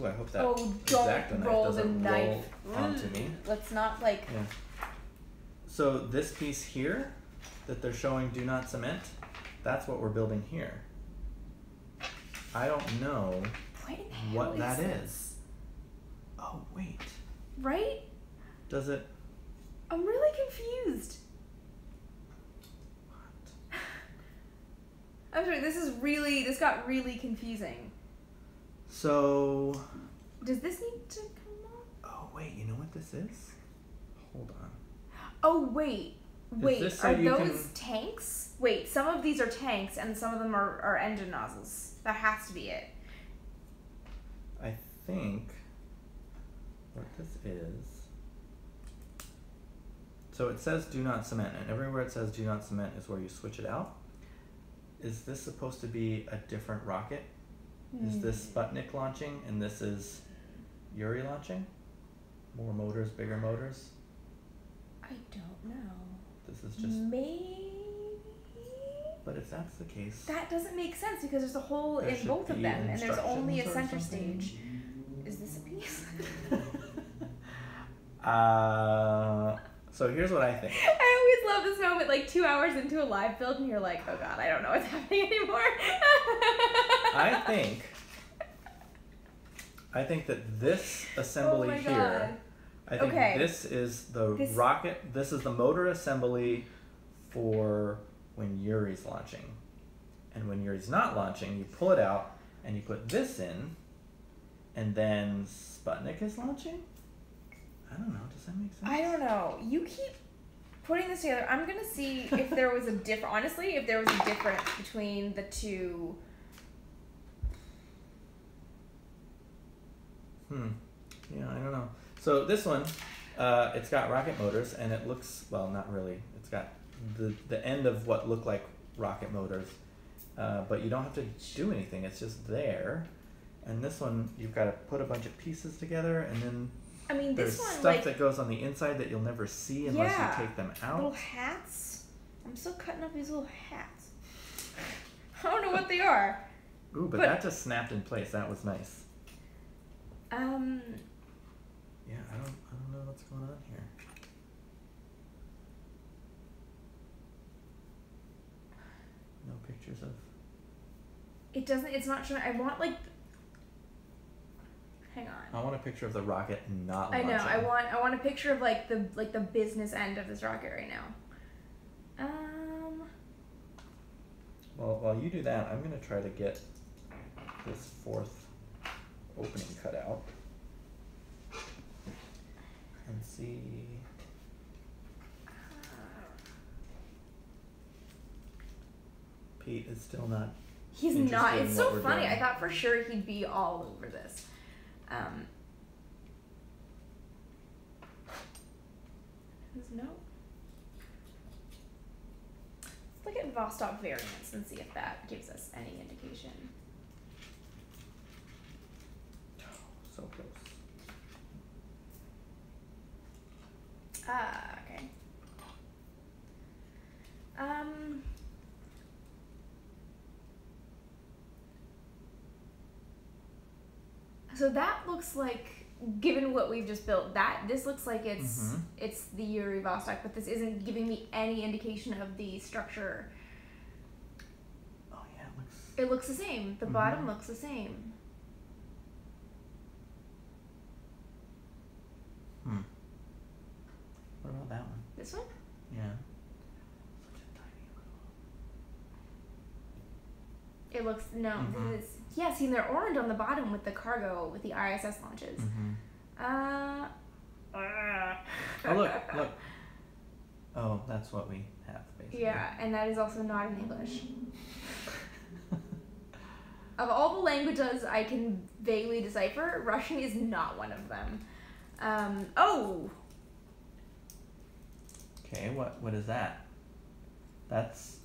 Ooh, I hope that don't roll the knife roll onto me. Let's not like. Yeah. So this piece here that they're showing do not cement, that's what we're building here. I don't know what that is. Oh wait. Right? Does it? I'm really confused. I'm sorry, this got really confusing. So... Does this need to come off? Oh, wait, you know what this is? Hold on. Oh, wait, are those tanks? Wait, some of these are tanks and some of them are engine nozzles. That has to be it. I think what this is... So it says do not cement, and everywhere it says do not cement is where you switch it out. Is this supposed to be a different rocket? Is this Sputnik launching and this is Yuri launching? More motors, bigger motors? I don't know. This is just... Maybe? But if that's the case... That doesn't make sense because there's a hole in both of them and there's only a center stage. Is this a piece? So here's what I think. I always love this moment, like 2 hours into a live build, and you're like, oh god, I don't know what's happening anymore. I think that this assembly here, I think this is the rocket, this is the motor assembly for when Yuri's launching. And when Yuri's not launching, you pull it out and you put this in, and then Sputnik is launching? I don't know, does that make sense? I don't know. You keep putting this together. I'm gonna see if there was a difference, honestly, if there was a difference between the two. Yeah, I don't know. So this one, it's got rocket motors, and it looks, well, not really. It's got the end of what look like rocket motors, but you don't have to do anything. It's just there. And this one, you've got to put a bunch of pieces together, and then there's stuff that goes on the inside that you'll never see unless you take them out. Little hats. I'm still cutting up these little hats. I don't know what they are. Ooh, but that just snapped in place. That was nice. Yeah, I don't know what's going on here. No pictures of. It doesn't. It's not showing. I want like. Hang on. I want a picture of the rocket not launching. I know. I want a picture of like the business end of this rocket right now. Well, while you do that, I'm gonna try to get this fourth opening cut out and see. Pete is still not. He's not. It's so funny. Doing. I thought for sure he'd be all over this. No. Let's look at Vostok variants and see if that gives us any indication. So close. Okay. So that looks like, given what we've just built, this looks like it's the Yuri Vostok, but this isn't giving me any indication of the structure. Oh yeah, it looks the same. The bottom looks the same. What about that one? This one? Yeah. Such a tiny little. It looks this is see, they're orange on the bottom with the cargo, with the ISS launches. Oh look. Oh, that's what we have basically. Yeah, and that is also not in English. Of all the languages I can vaguely decipher, Russian is not one of them. Okay, what is that? That's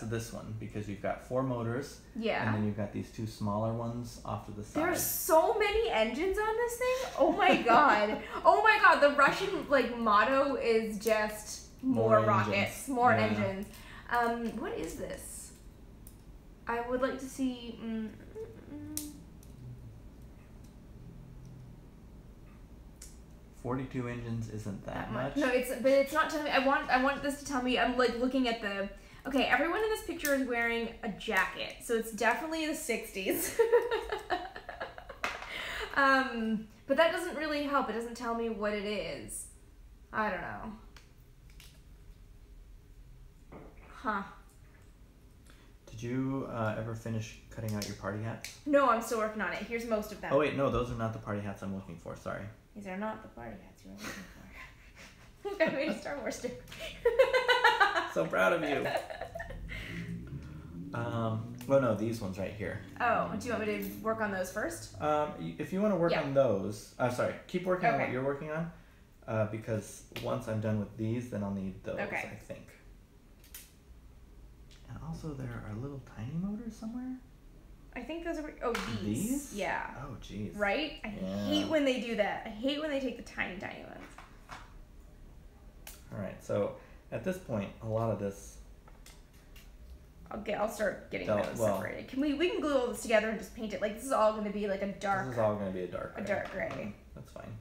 this one, because you've got 4 motors. Yeah. And then you've got these 2 smaller ones off to the side. There's so many engines on this thing. Oh my god. Oh my god. The Russian motto is just more rockets, more engines. What is this? I would like to see. 42 engines isn't that much. No, but it's not telling me. I want this to tell me. I'm looking at the. Okay, everyone in this picture is wearing a jacket, so it's definitely the 60s. But that doesn't really help. It doesn't tell me what it is. I don't know. Huh. Did you ever finish cutting out your party hats? No, I'm still working on it. Here's most of them. Oh wait, no, those are not the party hats I'm looking for. Sorry. These are not the party hats you were looking for. Look, I made a Star Wars sticker. So proud of you. Well, no, these ones right here. Oh, do you want me to work on those first? If you want to work on those, sorry, keep working on what you're working on, because once I'm done with these, then I'll need those, I think. And also, there are little tiny motors somewhere. I think those are. Oh, these? Yeah. Oh, jeez. Right? I hate when they do that. I hate when they take the tiny ones. All right, so at this point, a lot of this. I'll start getting those separated. We can glue all this together and just paint it. This is all going to be like a dark. This is all going to be a dark gray. A dark gray. That's fine.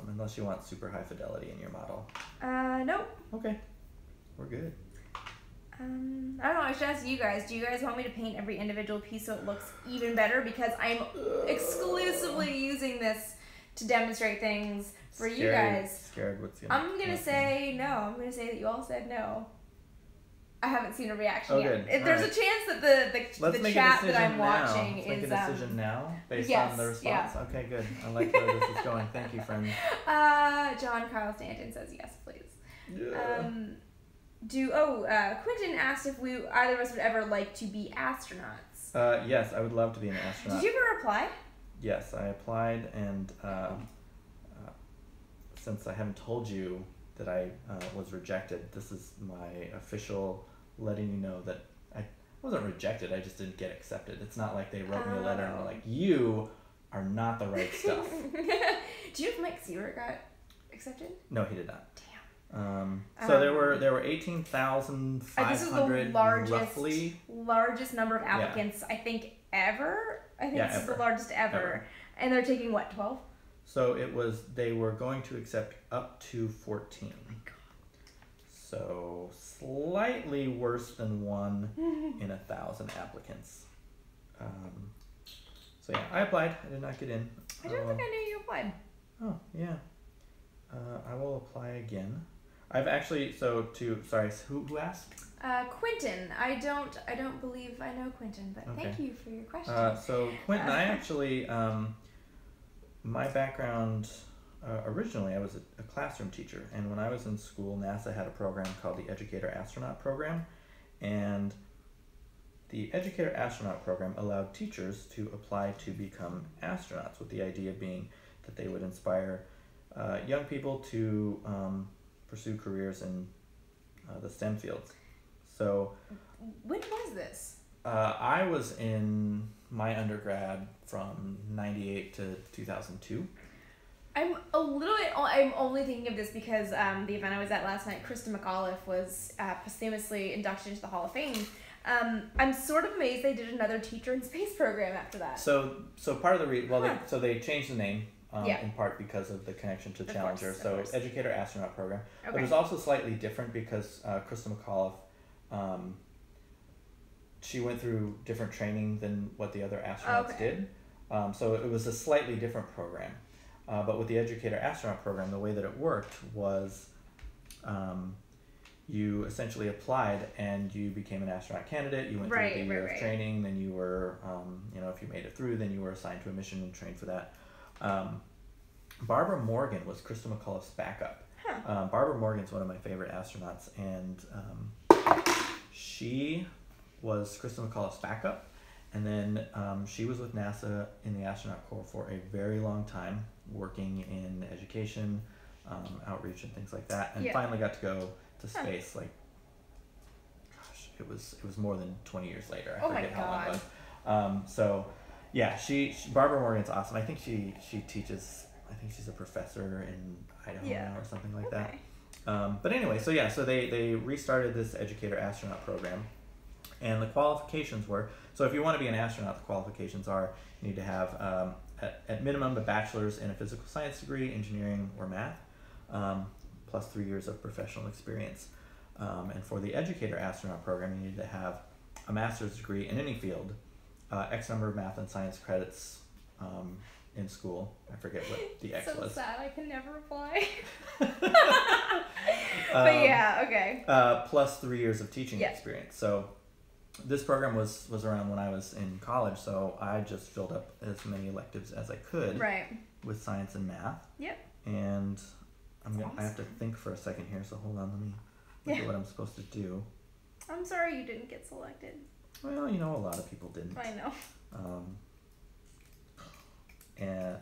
Unless you want super high fidelity in your model. Nope. Okay, we're good. I don't know, I should ask you guys. Do you guys want me to paint every individual piece so it looks even better? Because I'm exclusively using this to demonstrate things for you guys. Scared what's gonna I'm going to say no. I'm going to say that you all said no. I haven't seen a reaction yet. Good. There's a chance that the chat that I'm watching is... Let's make a decision now based yes, on the response. Yeah. Okay, good. I like where this is going. Thank you, friend. John Carl Stanton says yes, please. Yeah. Quentin asked if either of us would ever like to be astronauts. Yes, I would love to be an astronaut. Did you ever apply? Yes, I applied, and since I haven't told you that I was rejected, this is my official letting you know that I wasn't rejected, I just didn't get accepted. It's not like they wrote me a letter and were like, you are not the right stuff. Do you know if Mike Seward got accepted? No, he did not. Damn. So there were 18,500 this is the roughly. largest number of applicants I think ever. I think this is the largest ever. And they're taking what, 12? So they were going to accept up to 14. Oh my God. So slightly worse than 1 in 1,000 applicants. So yeah, I applied. I did not get in. I don't think I knew you applied. Oh yeah. I will apply again. I've actually who asked? Quentin. I don't believe I know Quentin, but okay. Thank you for your question. So Quentin, I actually my background, originally I was a classroom teacher, and when I was in school, NASA had a program called the Educator Astronaut Program, and the Educator Astronaut Program allowed teachers to apply to become astronauts, with the idea being that they would inspire young people to pursue careers in the STEM fields. So when was this? I was in my undergrad from 98 to 2002. I'm only thinking of this because the event I was at last night, Krista McAuliffe was posthumously inducted into the Hall of Fame. I'm sort of amazed they did another teacher in space program after that. So part of the they changed the name in part because of the connection to Challenger. Of course. Educator Astronaut Program. Okay. But it was also slightly different because Krista McAuliffe, she went through different training than what the other astronauts did. So it was a slightly different program. But with the Educator Astronaut Program, the way that it worked was you essentially applied and you became an astronaut candidate. You went through the year of training, then you were, if you made it through, then you were assigned to a mission and trained for that. Barbara Morgan was Krista McAuliffe's backup. Barbara Morgan's one of my favorite astronauts, and she was Krista McAuliffe's backup, and then she was with NASA in the astronaut corps for a very long time, working in education, outreach, and things like that, and finally got to go to space. It was more than 20 years later. I forget how long it was. Barbara Morgan's awesome. I think she teaches. I think she's a professor in Idaho now or something like that. But anyway, so they restarted this Educator Astronaut Program, and the qualifications were, so if you want to be an astronaut, the qualifications are you need to have at minimum a bachelor's in a physical science degree, engineering, or math, plus 3 years of professional experience. And for the Educator Astronaut Program, you need to have a master's degree in any field, X number of math and science credits in school. I forget what the X was. So sad, I can never apply. But okay. Plus 3 years of teaching experience. So this program was around when I was in college, so I just filled up as many electives as I could with science and math. Yep. And I have to think for a second here, so hold on, let me look at what I'm supposed to do. I'm sorry you didn't get selected. Well, a lot of people didn't. I know. And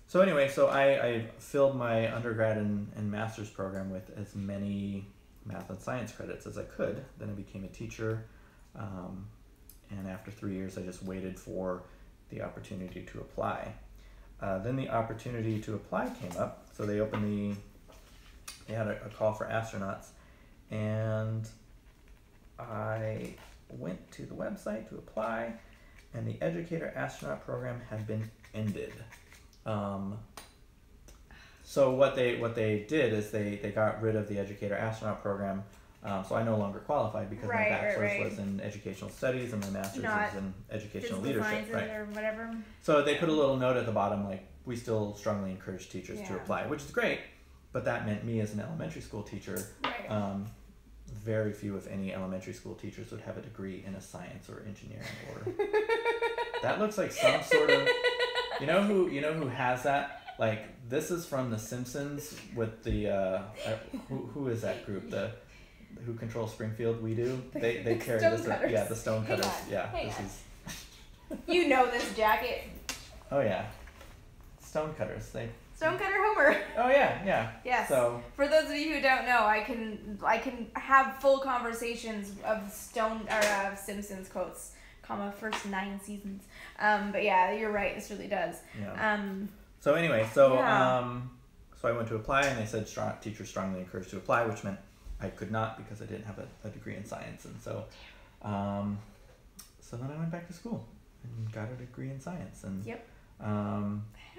so anyway, I filled my undergrad and master's program with as many math and science credits as I could. Then I became a teacher, and after 3 years, I just waited for the opportunity to apply. Then the opportunity to apply came up, so they had a call for astronauts, and I went to the website to apply, and the Educator Astronaut Program had been ended. So what they did is they got rid of the educator astronaut program. So I no longer qualified because my bachelor's was in educational studies and my master's was in educational leadership. Right. Or whatever. So they put a little note at the bottom like, we still strongly encourage teachers to apply, which is great. But that meant me as an elementary school teacher, very few, if any, elementary school teachers would have a degree in a science or engineering or that looks like some sort of you know who has that? Like, this is from The Simpsons with the who is that group? Who controls Springfield? We do. They carry this. Yeah, the Stonecutters. Yeah, this is. You know this jacket. Oh yeah, Stonecutters. Stonecutter Homer. Oh yeah. Yes. So for those of you who don't know, I can have full conversations of Simpsons quotes, first 9 seasons. But yeah, you're right. This really does. Yeah. So anyway, so I went to apply, and they said teachers strongly encouraged to apply, which meant I could not because I didn't have a degree in science, and so then I went back to school and got a degree in science, and I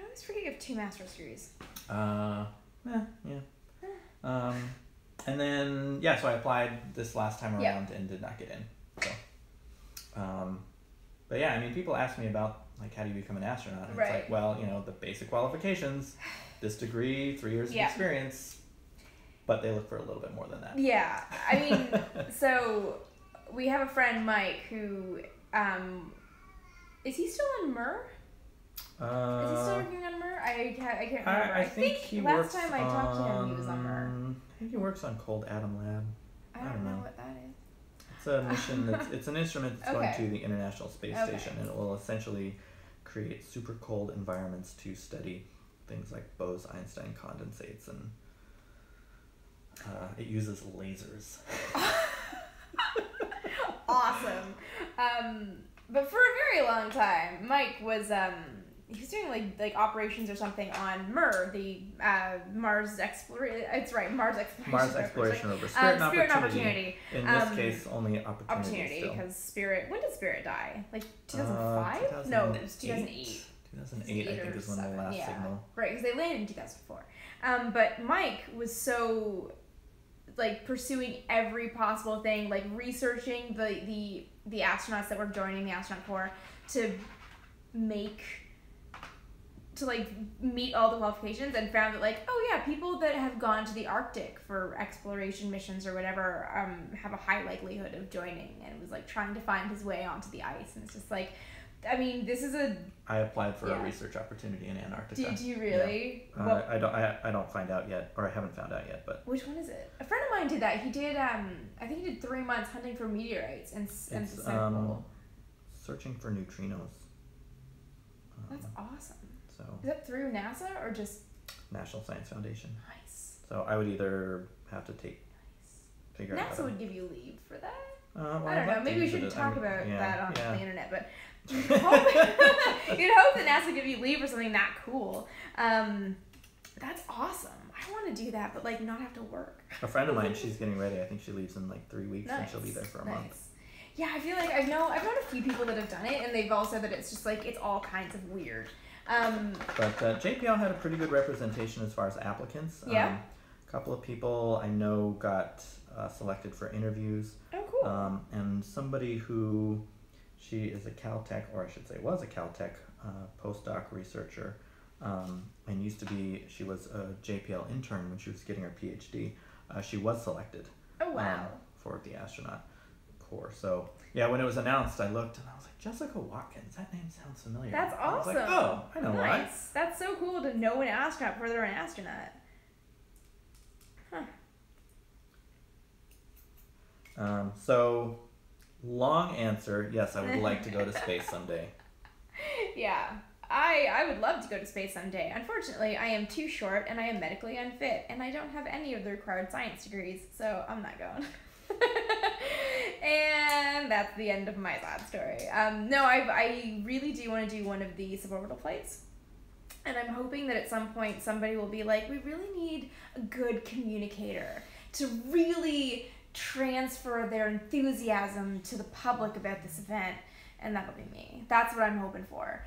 always forget you have 2 master's degrees. And then so I applied this last time around and did not get in. So, but yeah, I mean, people ask me about like how do you become an astronaut? And it's like, well, the basic qualifications, this degree, 3 years of experience, but they look for a little bit more than that. Yeah, I mean, so we have a friend, Mike, who is he still on MER? Is he still working on MER? I can't remember. I think he last time I talked to him, he was on MER. I think he works on Cold Atom Lab. I don't know what that is. It's a mission. It's an instrument that's going to the International Space Station, and it will essentially create super cold environments to study things like Bose-Einstein condensates, and it uses lasers. Awesome. But for a very long time, Mike was he was doing like operations or something on MER, the Mars exploration. It's right, Mars exploration. Mars exploration rover. Spirit and Opportunity. In this case, only Opportunity. Still. Because Spirit. When did Spirit die? Like 2005? No, it was 2008. 2008, I think, is when the last signal. Right, because they landed in 2004. But Mike was so like pursuing every possible thing, like researching the astronauts that were joining the astronaut corps to meet all the qualifications, and found that like, oh yeah, people that have gone to the Arctic for exploration missions or whatever have a high likelihood of joining, and it was like trying to find his way onto the ice, and it's just like, I mean, I applied for a research opportunity in Antarctica. Did you really? Yeah. I don't find out yet, or I haven't found out yet, but. Which one is it? A friend of mine did that. He did, I think he did 3 months hunting for meteorites and the South Pole. Searching for neutrinos. That's awesome. So. Is that through NASA or just? National Science Foundation. Nice. So I would either have to figure out. NASA would give you leave for that? Well, I don't know. Maybe we should talk about that on the internet, but you'd hope that NASA give you leave for something that cool. That's awesome. I want to do that, but like not have to work. A friend of mine, she's getting ready. I think she leaves in like 3 weeks, and she'll be there for a month. Yeah, I feel like I've known a few people that have done it, and they've all said that it's just like it's all kinds of weird. But JPL had a pretty good representation as far as applicants. Yeah. A couple of people I know got selected for interviews. Oh, cool. And somebody who, she is a Caltech, or I should say was a Caltech postdoc researcher, and she was a JPL intern when she was getting her PhD. She was selected. Oh, wow. For the astronaut corps. So yeah, when it was announced, I looked and I was like, Jessica Watkins, that name sounds familiar. That's awesome. I was like, oh, I know why. Nice. That's so cool to know an astronaut before they're an astronaut. Huh. So long answer, yes, I would like to go to space someday. Yeah. I would love to go to space someday. Unfortunately, I am too short and I am medically unfit, and I don't have any of the required science degrees, so I'm not going. And that's the end of my sad story. No, I really do want to do one of the suborbital flights. And I'm hoping that at some point somebody will be like, we really need a good communicator to really transfer their enthusiasm to the public about this event. and that'll be me. That's what I'm hoping for.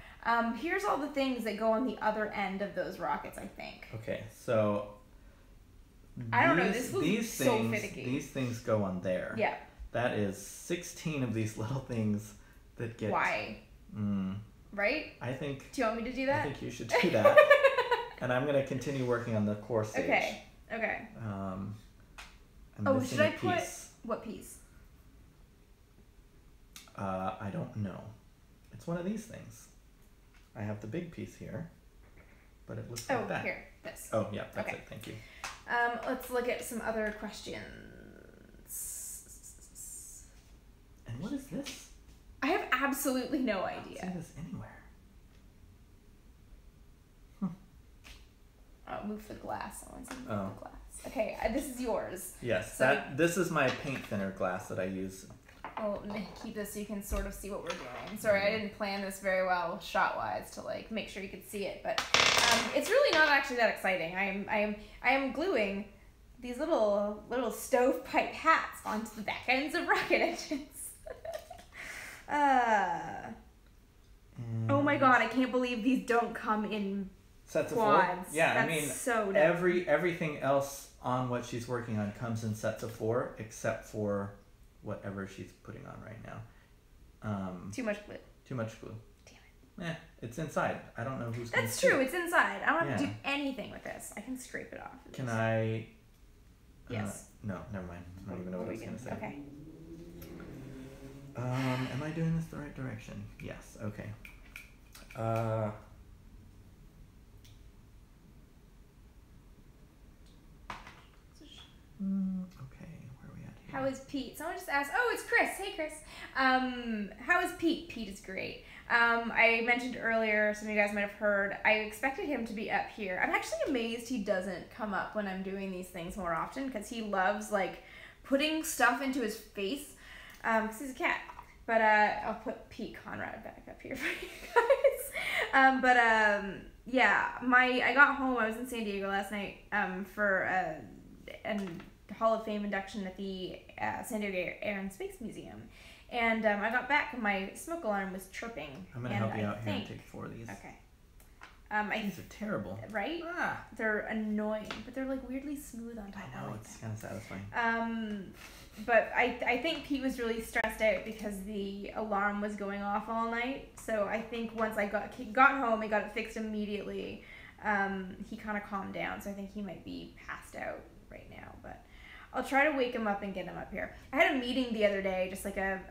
Here's all the things that go on the other end of those rockets, I think. Okay, so I don't know. This looks so things, finicky. These things go on there. Yeah. That is 16 of these little things that get... Why? Right? I think... Do you want me to do that? I think you should do that. And I'm going to continue working on the core stage. Okay. Should I put... What piece? I don't know. It's one of these things. I have the big piece here, but it looks like that. Oh, here. This. Oh, yeah. That's it. Thank you. Let's look at some other questions. And what is this? I have absolutely no idea. I don't see this anywhere. Oh, move the glass. I want to move the glass. Okay, this is yours. Yes, so this is my paint thinner glass that I use. I'll keep this so you can sort of see what we're doing. Sorry, I didn't plan this very well shot-wise to like make sure you could see it, but it's really not actually that exciting. I am gluing these little stovepipe hats onto the back ends of rocket engines. Oh my god, I can't believe these don't come in sets of quads. 4? Yeah, that's I mean, so everything else on what she's working on comes in sets of 4, except for whatever she's putting on right now. Too much glue. Too much glue. Damn it. It's inside. I don't know who's. That's true. It's inside. I don't have to do anything with this. I can scrape it off. Can I? Yes. No, never mind. I don't even know what I was gonna say. Okay. Am I doing this the right direction? Yes. Okay. Okay, where are we at here? How is Pete? Someone just asked. Oh, it's Chris. Hey, Chris. How is Pete? Pete is great. I mentioned earlier, some of you guys might have heard, I expected him to be up here. I'm actually amazed he doesn't come up when I'm doing these things more often, because he loves, like, putting stuff into his face, because he's a cat. But I'll put Pete Conrad back up here for you guys. Yeah, I got home. I was in San Diego last night for a Hall of Fame induction at the San Diego Air and Space Museum. And I got back and my smoke alarm was chirping. I'm going to help you out here and take 4 of these. Okay. These are terrible. Right? Ah. They're annoying, but they're like weirdly smooth on top. I know, it's kind of satisfying. But I think Pete was really stressed out because the alarm was going off all night. So I think once I got home and got it fixed immediately, he kind of calmed down. So I think he might be passed out right now, but I'll try to wake him up and get him up here. I had a meeting the other day, just like a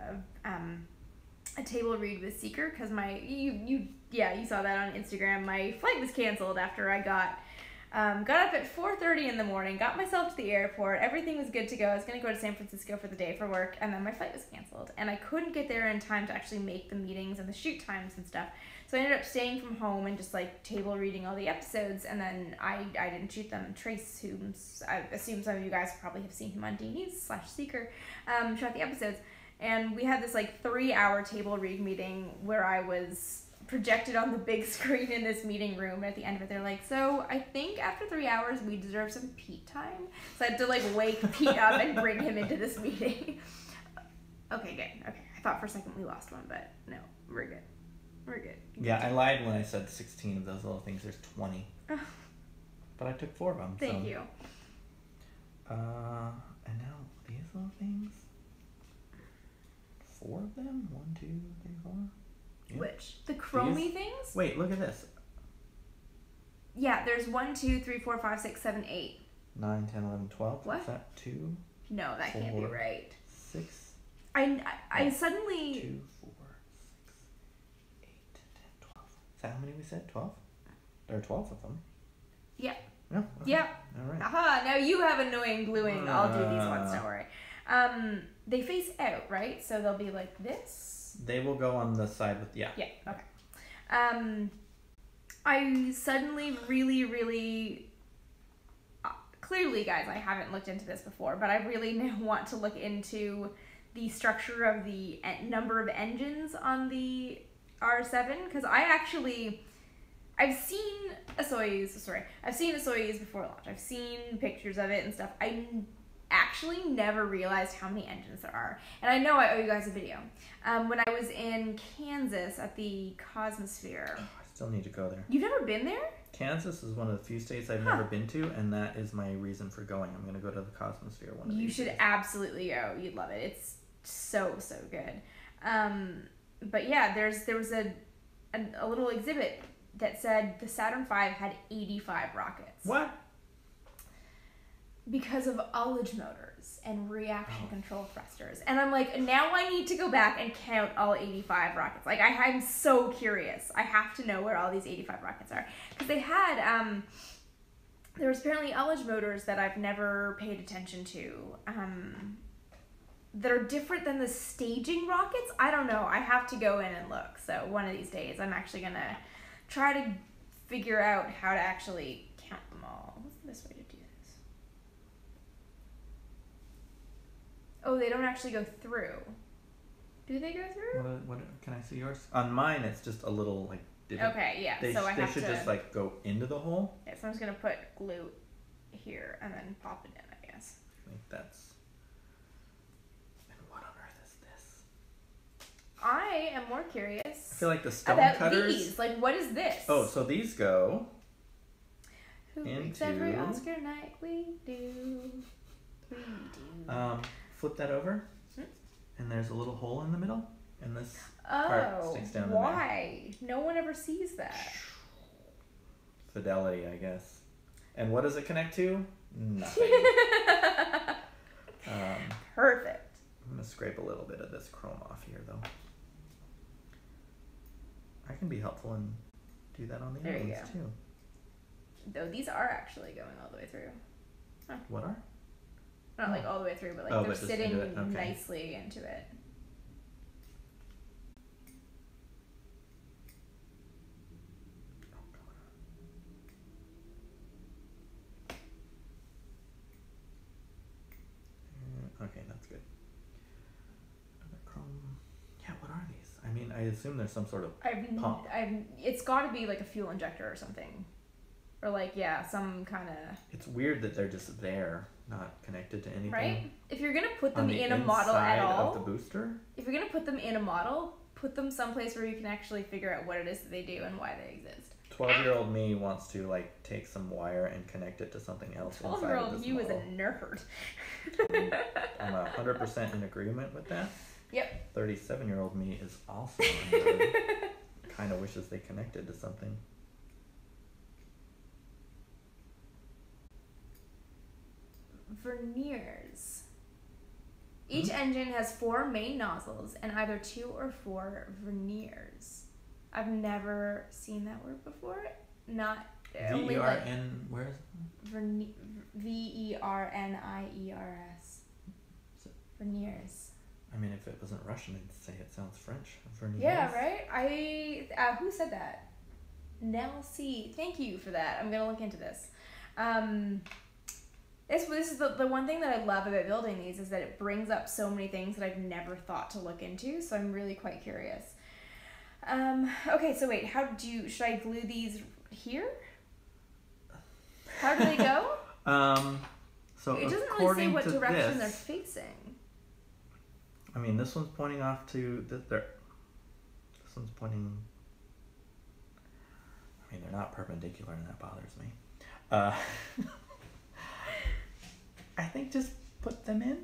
table read with Seeker, because you saw that on Instagram. My flight was canceled after I got up at 4:30 in the morning, got myself to the airport, everything was good to go. I was going to go to San Francisco for the day for work, and then my flight was canceled, and I couldn't get there in time to actually make the meetings and the shoot times and stuff. So I ended up staying from home and just like table reading all the episodes, and then I didn't shoot them. Trace, who I assume some of you guys probably have seen him on D&E's/Seeker, shot the episodes, and we had this like 3-hour table read meeting where I was projected on the big screen in this meeting room, and at the end of it they're like, so I think after 3 hours we deserve some Pete time. So I had to like wake Pete up and bring him into this meeting. Okay, good. Okay, I thought for a second we lost one, but no, we're good. We're good. Yeah, I lied when I said 16 of those little things. There's 20. But I took 4 of them. Thank you. And now these little things. 4 of them? 1, 2, 3, 4. Yeah. Which? The chromey things? Wait, look at this. Yeah, there's 1, 2, 3, 4, 5, 6, 7, 8. 9, 10, 11, 12. What? Is that 2? No, that 4, can't be right. 6. I suddenly... 2, 4, 6, 8, 10, 12. Is that how many we said? 12? There are 12 of them. Yeah. No? Okay. Yeah. All right. Aha, now you have annoying gluing. I'll do these ones, don't worry. They face out, right? So they'll be like this. They will go on the side with, yeah. Yeah, okay. I suddenly really, clearly, guys, I haven't looked into this before, but I really now want to look into the structure of the number of engines on the R7, because I've seen a Soyuz before launch. I've seen pictures of it and stuff. actually never realized how many engines there are. And I know I owe you guys a video. When I was in Kansas at the Cosmosphere. Oh, I still need to go there. You've never been there? Kansas is one of the few states I've never been to, and that is my reason for going. I'm going to go to the Cosmosphere one of these You should days. absolutely go. You'd love it. It's so good. But yeah, there was a little exhibit that said the Saturn V had 85 rockets. What? Because of ullage motors and reaction control thrusters. And I'm like, now I need to go back and count all 85 rockets. Like, I'm so curious. I have to know where all these 85 rockets are. Because they had, there was apparently ullage motors that I've never paid attention to, that are different than the staging rockets. I don't know. I have to go in and look. So one of these days, I'm actually going to try to figure out how to actually count them all. What's the best way to do this? Oh, they don't actually go through. Do they go through? What can I see yours? On mine, it's just a little like divot. Okay, yeah. They should just like go into the hole. Yeah, so I'm just gonna put glue here and then pop it in, I guess. I think that's. And what on earth is this? I am more curious. I feel like the stone about cutters. These. Like, what is this? Oh, so these go. Who makes into. every Oscar night we do. We do. Flip that over, and there's a little hole in the middle, and this part sticks down in there. Why? No one ever sees that. Fidelity, I guess. And what does it connect to? Nothing. Perfect. I'm gonna scrape a little bit of this chrome off here, though. I can be helpful and do that on the other ones too. Though these are actually going all the way through. Huh. What are? Not like all the way through, but like they're but sitting into it. Okay. nicely into it. Okay, that's good. Chrome. Yeah, what are these? I mean, I assume there's some sort of pump. It's got to be like a fuel injector or something, or like some kind of. It's weird that they're just there, not connected to anything. Right? If you're gonna put them on the in a model at all, of the booster. If you're gonna put them in a model, put them someplace where you can actually figure out what it is that they do and why they exist. 12-year-old me wants to like take some wire and connect it to something else. 12-year-old you is a nerd. I'm 100% in agreement with that. Yep. 37-year-old me is also a nerd. Kind of wishes they connected to something. Verniers. Each engine has 4 main nozzles and either 2 or 4 verniers. I've never seen that word before. Not only like V-E-R-N, where is it? V-E-R-N-I-E-R-S. Verniers. I mean, if it wasn't Russian, I'd say it sounds French. Verniers. Yeah, right? Who said that? Nell C. Thank you for that. I'm going to look into this. This is the one thing that I love about building these is that it brings up so many things that I've never thought to look into, so I'm really quite curious. Okay, so wait, should I glue these here? How do they go? So it doesn't really say what direction they're facing. I mean, this one's pointing off to this one's pointing. I mean, they're not perpendicular, and that bothers me. I think just put them in.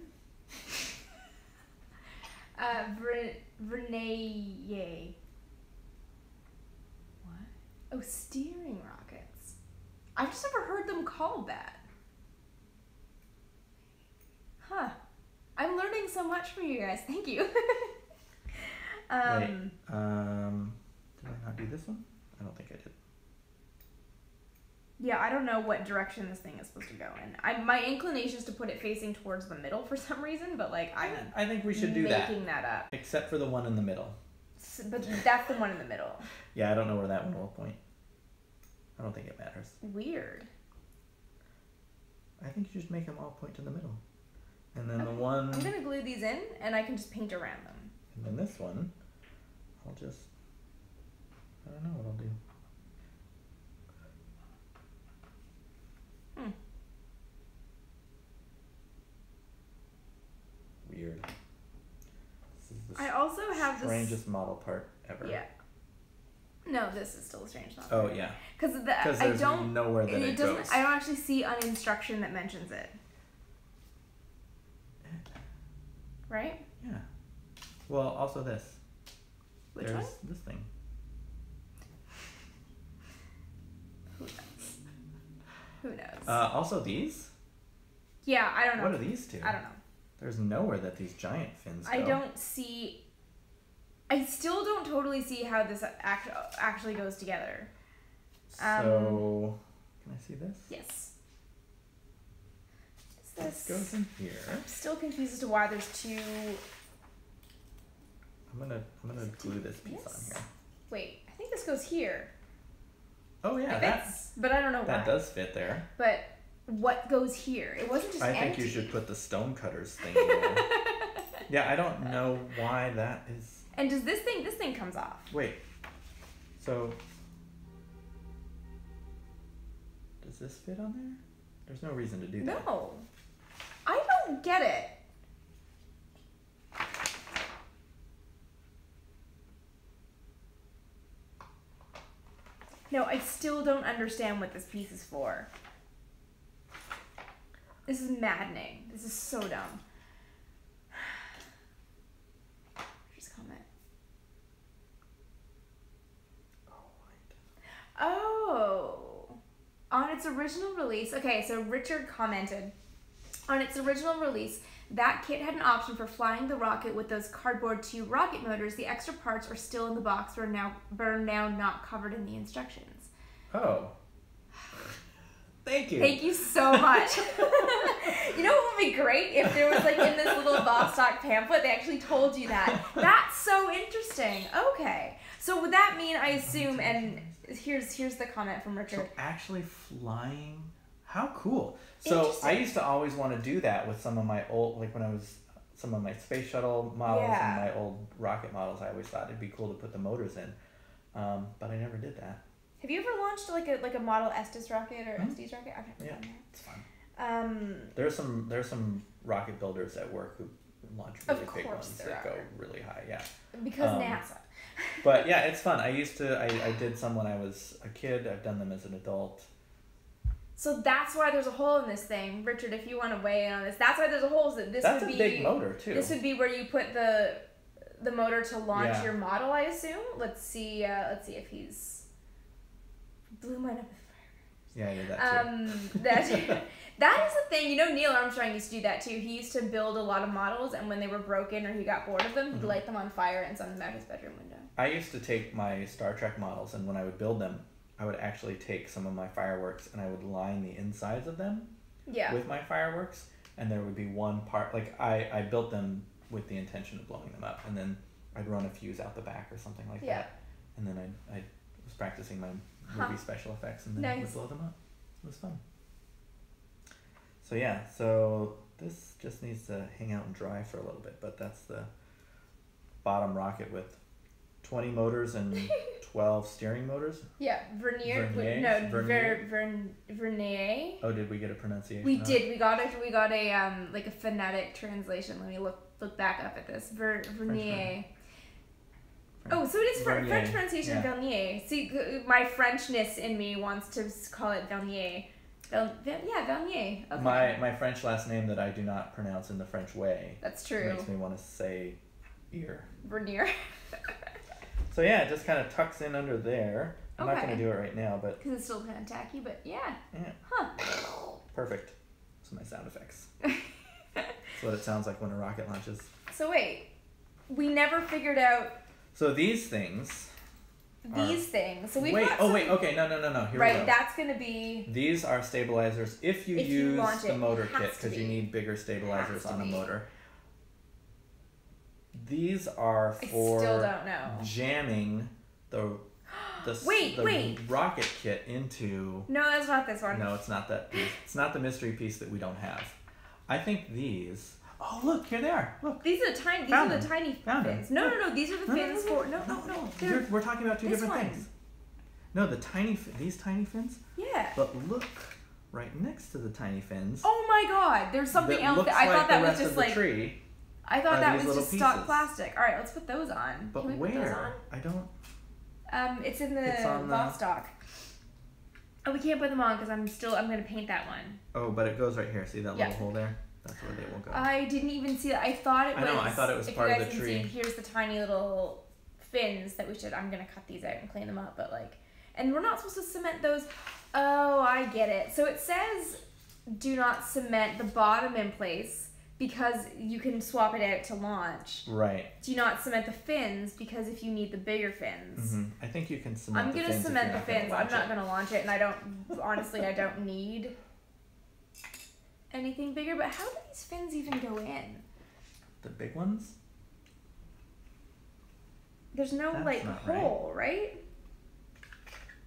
Vernier. What? Oh, steering rockets. I've just never heard them called that. Huh. I'm learning so much from you guys. Thank you. Wait, did I not do this one? I don't think I did. Yeah, I don't know what direction this thing is supposed to go in. My inclination is to put it facing towards the middle for some reason, but like I think we should do that. Making that up. Except for the one in the middle. But that's the one in the middle. Yeah, I don't know where that one will point. I don't think it matters. Weird. I think you just make them all point to the middle. And then the one... I'm going to glue these in, and I can just paint around them. And then this one, I'll just... I don't know what I'll do. I also have this strangest model part ever. Yeah. No, this is still a strange model. Oh yeah. Because I don't nowhere that it goes. I don't actually see an instruction that mentions it. Right? Yeah. Well, also this. Which There's one? this thing. Who knows? Who knows? Also these? Yeah, I don't know. What are these two? I don't know. There's nowhere that these giant fins go. I don't see... I still don't totally see how this actually goes together. So, can I see this? Yes. This goes in here. I'm still confused as to why there's two... I'm gonna glue this piece on here. Wait, I think this goes here. Oh yeah, but I don't know why. That does fit there. But what goes here? It wasn't just I empty. think you should put the stone cutters thing in there. Yeah, I don't know why that is. And does this thing comes off? Wait. So does this fit on there? There's no reason to do that. No. I don't get it. No, I still don't understand what this piece is for. This is maddening. This is so dumb. Just comment. Oh. On its original release, okay, so Richard commented, on its original release, that kit had an option for flying the rocket with those cardboard tube rocket motors. The extra parts are still in the box, but are now not covered in the instructions. Oh. Thank you. Thank you so much. You know what would be great if there was like in this little Vostok pamphlet they actually told you that. That's so interesting. Okay. So would that mean, I assume, and here's the comment from Richard. So actually flying, how cool. So I used to always want to do that with some of my old, like when I was, some of my space shuttle models and my old rocket models, I always thought it'd be cool to put the motors in. But I never did that. Have you ever launched like a model Estes rocket or Estes rocket? I've never done that. It's fun. There's some rocket builders at work who launch really big ones that go really high. Yeah. Because NASA. But yeah, it's fun. I did some when I was a kid. I've done them as an adult. So that's why there's a hole in this thing, Richard. If you want to weigh in on this, that's why there's a hole. So that's a big motor too. This would be where you put the motor to launch your model, I assume. Let's see if he's blew mine up with fireworks. Yeah, that too. That is the thing. You know, Neil Armstrong used to do that too. He used to build a lot of models, and when they were broken or he got bored of them, he'd light them on fire and send them out his bedroom window. I used to take my Star Trek models, and when I would build them, I would actually take some of my fireworks and I would line the insides of them with my fireworks, and there would be one part, like I built them with the intention of blowing them up, and then I'd run a fuse out the back or something like that, and then I was practicing my movie special effects, and then would blow them up. It was fun. So yeah, so this just needs to hang out and dry for a little bit, but that's the bottom rocket with 20 motors and 12 steering motors. Yeah, Vernier. Oh, did we get a pronunciation? We did. We got a like a phonetic translation. Let me look back up at this. Vernier. Oh, so it is French pronunciation, Vernier. See, my Frenchness in me wants to call it Vernier. Vernier. Okay. My French last name that I do not pronounce in the French way. That's true. Makes me want to say ear. Vernier. So yeah, it just kind of tucks in under there. I'm not going to do it right now, but... Because it's still kind of tacky, but yeah. Huh. Perfect. Those are my sound effects. That's what it sounds like when a rocket launches. So wait, we never figured out... So these things... So we've wait, got some... okay, no. Here we go. Right, that's going to be... These are stabilizers if you use the motor kit, because you need bigger stabilizers on a motor. These are for still don't know. Jamming the rocket kit into... No, that's not this one. No, it's not that piece. It's not the mystery piece that we don't have. I think these... Oh, look, here they are. Look. These are the tiny fins. No, these are the fins for... No. We're talking about two different things. No, these tiny fins? Yeah. But look right next to the tiny fins. Oh my god, there's something else. I thought that was just like... tree. I thought that these was little just stock pieces. plastic. All right, let's put those on. But Can we put those on? where? I don't. It's in the It's on the- Vostok. Oh, we can't put them on because I'm gonna paint that one. Oh, but it goes right here. See that Yeah. little hole there? That's where they will go. I didn't even see that. I thought it was. I thought it was if part you of guys the can tree. See, here's the tiny little fins that we should. I'm gonna cut these out and clean them up, but like, and we're not supposed to cement those. Oh, I get it. So it says, do not cement the bottom in place because you can swap it out to launch. Right. Do not cement the fins because if you need the bigger fins. Mm-hmm. I think you can cement. I'm the gonna fins if cement you're the not gonna fins. launch I'm not it. gonna launch it, and I don't. Honestly, I don't need anything bigger. But how do these fins even go in? The big ones? There's no That's like not hole, right?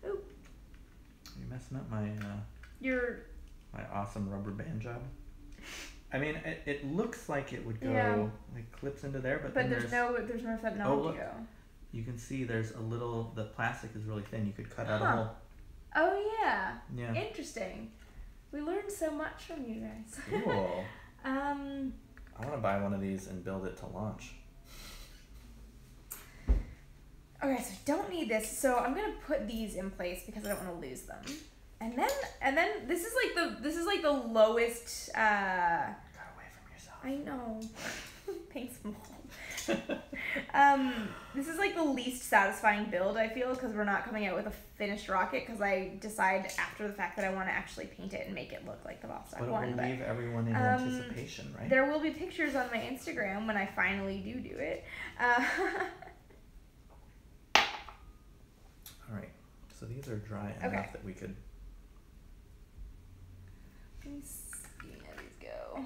Ooh, You're messing up my you're. my awesome rubber band job. I mean, it looks like it would go Yeah. like clips into there, but But then there's no technology. Oh, look. You can see there's a little. The plastic is really thin. You could cut out a Huh. hole. Oh yeah. Yeah. Interesting. We learned so much from you guys. Cool. um. I want to buy one of these and build it to launch. Okay, so don't need this. So I'm gonna put these in place because I don't want to lose them. And then this is like the lowest. Got away from yourself. I know. Thanks, Mom. This is like the least satisfying build I feel because we're not coming out with a finished rocket because I decide after the fact that I want to actually paint it and make it look like the Vostok But it one. will leave everyone in anticipation, right? There will be pictures on my Instagram when I finally do it. All right. So these are dry enough Okay. that we could. Let me see how these go.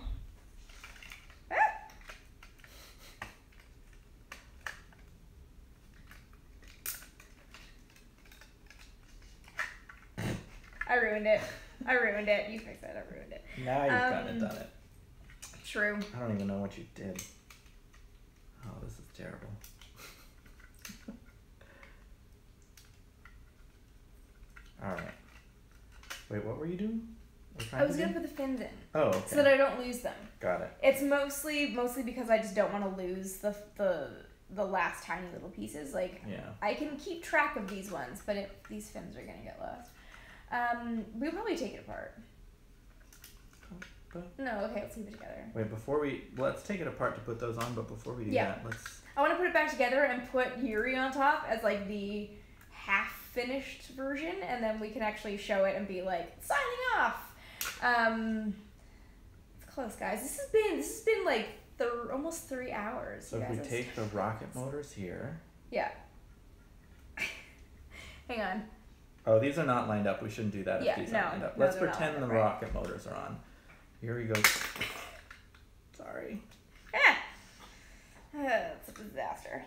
I ruined it. You fixed it. I ruined it. Now you've kind of done it. True. I don't even know what you did. Oh, this is terrible. All right. Wait, what were you doing? I was gonna put the fins in Oh, okay. so that I don't lose them. Got it. It's mostly because I just don't want to lose the last tiny little pieces. Like Yeah. I can keep track of these ones, but if these fins are gonna get lost, we'll probably take it apart. But No, okay, let's leave it together. wait, let's take it apart to put those on, but before we do Yeah. that, let's. I want to put it back together and put Yuri on top as like the half finished version, and then we can actually show it and be like signing off. It's close, guys. This has been like almost 3 hours. So you if we guys. take the rocket motors here. Yeah. Hang on. Oh, these are not lined up. We shouldn't do that Yeah, if these no, aren't lined up. no, Let's they're not pretend lined the up, right. rocket motors are on. Here we go. Sorry. It's a disaster.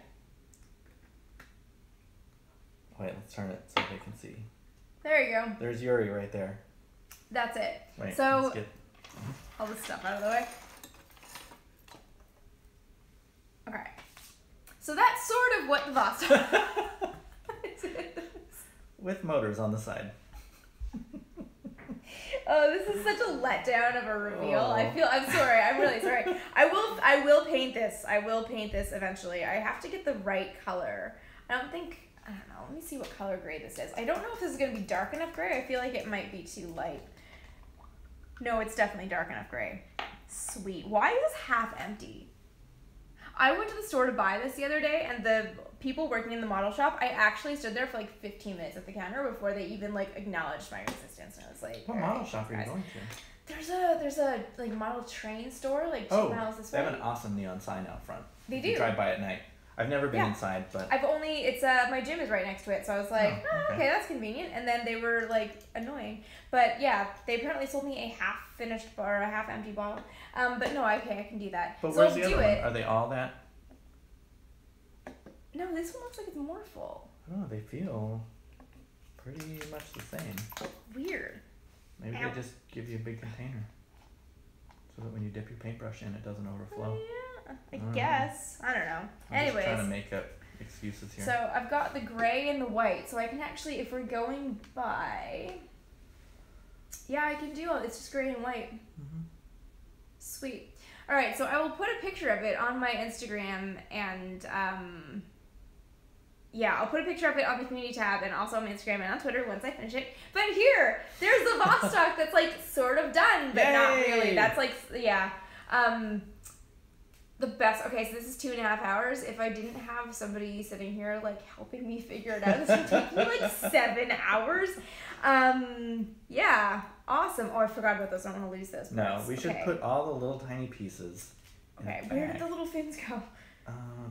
Wait, let's turn it so they can see. There you go. There's Yuri right there. That's it. Wait, So let's get. all this stuff out of the way. Okay. So that's sort of what the Vostok is. With motors on the side. Oh, this is such a letdown of a reveal. Oh. I'm sorry. I'm really sorry. I will paint this. I will paint this eventually. I have to get the right color. I don't know. Let me see what color gray this is. I don't know if this is going to be dark enough gray. I feel like it might be too light. No, it's definitely dark enough gray. Sweet. Why is this half empty? I went to the store to buy this the other day, and the people working in the model shop, I actually stood there for like 15 minutes at the counter before they even like acknowledged my existence. And I was like, What "All model right, shop are you guys." going to? There's a like model train store like 2 miles this they way. have an awesome neon sign out front. They You do. can drive by at night. I've never been Yeah. inside, but My gym is right next to it, so I was like, Oh, okay, that's convenient. And then they were like annoying, but yeah, they apparently sold me a half finished or a half empty bottle. But no, okay, I can do that. But so where's I'll the do other it. one? Are they all that? No, this one looks like it's more full. Oh, they feel pretty much the same. Weird. Maybe Ow. they just give you a big container so that when you dip your paintbrush in, it doesn't overflow. Yeah, I don't know. guess. I don't know. I'm just trying to Anyways, make up excuses here. so I've got the gray and the white, so I can actually, if we're going by, yeah, I can do all. It's just gray and white. Mhm. Sweet. All right, so I will put a picture of it on my Instagram and yeah, I'll put a picture of it on the community tab and also on my Instagram and on Twitter once I finish it. But here, there's the Vostok that's like sort of done, but not really. That's like, yeah. The best. Okay, so this is 2.5 hours. If I didn't have somebody sitting here like helping me figure it out, this would take me like 7 hours. Yeah, awesome. Oh, I forgot about those. I don't want to lose those. No, we should put all the little tiny pieces. Okay, where did the little fins go?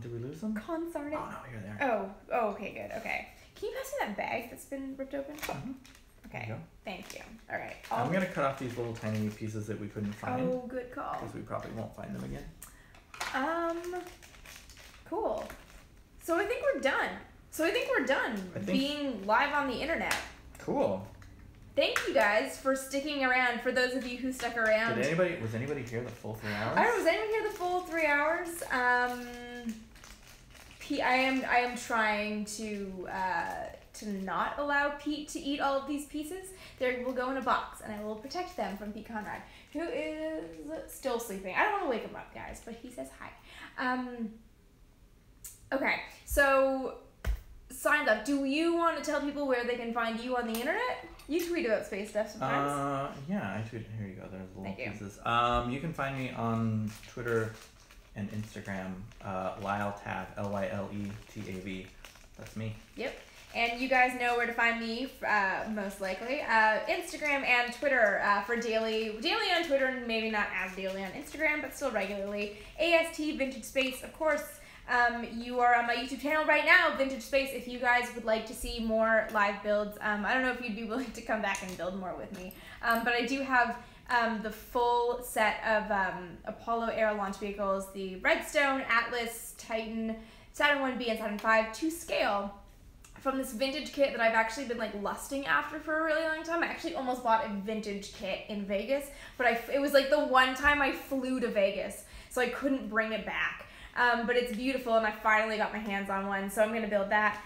Did we lose them? Consarn it. Oh no, here they are. Oh, okay, good. Okay. Can you pass me that bag that's been ripped open? Mm-hmm. Okay. Thank you. All right. I'm gonna cut off these little tiny pieces that we couldn't find. Oh, good call. Because we probably won't find them again. Cool. So I think we're done. Being live on the internet. Cool. Thank you guys for sticking around. For those of you who stuck around. Was anybody here the full 3 hours? I don't know, was anyone here the full 3 hours? I am trying to not allow Pete to eat all of these pieces. They will go in a box, and I will protect them from Pete Conrad, who is still sleeping. I don't want to wake him up, guys, but he says hi. Okay, so sign up. Do you want to tell people where they can find you on the internet? You tweet about space stuff sometimes. Yeah, I tweet. Here you go. There's little pieces. You. You can find me on Twitter and Instagram, LyleTav, LYLETAV. That's me. Yep. And you guys know where to find me, most likely. Instagram and Twitter for daily on Twitter, and maybe not as daily on Instagram, but still regularly. AST Vintage Space, of course. You are on my YouTube channel right now, Vintage Space, if you guys would like to see more live builds. I don't know if you'd be willing to come back and build more with me, but I do have the full set of Apollo Air launch vehicles, the Redstone, Atlas, Titan, Saturn 1B, and Saturn 5 to scale from this vintage kit that I've actually been like lusting after for a really long time. I actually almost bought a vintage kit in Vegas, but it was like the one time I flew to Vegas, so I couldn't bring it back. But it's beautiful, and I finally got my hands on one, so I'm going to build that.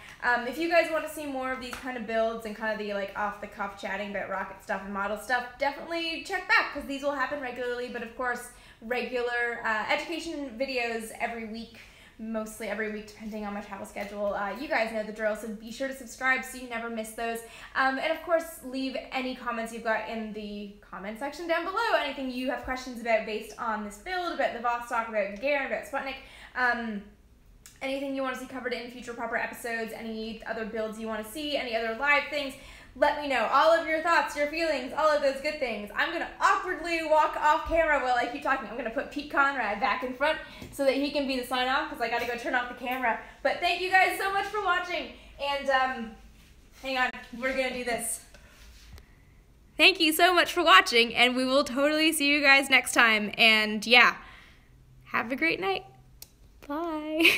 If you guys want to see more of these kind of builds and kind of the like off-the-cuff chatting about rocket stuff and model stuff, definitely check back, because these will happen regularly, but of course, regular education videos every week, mostly every week, depending on my travel schedule. You guys know the drill, so be sure to subscribe so you never miss those. And of course, leave any comments you've got in the comment section down below. Anything you have questions about based on this build, about the Vostok, about Garen, about Sputnik. Anything you want to see covered in future proper episodes, any other builds you want to see, any other live things, let me know. All of your thoughts, your feelings, all of those good things. I'm going to awkwardly walk off camera while I keep talking. I'm going to put Pete Conrad back in front so that he can be the sign off, because I got to go turn off the camera. But thank you guys so much for watching. And hang on, we're going to do this. Thank you so much for watching, and we will totally see you guys next time. And yeah, have a great night. Bye.